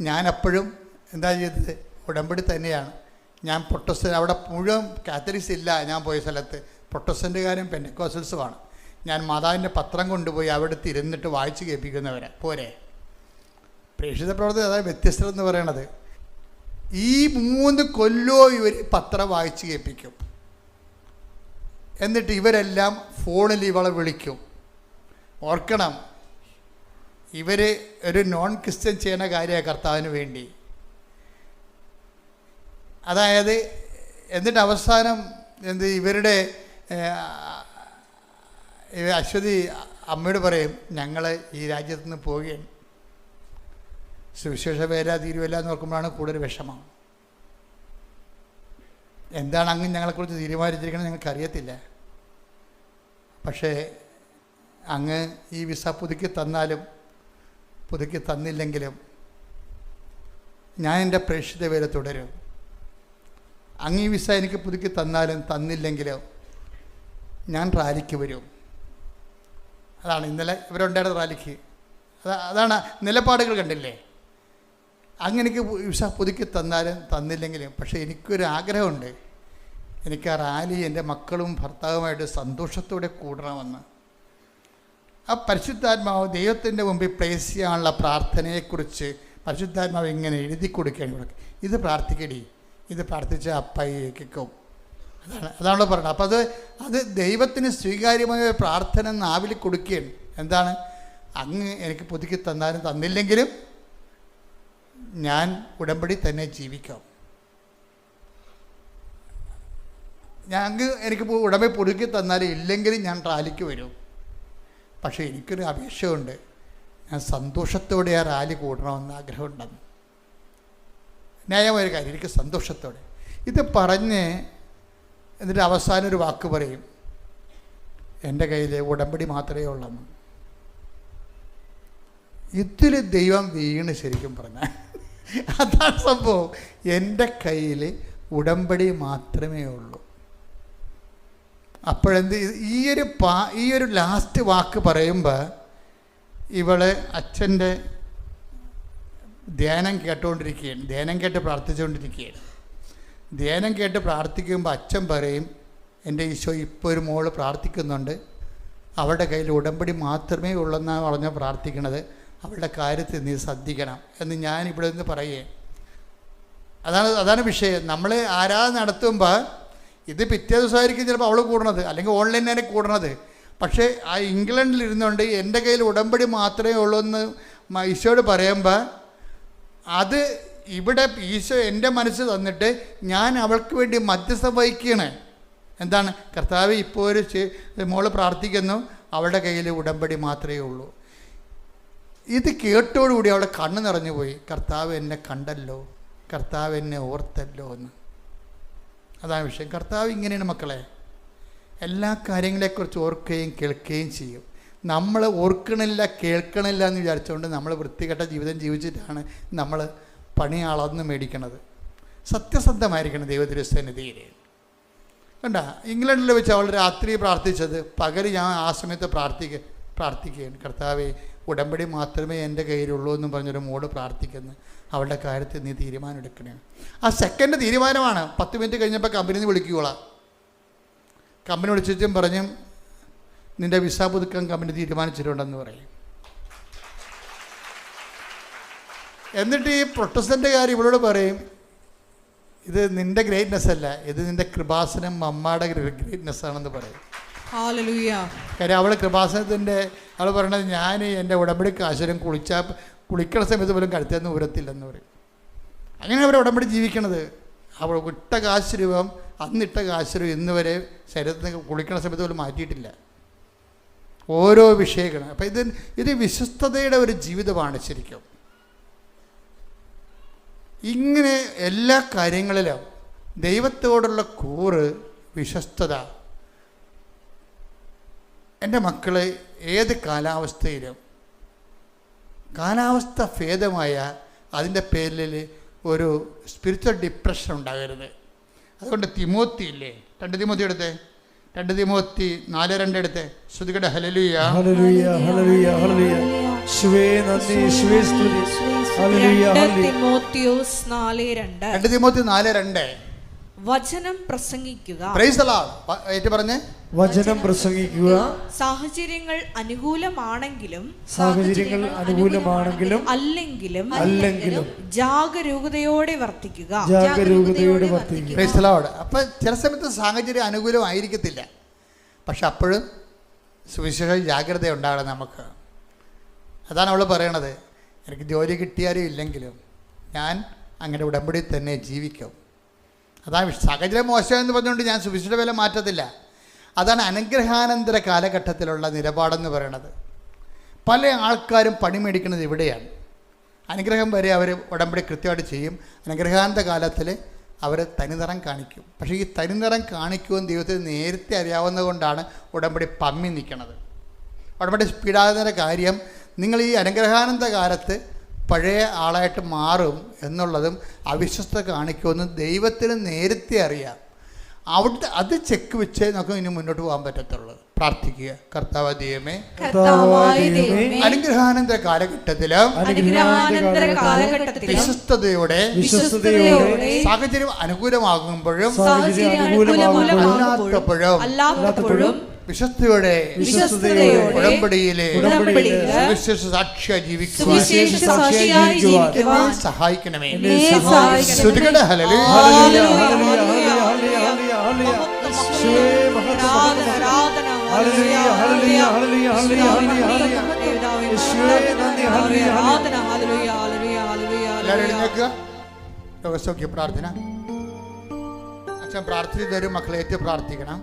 ഞാൻ അപ്പോഴും എന്താ ചെയ്തത്? ഉടമ്പടി തന്നെയാണ്. ഞാൻ പ്രൊട്ടസ്റ്റൻ്റ്, അവിടെ മുഴുവൻ കാത്തലിക്സ് ഇല്ല. ഞാൻ പോയ സ്ഥലത്ത് പ്രൊട്ടസ്റ്റൻ്റുകാരും പെൻ്റക്കോസ്റ്റൽസുമാണ്. ഞാൻ മാതാവിൻ്റെ പത്രം കൊണ്ടുപോയി അവിടെ ഇരുന്നിട്ട് വായിച്ച് കേൾപ്പിക്കുന്നവരെ പോരെ. പ്രേക്ഷിത പ്രവർത്തനം അതായത് വ്യത്യസ്തത എന്ന് പറയണത്. ഈ 3 കൊല്ലവും ഇവർ പത്രം വായിച്ച് കേൾപ്പിക്കും. എന്നിട്ട് ഇവരെല്ലാം ഫോണിൽ ഇവളെ വിളിക്കും. ഓർക്കണം, ഇവർ ഒരു നോൺ ക്രിസ്ത്യൻ ചെയ്യുന്ന കാര്യമാണ് കർത്താവിന് വേണ്ടി. അതായത് എന്നിട്ട് അവസാനം ഇവരുടെ അശ്വതി അമ്മയോട് പറയും, ഞങ്ങൾ ഈ രാജ്യത്ത് നിന്ന് പോവുകയാണ്, സുവിശേഷ വേല തീരുവല്ല എന്ന് ഓർക്കുമ്പോഴാണ് കൂടുതൽ വിഷമം. എന്താണ് അങ്ങ് ഞങ്ങളെക്കുറിച്ച് തീരുമാനിച്ചിരിക്കുന്നത് ഞങ്ങൾക്കറിയത്തില്ല. പക്ഷേ അങ്ങ് ഈ വിസ പുതുക്കി തന്നാലും പുതുക്കി തന്നില്ലെങ്കിലും ഞാൻ എൻ്റെ പ്രേക്ഷിത വേല തുടരും. അങ്ങ് ഈ വിസ എനിക്ക് പുതുക്കി തന്നാലും തന്നില്ലെങ്കിലും ഞാൻ റാലിക്ക് വരും. അതാണ് ഇന്നലെ ഇവരുണ്ടായിരുന്ന റാലിക്ക്. അതാണ് നിലപാടുകൾ കണ്ടില്ലേ. അങ്ങ് എനിക്ക് വിസ പുതുക്കി തന്നാലും തന്നില്ലെങ്കിലും പക്ഷേ എനിക്കൊരു ആഗ്രഹമുണ്ട്, എനിക്ക് ആ റാലി എൻ്റെ മക്കളും ഭർത്താവുമായിട്ട് സന്തോഷത്തോടെ കൂടണമെന്ന്. ആ പരിശുദ്ധാത്മാവ് ദൈവത്തിൻ്റെ മുമ്പിൽ പ്ലേസ് ചെയ്യാനുള്ള പ്രാർത്ഥനയെക്കുറിച്ച് പരിശുദ്ധാത്മാവ് ഇങ്ങനെ എഴുതി കൊടുക്കാൻ കൊടുക്കും. ഇത് പ്രാർത്ഥിക്കടി, ഇത് പ്രാർത്ഥിച്ച അപ്പയ്ക്കും. അതാണല്ലോ പറയുന്നത്. അപ്പോൾ അത് ദൈവത്തിന് സ്വീകാര്യമായ പ്രാർത്ഥന നാവിൽ കൊടുക്കുകയാണ്. എന്താണ്? അങ്ങ് എനിക്ക് പുതുക്കി തന്നാലും തന്നില്ലെങ്കിലും ഞാൻ ഉടമ്പടി തന്നെ ജീവിക്കാം. അങ്ങ് എനിക്ക് ഉടമ്പടി പുതുക്കി തന്നാലും ഇല്ലെങ്കിലും ഞാൻ റാലിക്ക് വരും. പക്ഷേ എനിക്കൊരു അപേക്ഷയുണ്ട്, ഞാൻ സന്തോഷത്തോടെ ആ റാലി കൂടണമെന്ന് ആഗ്രഹമുണ്ടെന്ന്. ന്യായമായൊരു കാര്യം, എനിക്ക് സന്തോഷത്തോടെ ഇത് പറഞ്ഞ് എന്നിട്ട് അവസാനം ഒരു വാക്ക് പറയും, എൻ്റെ കയ്യിൽ ഉടമ്പടി മാത്രമേ ഉള്ളെന്ന്. ഇതിൽ ദൈവം വീണ് ശരിക്കും പറഞ്ഞാൽ അതാണ് സംഭവം. എൻ്റെ കയ്യിൽ ഉടമ്പടി മാത്രമേ ഉള്ളൂ. അപ്പോഴെന്ത് ഈ ഒരു ലാസ്റ്റ് വാക്ക് പറയുമ്പോൾ ഇവള് അച്ഛൻ്റെ ധ്യാനം കേട്ടുകൊണ്ടിരിക്കുകയാണ്, ധ്യാനം കേട്ട് പ്രാർത്ഥിച്ചുകൊണ്ടിരിക്കുകയാണ്. ധ്യാനം കേട്ട് പ്രാർത്ഥിക്കുമ്പോൾ അച്ഛൻ പറയും, എൻ്റെ ഈശോ ഇപ്പോൾ ഒരു മോള് പ്രാർത്ഥിക്കുന്നുണ്ട്, അവളുടെ കയ്യിൽ ഉടമ്പടി മാത്രമേ ഉള്ളെന്നാണ് പറഞ്ഞ് പ്രാർത്ഥിക്കണത്. അവളുടെ കാര്യത്തിൽ നീ ശ്രദ്ധിക്കണം എന്ന് ഞാൻ ഇവിടെ നിന്ന് പറയേ. അതാണ് വിഷയം. നമ്മൾ ആരാധന നടത്തുമ്പോൾ ഇത് പിറ്റേ ദിവസമായിരിക്കും ചിലപ്പോൾ അവൾ കൂടണത്, അല്ലെങ്കിൽ ഓൺലൈനിൽ കൂടണത്. പക്ഷേ ആ ഇംഗ്ലണ്ടിൽ ഇരുന്നുകൊണ്ട് എൻ്റെ കയ്യിൽ ഉടമ്പടി മാത്രമേ ഉള്ളൂ എന്ന് ഈശോയോട് പറയുമ്പോൾ അത് ഇവിടെ ഈശോ എൻ്റെ മനസ്സ് തന്നിട്ട് ഞാൻ അവൾക്ക് വേണ്ടി മധ്യസ്ഥം വഹിക്കുകയാണ്. എന്താണ്? കർത്താവ് ഇപ്പോൾ ഒരു മോള് പ്രാർത്ഥിക്കുന്നു, അവളുടെ കയ്യിൽ ഉടമ്പടി മാത്രമേ ഉള്ളൂ. ഇത് കേട്ടോടുകൂടി അവളുടെ കണ്ണ് നിറഞ്ഞു പോയി. കർത്താവ് എന്നെ കണ്ടല്ലോ, കർത്താവ് എന്നെ ഓർത്തല്ലോ എന്ന്. അതാണ് വിഷയം. കർത്താവ് ഇങ്ങനെയാണ് മക്കളെ, എല്ലാ കാര്യങ്ങളെക്കുറിച്ച് ഓർക്കുകയും കേൾക്കുകയും ചെയ്യും. നമ്മൾ ഓർക്കണില്ല കേൾക്കണില്ല എന്ന് വിചാരിച്ചുകൊണ്ട് നമ്മൾ വൃത്തികെട്ട ജീവിതം ജീവിച്ചിട്ടാണ് നമ്മൾ പണി അളന്ന് മേടിക്കണത്. സത്യസന്ധമായിരിക്കണം ദൈവത്തിരുസന്നിധിയിൽ. കണ്ട, ഇംഗ്ലണ്ടിൽ വെച്ച് അവൾ രാത്രി പ്രാർത്ഥിച്ചത് പകൽ ഞാൻ ആ സമയത്ത് പ്രാർത്ഥിക്കുകയാണ്. കർത്താവേ, ഉടമ്പടി മാത്രമേ എൻ്റെ കയ്യിലുള്ളൂ എന്നും പറഞ്ഞൊരു മോള് പ്രാർത്ഥിക്കുന്നു. അവളുടെ കാര്യത്തിൽ നീ തീരുമാനം എടുക്കണേ. ആ സെക്കൻഡ് തീരുമാനമാണ്. 10 മിനിറ്റ് കഴിഞ്ഞപ്പോൾ കമ്പനിയിൽ നിന്ന് വിളിക്കുകയോളാം. കമ്പനി വിളിച്ചും പറഞ്ഞും നിൻ്റെ വിസ പുതുക്കാൻ കമ്പനി തീരുമാനിച്ചിട്ടുണ്ടെന്ന് പറയും. എന്നിട്ട് ഈ പ്രൊട്ടസ്റ്റൻ്റുകാർ ഇവളോട് പറയും, ഇത് നിൻ്റെ ഗ്രേറ്റ്നെസ് അല്ല, ഇത് നിൻ്റെ കൃപാസനം മമ്മയുടെ ഗ്രേറ്റ്നെസ് ആണെന്ന് പറയും. കാര്യം അവൾ കൃപാസനത്തിൻ്റെ അവൾ പറയണത്, ഞാൻ എൻ്റെ ഉടമ്പടി കാശരം കുളിക്കണ സമയത്ത് പോലും കഴുത്തേന്ന് ഊരത്തില്ലെന്ന് പറയും. അങ്ങനെ അവർ ഉടമ്പടി ജീവിക്കണത്. അവൾ ഇട്ട കാശുരൂപം, അന്നിട്ട കാശുരൂപം ഇന്ന് വരെ ശരീരത്തിൽ കുളിക്കണ സമയത്ത് പോലും മാറ്റിയിട്ടില്ല. ഓരോ വിഷയങ്ങളും. അപ്പം ഇത് വിശ്വസ്തതയുടെ ഒരു ജീവിതമാണ് ശരിക്കും. ഇങ്ങനെ എല്ലാ കാര്യങ്ങളിലും ദൈവത്തോടുള്ള കൂറ്, വിശ്വസ്തത. എൻ്റെ മക്കളെ ഏത് കാലാവസ്ഥയിലും, കാലാവസ്ഥ ഭേദമായ അതിൻ്റെ പേരിൽ ഒരു സ്പിരിച്വൽ ഡിപ്രഷൻ ഉണ്ടാകരുത്. അതുകൊണ്ട് തിമോത്തി ഇല്ലേ, 2 തിമോത്തി എടുത്തേ, 2 തിമോത്തി 4:2 എടുത്തേ. ശ്രുതികടെ ഹല്ലേലൂയ ഹല്ലേലൂയ ഹല്ലേലൂയ ഹല്ലേലൂയ. യേശുവേ നന്ദി, യേശുവേ സ്തുതി. ഹല്ലേലൂയ ഹല്ലേലൂയ. 2 തിമോത്തി 4:2 വചനം പ്രസംഗിക്കുക. Price the Lord. ഏറ്റു പറഞ്ഞേ, വചനം പ്രസംഗിക്കുക. സാഹചര്യങ്ങൾ അനുകൂലമാണെങ്കിലും അല്ലെങ്കിലും ജാഗരൂകതയോടെ വർത്തിക്കുക. Praise the Lord. അപ്പം ചില സമയത്ത് സാഹചര്യം അനുകൂലമായിരിക്കത്തില്ല, പക്ഷെ അപ്പോഴും സുവിശേഷ ജാഗ്രത ഉണ്ടാകണം നമുക്ക്. അതാണ് അവൾ പറയണത്, എനിക്ക് ജോലി കിട്ടിയാലും ഇല്ലെങ്കിലും ഞാൻ അങ്ങനെ ഉടമ്പടി തന്നെ ജീവിക്കും. അതാണ് സാഹചര്യം മോശമെന്ന് പറഞ്ഞുകൊണ്ട് ഞാൻ സുവിശേഷ വില മാറ്റത്തില്ല. അതാണ് അനുഗ്രഹാനന്തര കാലഘട്ടത്തിലുള്ള നിലപാടെന്ന് പറയണത്. പല ആൾക്കാരും പണി മേടിക്കുന്നത് ഇവിടെയാണ്. അനുഗ്രഹം വരെ അവർ ഉടമ്പടി കൃത്യമായിട്ട് ചെയ്യും. അനുഗ്രഹാനന്ത കാലത്തിൽ അവർ തനിനിറം കാണിക്കും. പക്ഷേ ഈ തനിനിറം കാണിക്കുമെന്ന് ദൈവത്തിന് നേരത്തെ അറിയാവുന്നത് കൊണ്ടാണ് ഉടമ്പടി പമ്മി നിൽക്കുന്നത്. ഉടമ്പടി സ്പീഡാകുന്നതിൻ്റെ കാര്യം, നിങ്ങൾ ഈ അനുഗ്രഹാനന്ദ കാലത്ത് പഴയ ആളായിട്ട് മാറും എന്നുള്ളതും അവിശ്വസ്ത കാണിക്കുമെന്നും ദൈവത്തിന് നേരത്തെ അറിയാം. അവിടെ അത് ചെക്ക് വെച്ച് നമുക്ക് ഇനി മുന്നോട്ട് പോകാൻ പറ്റത്തുള്ളൂ. പ്രാർത്ഥിക്കുക, കർത്താവ് ദൈവമേ, അനുഗ്രഹാനന്ദ കാലഘട്ടത്തിലും വിശ്വസ്തയോടെ സാഹചര്യം അനുകൂലമാകുമ്പോഴും അല്ലാത്തപ്പോഴും വിശ്വസ്തയോടെ ഉടമ്പടിയിലെ സുവിശേഷ സാക്ഷിയായി ജീവിക്കുവാൻ സഹായിക്കണമേ. ശ്രുതികടെ ഹല്ലേലൂയ. എല്ലാവരും എഴുന്നേൽക്കുക. രോഗസൗഖ്യ പ്രാർത്ഥന. അച്ഛൻ പ്രാർത്ഥിച്ചു തരും, മക്കളെ ഏറ്റു പ്രാർത്ഥിക്കണം.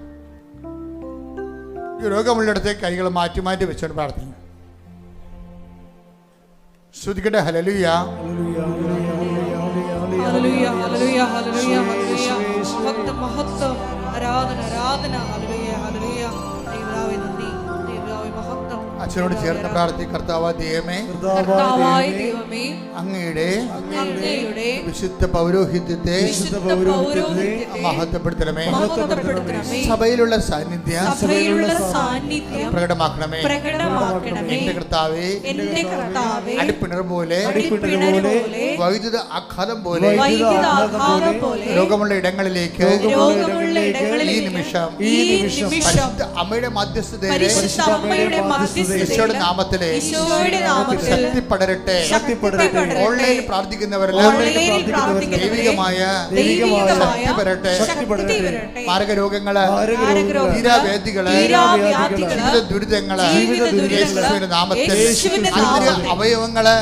ഈ രോഗമുള്ളിടത്തേക്ക് കൈകൾ മാറ്റി മാറ്റി വെച്ചോണ്ട് പ്രാർത്ഥിക്കണം. ശ്രുതികടെ ഹല്ലേലൂയ. അച്ഛനോട് ചേർന്ന് പ്രാർത്ഥി. കർത്താവായ ദൈവമേ, കർത്താവായ ദൈവമേ, അങ്ങയുടെ അങ്ങയുടെ വിശുദ്ധ പൗരോഹിത്യത്തെ വിശുദ്ധ പൗരോഹിത്യത്തെ മഹത്വപ്പെടുത്തണമേ. മഹത്വപ്പെടുത്തണമേ. സഭയിലുള്ള സാന്നിധ്യം സഭയിലുള്ള സാന്നിധ്യം പ്രകടമാക്കണമേ. പ്രകടമാക്കണമേ. എന്റെ കർത്താവേ, എന്റെ കർത്താവേ, അടിപ്പിണർ പോലെ അടിപ്പിണർ പോലെ വൈദ്യുത ആഘാതം പോലെ വൈദ്യുതാഘാതം പോലെ രോഗമുള്ള ഇടങ്ങളിലേക്ക് രോഗമുള്ള ഈ ഇടങ്ങളിലേക്ക് നിമിഷം ഈ നിമിഷം പരിശുദ്ധ അമ്മയുടെ മധ്യസ്ഥതയിലെ പരിശുദ്ധ അമ്മയുടെ മധ്യസ്ഥതയിലെ ഈശോയുടെ നാമത്തിലെ ഈശോയുടെ നാമത്തിൽ ശക്തി പടരട്ടെ. ഓൺലൈനിൽ പ്രാർത്ഥിക്കുന്നവരെല്ലാം ഓൺലൈനിൽ പ്രാർത്ഥിക്കുന്നവരെ ദൈവികമായ ശക്തി വരട്ടെ. ശക്തി വരട്ടെ. മാരകരോഗങ്ങള്, തീരാവേദികള്, തീരാവ്യാധികള്, ജീവിത ദുരിതങ്ങള് ജീവിത ദുരിതങ്ങള്, യേശുവിന്റെ നാമത്തിൽ യേശുവിന്റെ ആന്തരിക നാമത്തിൽ അവയവങ്ങള്,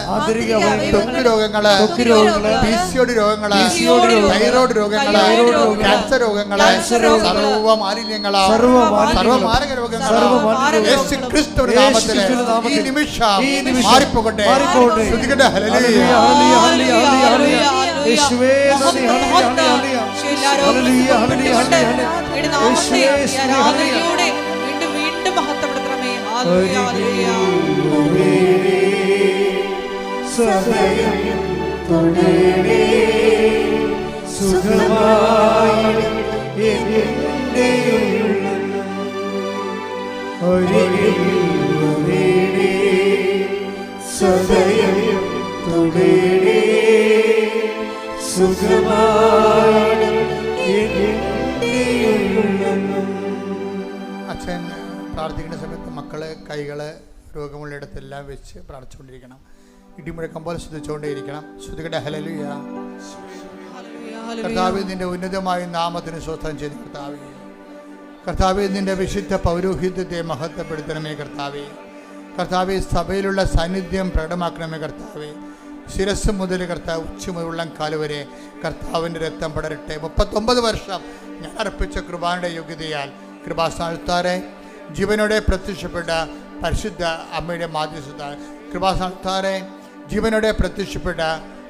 ത്വക്ക് രോഗങ്ങള്, പിസിഒഡി രോഗങ്ങള്, തൈറോയ്ഡ് രോഗങ്ങള്, ക്യാൻസർ രോഗങ്ങള്, സർവ്വ മാലിന്യങ്ങള്, സർവ്വ മാരക രോഗങ്ങള് യേശു ക്രിസ്തുവിന്റെ നാമത്തില് ഈ നിമിഷം മാറിപ്പോകട്ടെ. ശ്രുതികട്ടെ. ഹല്ലേലൂയ. യേശുവേ നന്ദി. ആരാധനയിലൂടെ വീണ്ടും വീണ്ടും മഹത്വപ്പെടുത്തണമേ. Hallelujah, hallelujah. സദയം തുടരേ സുഖമായി എന്റെ സദയം തുടരേ സുഖമായി അച്ഛൻ പ്രാർത്ഥിക്കുന്ന സമയത്ത് മക്കള് കൈകള് രോഗമുള്ളിടത്തെല്ലാം വെച്ച് പ്രാർത്ഥിച്ചുകൊണ്ടിരിക്കണം. ഇടിമുഴക്കം പോലെ ശ്രദ്ധിച്ചുകൊണ്ടേയിരിക്കണം. ശ്രുതികട്ടെ. ഹല്ലേലൂയ. കർത്താവേ, നിന്റെ ഉന്നതമായ നാമത്തിന് സ്വസ്ഥം ചെയ്ത് കർത്താവേ, കർത്താവേ, നിന്റെ വിശുദ്ധ പൗരോഹിത്യത്തെ മഹത്വപ്പെടുത്തണമേ. കർത്താവേ, കർത്താവേ, സഭയിലുള്ള സാന്നിധ്യം പ്രകടമാക്കണമേ. കർത്താവേ, ശിരസ് മുതൽ കർത്താവ് ഉച്ചമുള്ളം കാല് വരെ കർത്താവിൻ്റെ രക്തം പടരട്ടെ. 39 വർഷം ഞാൻ അർപ്പിച്ച കൃപായുടെ യോഗ്യതയാൽ കൃപാസ്ഥാനത്താറെ ജീവനോടെ പ്രത്യക്ഷപ്പെട്ട പരിശുദ്ധ അമ്മയുടെ മാധ്യസ്ഥത, കൃപാസ്ഥാനത്താറെ ജീവനോടെ പ്രത്യക്ഷപ്പെട്ട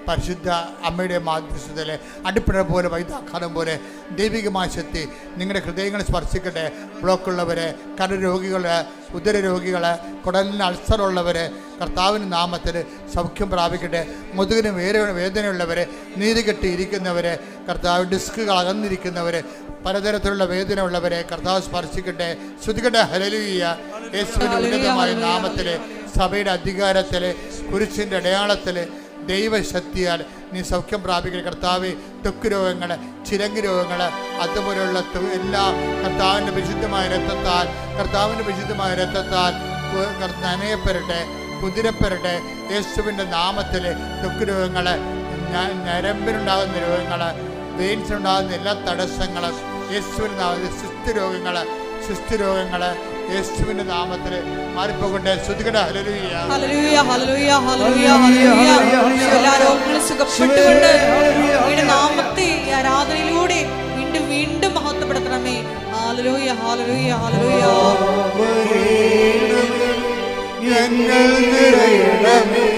പരിശുദ്ധ അമ്മയുടെ മാധ്യസ്ഥതയിലെ അടിപ്പിണർ പോലെ വൈദ്യാഘാതം പോലെ ദൈവികമായ ശക്തി നിങ്ങളുടെ ഹൃദയങ്ങളെ സ്പർശിക്കട്ടെ. ബ്ലോക്കുള്ളവരെ, കരരോഗികൾ, ഉദരരോഗികൾ, കുടലിന് അൾസറുള്ളവരെ കർത്താവിൻ്റെ നാമത്തിൽ സൗഖ്യം പ്രാപിക്കട്ടെ. മുതുകിന് വേദനയുള്ളവരെ, നീതി കെട്ടിയിരിക്കുന്നവരെ, കർത്താവ് ഡിസ്കുകൾ അകന്നിരിക്കുന്നവരെ, പലതരത്തിലുള്ള വേദന ഉള്ളവരെ കർത്താവ് സ്പർശിക്കട്ടെ. ശ്രുതികട്ടെ. ഹല്ലേലൂയ. യേശുവിൻ്റെ ഉന്നതമായ നാമത്തിൽ സഭയുടെ അധികാരത്തിൽ കുരിശിൻ്റെ അടയാളത്തിൽ ദൈവശക്തിയാൽ നീ സൗഖ്യം പ്രാപിക്കുന്ന കർത്താവ്. ത്വക്ക് രോഗങ്ങൾ, ചിരങ്ങ് രോഗങ്ങൾ, അതുപോലെയുള്ള എല്ലാ കർത്താവിൻ്റെ വിശുദ്ധമായ രക്തത്താൽ, കർത്താവിൻ്റെ വിശുദ്ധമായ രക്തത്താൽ നനയപ്പെടട്ടെ, കുതിരപ്പെടട്ടെ. യേശുവിൻ്റെ നാമത്തിൽ ത്വക്ക് രോഗങ്ങൾ, ഞരമ്പിനുണ്ടാകുന്ന രോഗങ്ങൾ, വെയിൻസിനുണ്ടാകുന്ന എല്ലാ തടസ്സങ്ങളും യേശുവിൻ്റെ നാമത്തിൽ, സിസ്റ്റുരോഗങ്ങൾ യേശുവിന്റെ നാമത്തിൽ മാറിപ്പോകട്ടെ. ശ്രുതികട്ടെ. ഹല്ലേലൂയ. ഹല്ലേലൂയ, ഹല്ലേലൂയ, ഹല്ലേലൂയ, ഹല്ലേലൂയ. എല്ലാ രോഗങ്ങളും സുഖപ്പെട്ടുകൊണ്ട് അങ്ങയുടെ നാമത്തെ ഈ ആരാധനയിലൂടെ വീണ്ടും വീണ്ടും മഹത്വപ്പെടുത്തണമേ. ഹല്ലേലൂയ, ഹല്ലേലൂയ, ഹല്ലേലൂയ. ഞങ്ങൾ നിറയണമേ,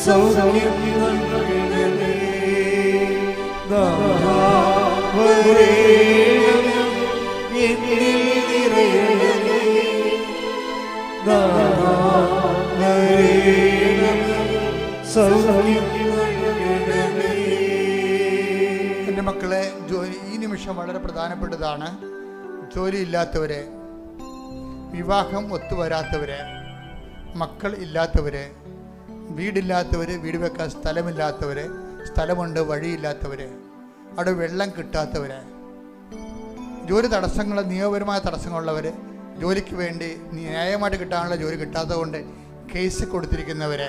സൗഖ്യം നൽകണമേ, എൻ്റെ മക്കളെ, ജോലി ഈ നിമിഷം വളരെ പ്രധാനപ്പെട്ടതാണ്. ജോലിയില്ലാത്തവരെ, വിവാഹം ഒത്തുവരാത്തവരെ, മക്കൾ ഇല്ലാത്തവരെ, വീടില്ലാത്തവർ, വീട് വെക്കാൻ സ്ഥലമില്ലാത്തവർ, സ്ഥലമുണ്ട് വഴിയില്ലാത്തവർ, അവിടെ വെള്ളം കിട്ടാത്തവർ, ജോലി തടസ്സങ്ങൾ, നിയമപരമായ തടസ്സങ്ങളുള്ളവർ, ജോലിക്ക് വേണ്ടി ന്യായമായിട്ട് കിട്ടാനുള്ള ജോലി കിട്ടാത്തത് കൊണ്ട് കേസ് കൊടുത്തിരിക്കുന്നവർ,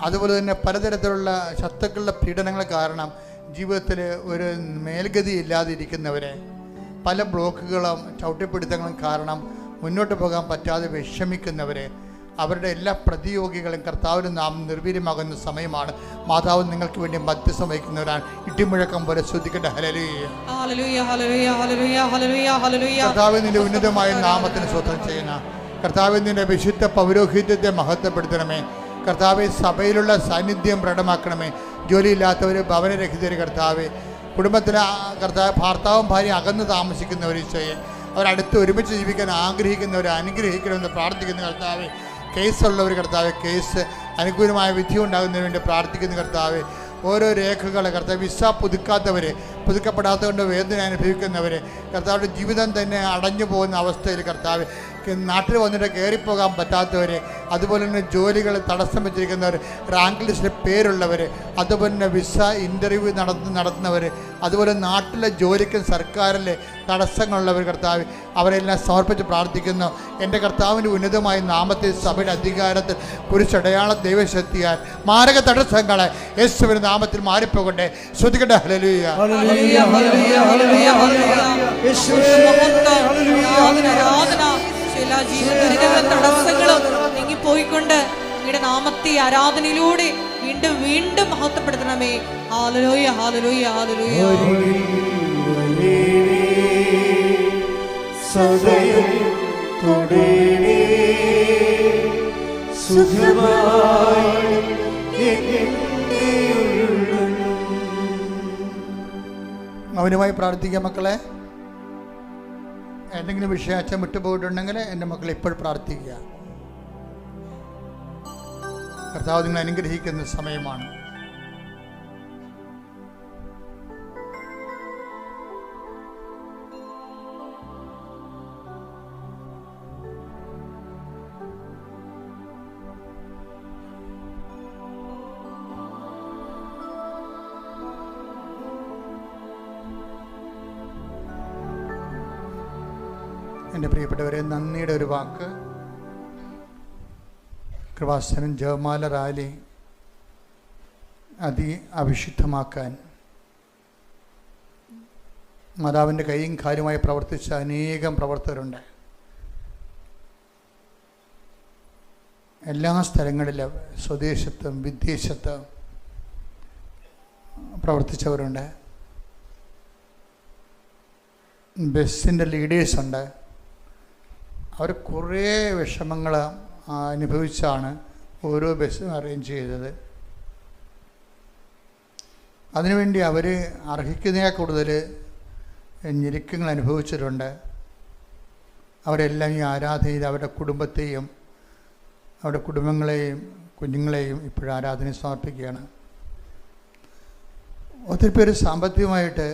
അതുപോലെ തന്നെ പലതരത്തിലുള്ള ശത്രുക്കളുടെ പീഡനങ്ങൾ കാരണം ജീവിതത്തിൽ ഒരു മേൽഗതി ഇല്ലാതെ ഇരിക്കുന്നവർ, പല ബ്ലോക്കുകളും ചവിട്ടിപ്പിടുത്തങ്ങളും കാരണം മുന്നോട്ട് പോകാൻ പറ്റാതെ വിഷമിക്കുന്നവർ, അവരുടെ എല്ലാ പ്രതിയോഗികളും കർത്താവിൻ്റെ നാമം നിർവീര്യമാകുന്ന സമയമാണ്. മാതാവ് നിങ്ങൾക്ക് വേണ്ടി മധ്യസ്ഥം വഹിക്കുന്നവരാണ്. ഇടിമുഴക്കം പോലെ ശ്രദ്ധിക്കട്ടെ. ഹല്ലേലൂയ. ഹല്ലേലൂയ, ഹല്ലേലൂയ, ഹല്ലേലൂയ, ഹല്ലേലൂയ, ഹല്ലേലൂയ. കർത്താവ് നിന്റെ ഉന്നതമായ നാമത്തിന് സ്വന്തം ചെയ്യുന്ന കർത്താവ്, നിന്റെ വിശുദ്ധ പൗരോഹിത്യത്തെ മഹത്വപ്പെടുത്തണമേ. കർത്താവ്, സഭയിലുള്ള സാന്നിധ്യം പ്രകടമാക്കണമേ. ജോലിയില്ലാത്തവർ, ഭവനരഹിതർ, കർത്താവ് കുടുംബത്തിലെ കർത്താവ് ഭർത്താവും ഭാര്യ അകന്ന് താമസിക്കുന്നവർ ഈശോയെ അവരടുത്ത് ഒരുമിച്ച് ജീവിക്കാൻ ആഗ്രഹിക്കുന്നവർ അനുഗ്രഹിക്കണമെന്ന് പ്രാർത്ഥിക്കുന്ന കർത്താവ്. കേസുള്ളവർ കർത്താവ് കേസ് അനുകൂലമായ വിധി ഉണ്ടാകുന്നതിന് വേണ്ടി പ്രാർത്ഥിക്കുന്ന കർത്താവ്. ഓരോ രേഖകൾ കർത്താവ് വിസ പുതുക്കാത്തവർ, പുതുക്കപ്പെടാത്തതുകൊണ്ട് വേദന അനുഭവിക്കുന്നവർ, കർത്താവിൻ്റെ ജീവിതം തന്നെ അടഞ്ഞു പോകുന്ന അവസ്ഥയിൽ കർത്താവ് നാട്ടിൽ വന്നിട്ട് കയറിപ്പോകാൻ പറ്റാത്തവർ, അതുപോലെ തന്നെ ജോലികൾ തടസ്സം വെച്ചിരിക്കുന്നവർ, റാങ്ക് ലിസ്റ്റിൽ പേരുള്ളവർ, അതുപോലെ തന്നെ വിസ ഇൻ്റർവ്യൂ നടത്തുന്നവർ, അതുപോലെ നാട്ടിലെ ജോലിക്കും സർക്കാരിലെ തടസ്സങ്ങളുള്ളവർ കർത്താവ് അവരെല്ലാം സമർപ്പിച്ച് പ്രാർത്ഥിക്കുന്നു. എൻ്റെ കർത്താവിൻ്റെ ഉന്നതമായ നാമത്തിൽ സഭയുടെ അധികാരത്തിൽ കുരിശടയാള ദൈവശക്തിയാൽ മാരക തടസ്സങ്ങളെ യേശുവിന്റെ നാമത്തിൽ മാറിപ്പോകട്ടെ. ശ്രുതികട്ടെ. ഹല്ലേലൂയ, ഹല്ലേലൂയ, ഹല്ലേലൂയ, ഹല്ലേലൂയ, ഹല്ലേലൂയ. എല്ലാ ജീവിതത്തിലെ തടസ്സങ്ങളും നീങ്ങിപ്പോയിക്കൊണ്ട് അങ്ങയുടെ നാമത്തെ ആരാധനയിലൂടെ വീണ്ടും വീണ്ടും മഹത്വപ്പെടുത്തണമേ. ഹല്ലേലൂയ, ഹല്ലേലൂയ, ഹല്ലേലൂയ. സദയം തുടരേ സുഖമായി മൗനമായി പ്രാർത്ഥിക്കാം മക്കളെ. എന്തെങ്കിലും വിഷയം അച്ഛൻ വിട്ടുപോയിട്ടുണ്ടെങ്കിൽ എൻ്റെ മക്കളെ ഇപ്പോൾ പ്രാർത്ഥിക്കുക. കർത്താവ് നിങ്ങൾ അനുഗ്രഹിക്കുന്ന സമയമാണ്. എൻ്റെ പ്രിയപ്പെട്ടവരെ, നന്ദിയുടെ ഒരു വാക്ക്. കൃപാസനം ജപമാല റാലി അവിശുദ്ധമാക്കാൻ മാതാവിൻ്റെ കൈയും കാലുമായി പ്രവർത്തിച്ച അനേകം പ്രവർത്തകരുണ്ട്. എല്ലാ സ്ഥലങ്ങളിലും സ്വദേശത്തും വിദേശത്തും പ്രവർത്തിച്ചവരുണ്ട്. ബസ്സിൻ്റെ ലീഡേഴ്സുണ്ട്. അവർ കുറേ വിഷമങ്ങൾ അനുഭവിച്ചാണ് ഓരോ ബസ്സും അറേഞ്ച് ചെയ്തത്. അതിനുവേണ്ടി അവർ അർഹിക്കുന്നതിനേക്കാൾ കൂടുതൽ ഞെരുക്കങ്ങൾ അനുഭവിച്ചിട്ടുണ്ട്. അവരെല്ലാം ഈ ആരാധനയിൽ അവരുടെ കുടുംബത്തെയും അവരുടെ കുടുംബങ്ങളെയും കുഞ്ഞുങ്ങളെയും ഇപ്പോഴും ആരാധന സമർപ്പിക്കുകയാണ്. ഒത്തിരി പേര് സാമ്പത്തികമായിട്ട്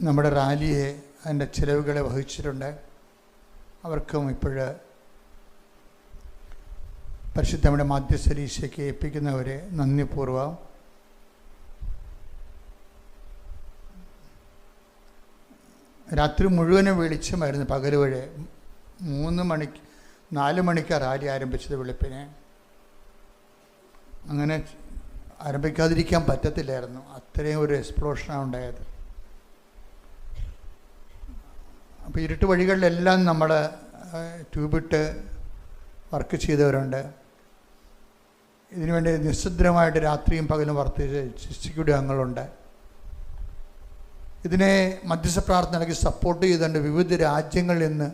നമ്മുടെ റാലിയെ അതിൻ്റെ ചിലവുകളെ വഹിച്ചിട്ടുണ്ട്. അവർക്കും ഇപ്പോഴ് പരിശുദ്ധ നമ്മുടെ മാധ്യസ്ഥരീശയ്ക്ക് ഏൽപ്പിക്കുന്നവരെ നന്ദിപൂർവ്വം രാത്രി മുഴുവനും വെളിച്ചമായിരുന്നു. പകൽ വഴി 4 മണിക്കാണ് റാലി ആരംഭിച്ചത് വെളുപ്പിനെ. അങ്ങനെ ആരംഭിക്കാതിരിക്കാൻ പറ്റത്തില്ലായിരുന്നു. അത്രയും ഒരു എക്സ്പ്ലോഷനാണ് ഉണ്ടായത്. അപ്പോൾ ഇരുട്ട് വഴികളിലെല്ലാം നമ്മൾ ട്യൂബിട്ട് വർക്ക് ചെയ്തവരുണ്ട്. ഇതിനുവേണ്ടി നിസ്സദ്രമായിട്ട് രാത്രിയും പകലും വർത്തിച്ച എക്സിക്യൂട്ടീവ് അംഗങ്ങളുണ്ട്. ഇതിനെ മധ്യസ്ഥ പ്രാർത്ഥന നൽകി സപ്പോർട്ട് ചെയ്തുകൊണ്ട് വിവിധ രാജ്യങ്ങളിൽ നിന്ന്,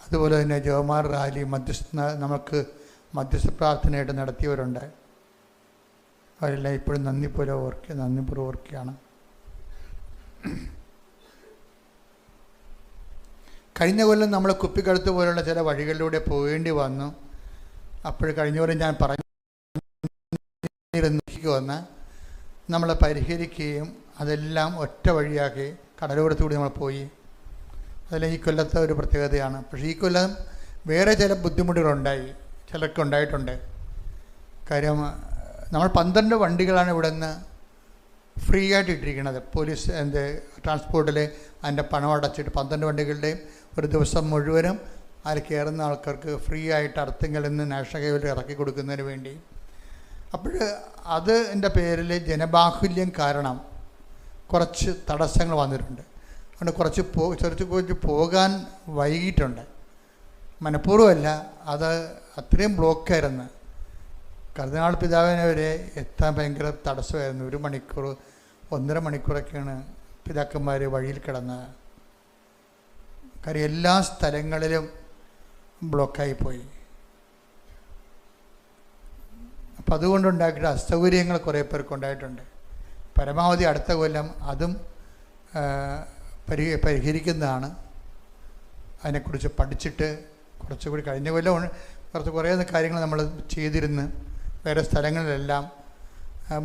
അതുപോലെ തന്നെ ജവമാർ റാലി നമുക്ക് മധ്യസ്ഥ പ്രാർത്ഥനയായിട്ട് നടത്തിയവരുണ്ട്. അവരെല്ലാം ഇപ്പോഴും നന്ദിപൂർവ്വം ഓർക്കുകയാണ്. കഴിഞ്ഞ കൊല്ലം നമ്മൾ കുപ്പിക്കടുത്ത് പോലുള്ള ചില വഴികളിലൂടെ പോകേണ്ടി വന്നു. അപ്പോൾ കഴിഞ്ഞ കൊല്ലം ഞാൻ പറഞ്ഞിരുന്ന് നമ്മളെ പരിഹരിക്കുകയും അതെല്ലാം ഒറ്റ വഴിയാക്കി കടലോരത്തുകൂടി നമ്മൾ പോയി. അതെല്ലാം ഈ കൊല്ലത്തെ ഒരു പ്രത്യേകതയാണ്. പക്ഷേ ഈ കൊല്ലം വേറെ ചില ബുദ്ധിമുട്ടുകളുണ്ടായി, ചിലർക്ക് ഉണ്ടായിട്ടുണ്ട്. കാര്യം നമ്മൾ 12 വണ്ടികളാണ് ഇവിടെ നിന്ന് ഫ്രീ ആയിട്ട് ഇട്ടിരിക്കുന്നത്. പോലീസ് ട്രാൻസ്പോർട്ടിൽ അതിൻ്റെ പണം അടച്ചിട്ട് 12 വണ്ടികളുടെയും ഒരു ദിവസം മുഴുവനും അതിൽ കയറുന്ന ആൾക്കാർക്ക് ഫ്രീ ആയിട്ട് അർത്തിങ്കിൽ നിന്ന് നാഷണൽ ഹൈവേയിൽ ഇറക്കി കൊടുക്കുന്നതിന് വേണ്ടി. അപ്പോൾ അതിൻ്റെ പേരിൽ ജനബാഹുല്യം കാരണം കുറച്ച് തടസ്സങ്ങൾ വന്നിട്ടുണ്ട്. അതുകൊണ്ട് കുറച്ച് പോകാൻ വൈകിട്ടുണ്ട്. മനഃപൂർവ്വമല്ല, അത് അത്രയും ബ്ലോക്കായിരുന്നു. കർദിനാൾ പിതാവിനെ വരെ എത്താൻ ഭയങ്കര തടസ്സമായിരുന്നു. 1 മണിക്കൂർ 1.5 മണിക്കൂറൊക്കെയാണ് പിതാക്കന്മാർ വഴിയിൽ കിടന്നത്. കാര്യം എല്ലാ സ്ഥലങ്ങളിലും ബ്ലോക്കായിപ്പോയി. അപ്പം അതുകൊണ്ടുണ്ടാക്കിയിട്ട് അസൗകര്യങ്ങൾ കുറേ പേർക്ക് ഉണ്ടായിട്ടുണ്ട്. പരമാവധി അടുത്ത കൊല്ലം അതും പരിഹരിക്കുന്നതാണ്. അതിനെക്കുറിച്ച് പഠിച്ചിട്ട് കുറച്ചുകൂടി കഴിഞ്ഞ കൊല്ലം കുറേ കാര്യങ്ങൾ നമ്മൾ ചെയ്തിരുന്ന് വേറെ സ്ഥലങ്ങളിലെല്ലാം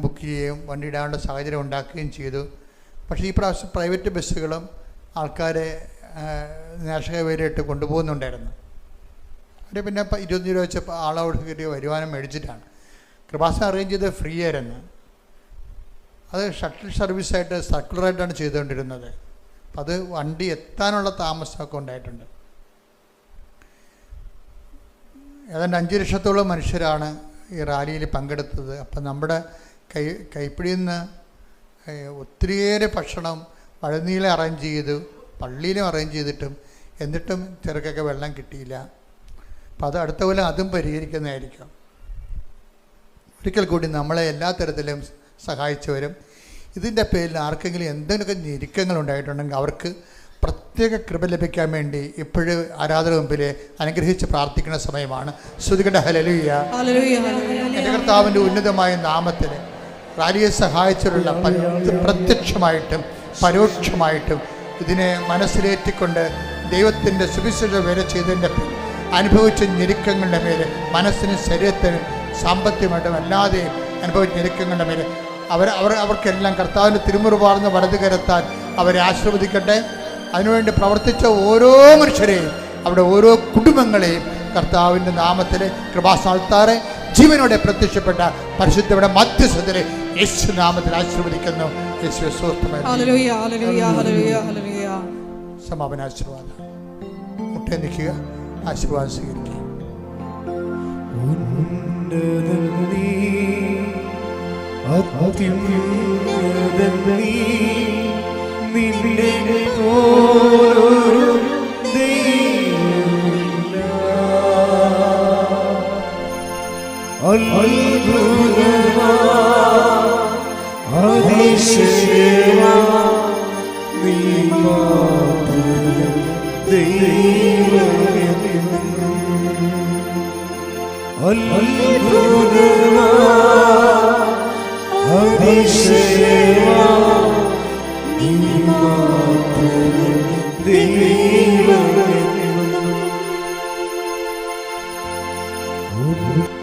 ബുക്ക് ചെയ്യുകയും വണ്ടി ഇടാനുള്ള സാഹചര്യം ഉണ്ടാക്കുകയും ചെയ്തു. പക്ഷേ ഈ പ്രാവശ്യം പ്രൈവറ്റ് ബസ്സുകളും ആൾക്കാരെ നാഷണൽ ഹൈവേയിലിട്ട് കൊണ്ടുപോകുന്നുണ്ടായിരുന്നു. അവർ പിന്നെ 20 രൂപ വെച്ച് ആളോട് കയറി വരുമാനം മേടിച്ചിട്ടാണ്. കൃപാസനം അറേഞ്ച് ചെയ്ത് ഫ്രീ ആയിരുന്നു. അത് ഷട്ടിൽ സർവീസായിട്ട് സർക്കുലറായിട്ടാണ് ചെയ്തുകൊണ്ടിരുന്നത്. അപ്പം അത് വണ്ടി എത്താനുള്ള താമസമൊക്കെ ഉണ്ടായിട്ടുണ്ട്. ഏതാണ്ട് 5 ലക്ഷത്തോളം മനുഷ്യരാണ് ഈ റാലിയിൽ പങ്കെടുത്തത്. അപ്പം നമ്മുടെ കൈപ്പിടിയിൽ നിന്ന് ഒത്തിരിയേറെ ഭക്ഷണം വഴനീല അറേഞ്ച് ചെയ്തു, പള്ളിയിലും അറേഞ്ച് ചെയ്തിട്ടും എന്നിട്ടും ചെറുക്കൊക്കെ വെള്ളം കിട്ടിയില്ല. അപ്പം അത് അടുത്ത കൊല്ലം അതും പരിഹരിക്കുന്നതായിരിക്കും. ഒരിക്കൽ കൂടി നമ്മളെ എല്ലാ തരത്തിലും സഹായിച്ചവരും ഇതിൻ്റെ പേരിൽ ആർക്കെങ്കിലും എന്തെങ്കിലുമൊക്കെ ഞെരുക്കങ്ങൾ ഉണ്ടായിട്ടുണ്ടെങ്കിൽ അവർക്ക് പ്രത്യേക കൃപ ലഭിക്കാൻ വേണ്ടി ഇപ്പോഴും ആരാധന മുമ്പിൽ അനുഗ്രഹിച്ച് പ്രാർത്ഥിക്കുന്ന സമയമാണ്. ശ്രുതികട ഹല്ലേലൂയ. എൻ്റെ കർത്താവിൻ്റെ ഉന്നതമായ നാമത്തിൽ റാലിയെ സഹായിച്ചിട്ടുള്ള പ്രത്യക്ഷമായിട്ടും പരോക്ഷമായിട്ടും ഇതിനെ മനസ്സിലേറ്റിക്കൊണ്ട് ദൈവത്തിൻ്റെ സുവിശേഷ വേല ചെയ്തതിൻ്റെ പേരിൽ അനുഭവിച്ച ഞെരുക്കങ്ങളുടെ മേലെ മനസ്സിനും ശരീരത്തിനും സാമ്പത്തികമായിട്ടും അല്ലാതെ അനുഭവിച്ച ഞെരുക്കങ്ങളുടെ മേലെ അവർക്കെല്ലാം കർത്താവിൻ്റെ തിരുമുറുപാർന്ന് വലതു കരത്താൻ അവരെ ആശീർവദിക്കട്ടെ. അതിനുവേണ്ടി പ്രവർത്തിച്ച ഓരോ മനുഷ്യരെയും അവിടെ ഓരോ കുടുംബങ്ങളെയും കർത്താവിൻ്റെ നാമത്തിൽ കൃപാസ്ഥാനത്താറെ ജീവനോടെ പ്രത്യക്ഷപ്പെട്ട പരിശുദ്ധയുടെ മധ്യസ്ഥതയിൽ യേശു നാമത്തിൽ ആശീർവദിക്കുന്നു. യേശുവേ സ്വസ്ഥമായി സമാപനാശീർവാദം മുട്ടേ നിൽക്കുക, ആശീർവാദം സ്വീകരിക്കുക. പരിശുദ്ധ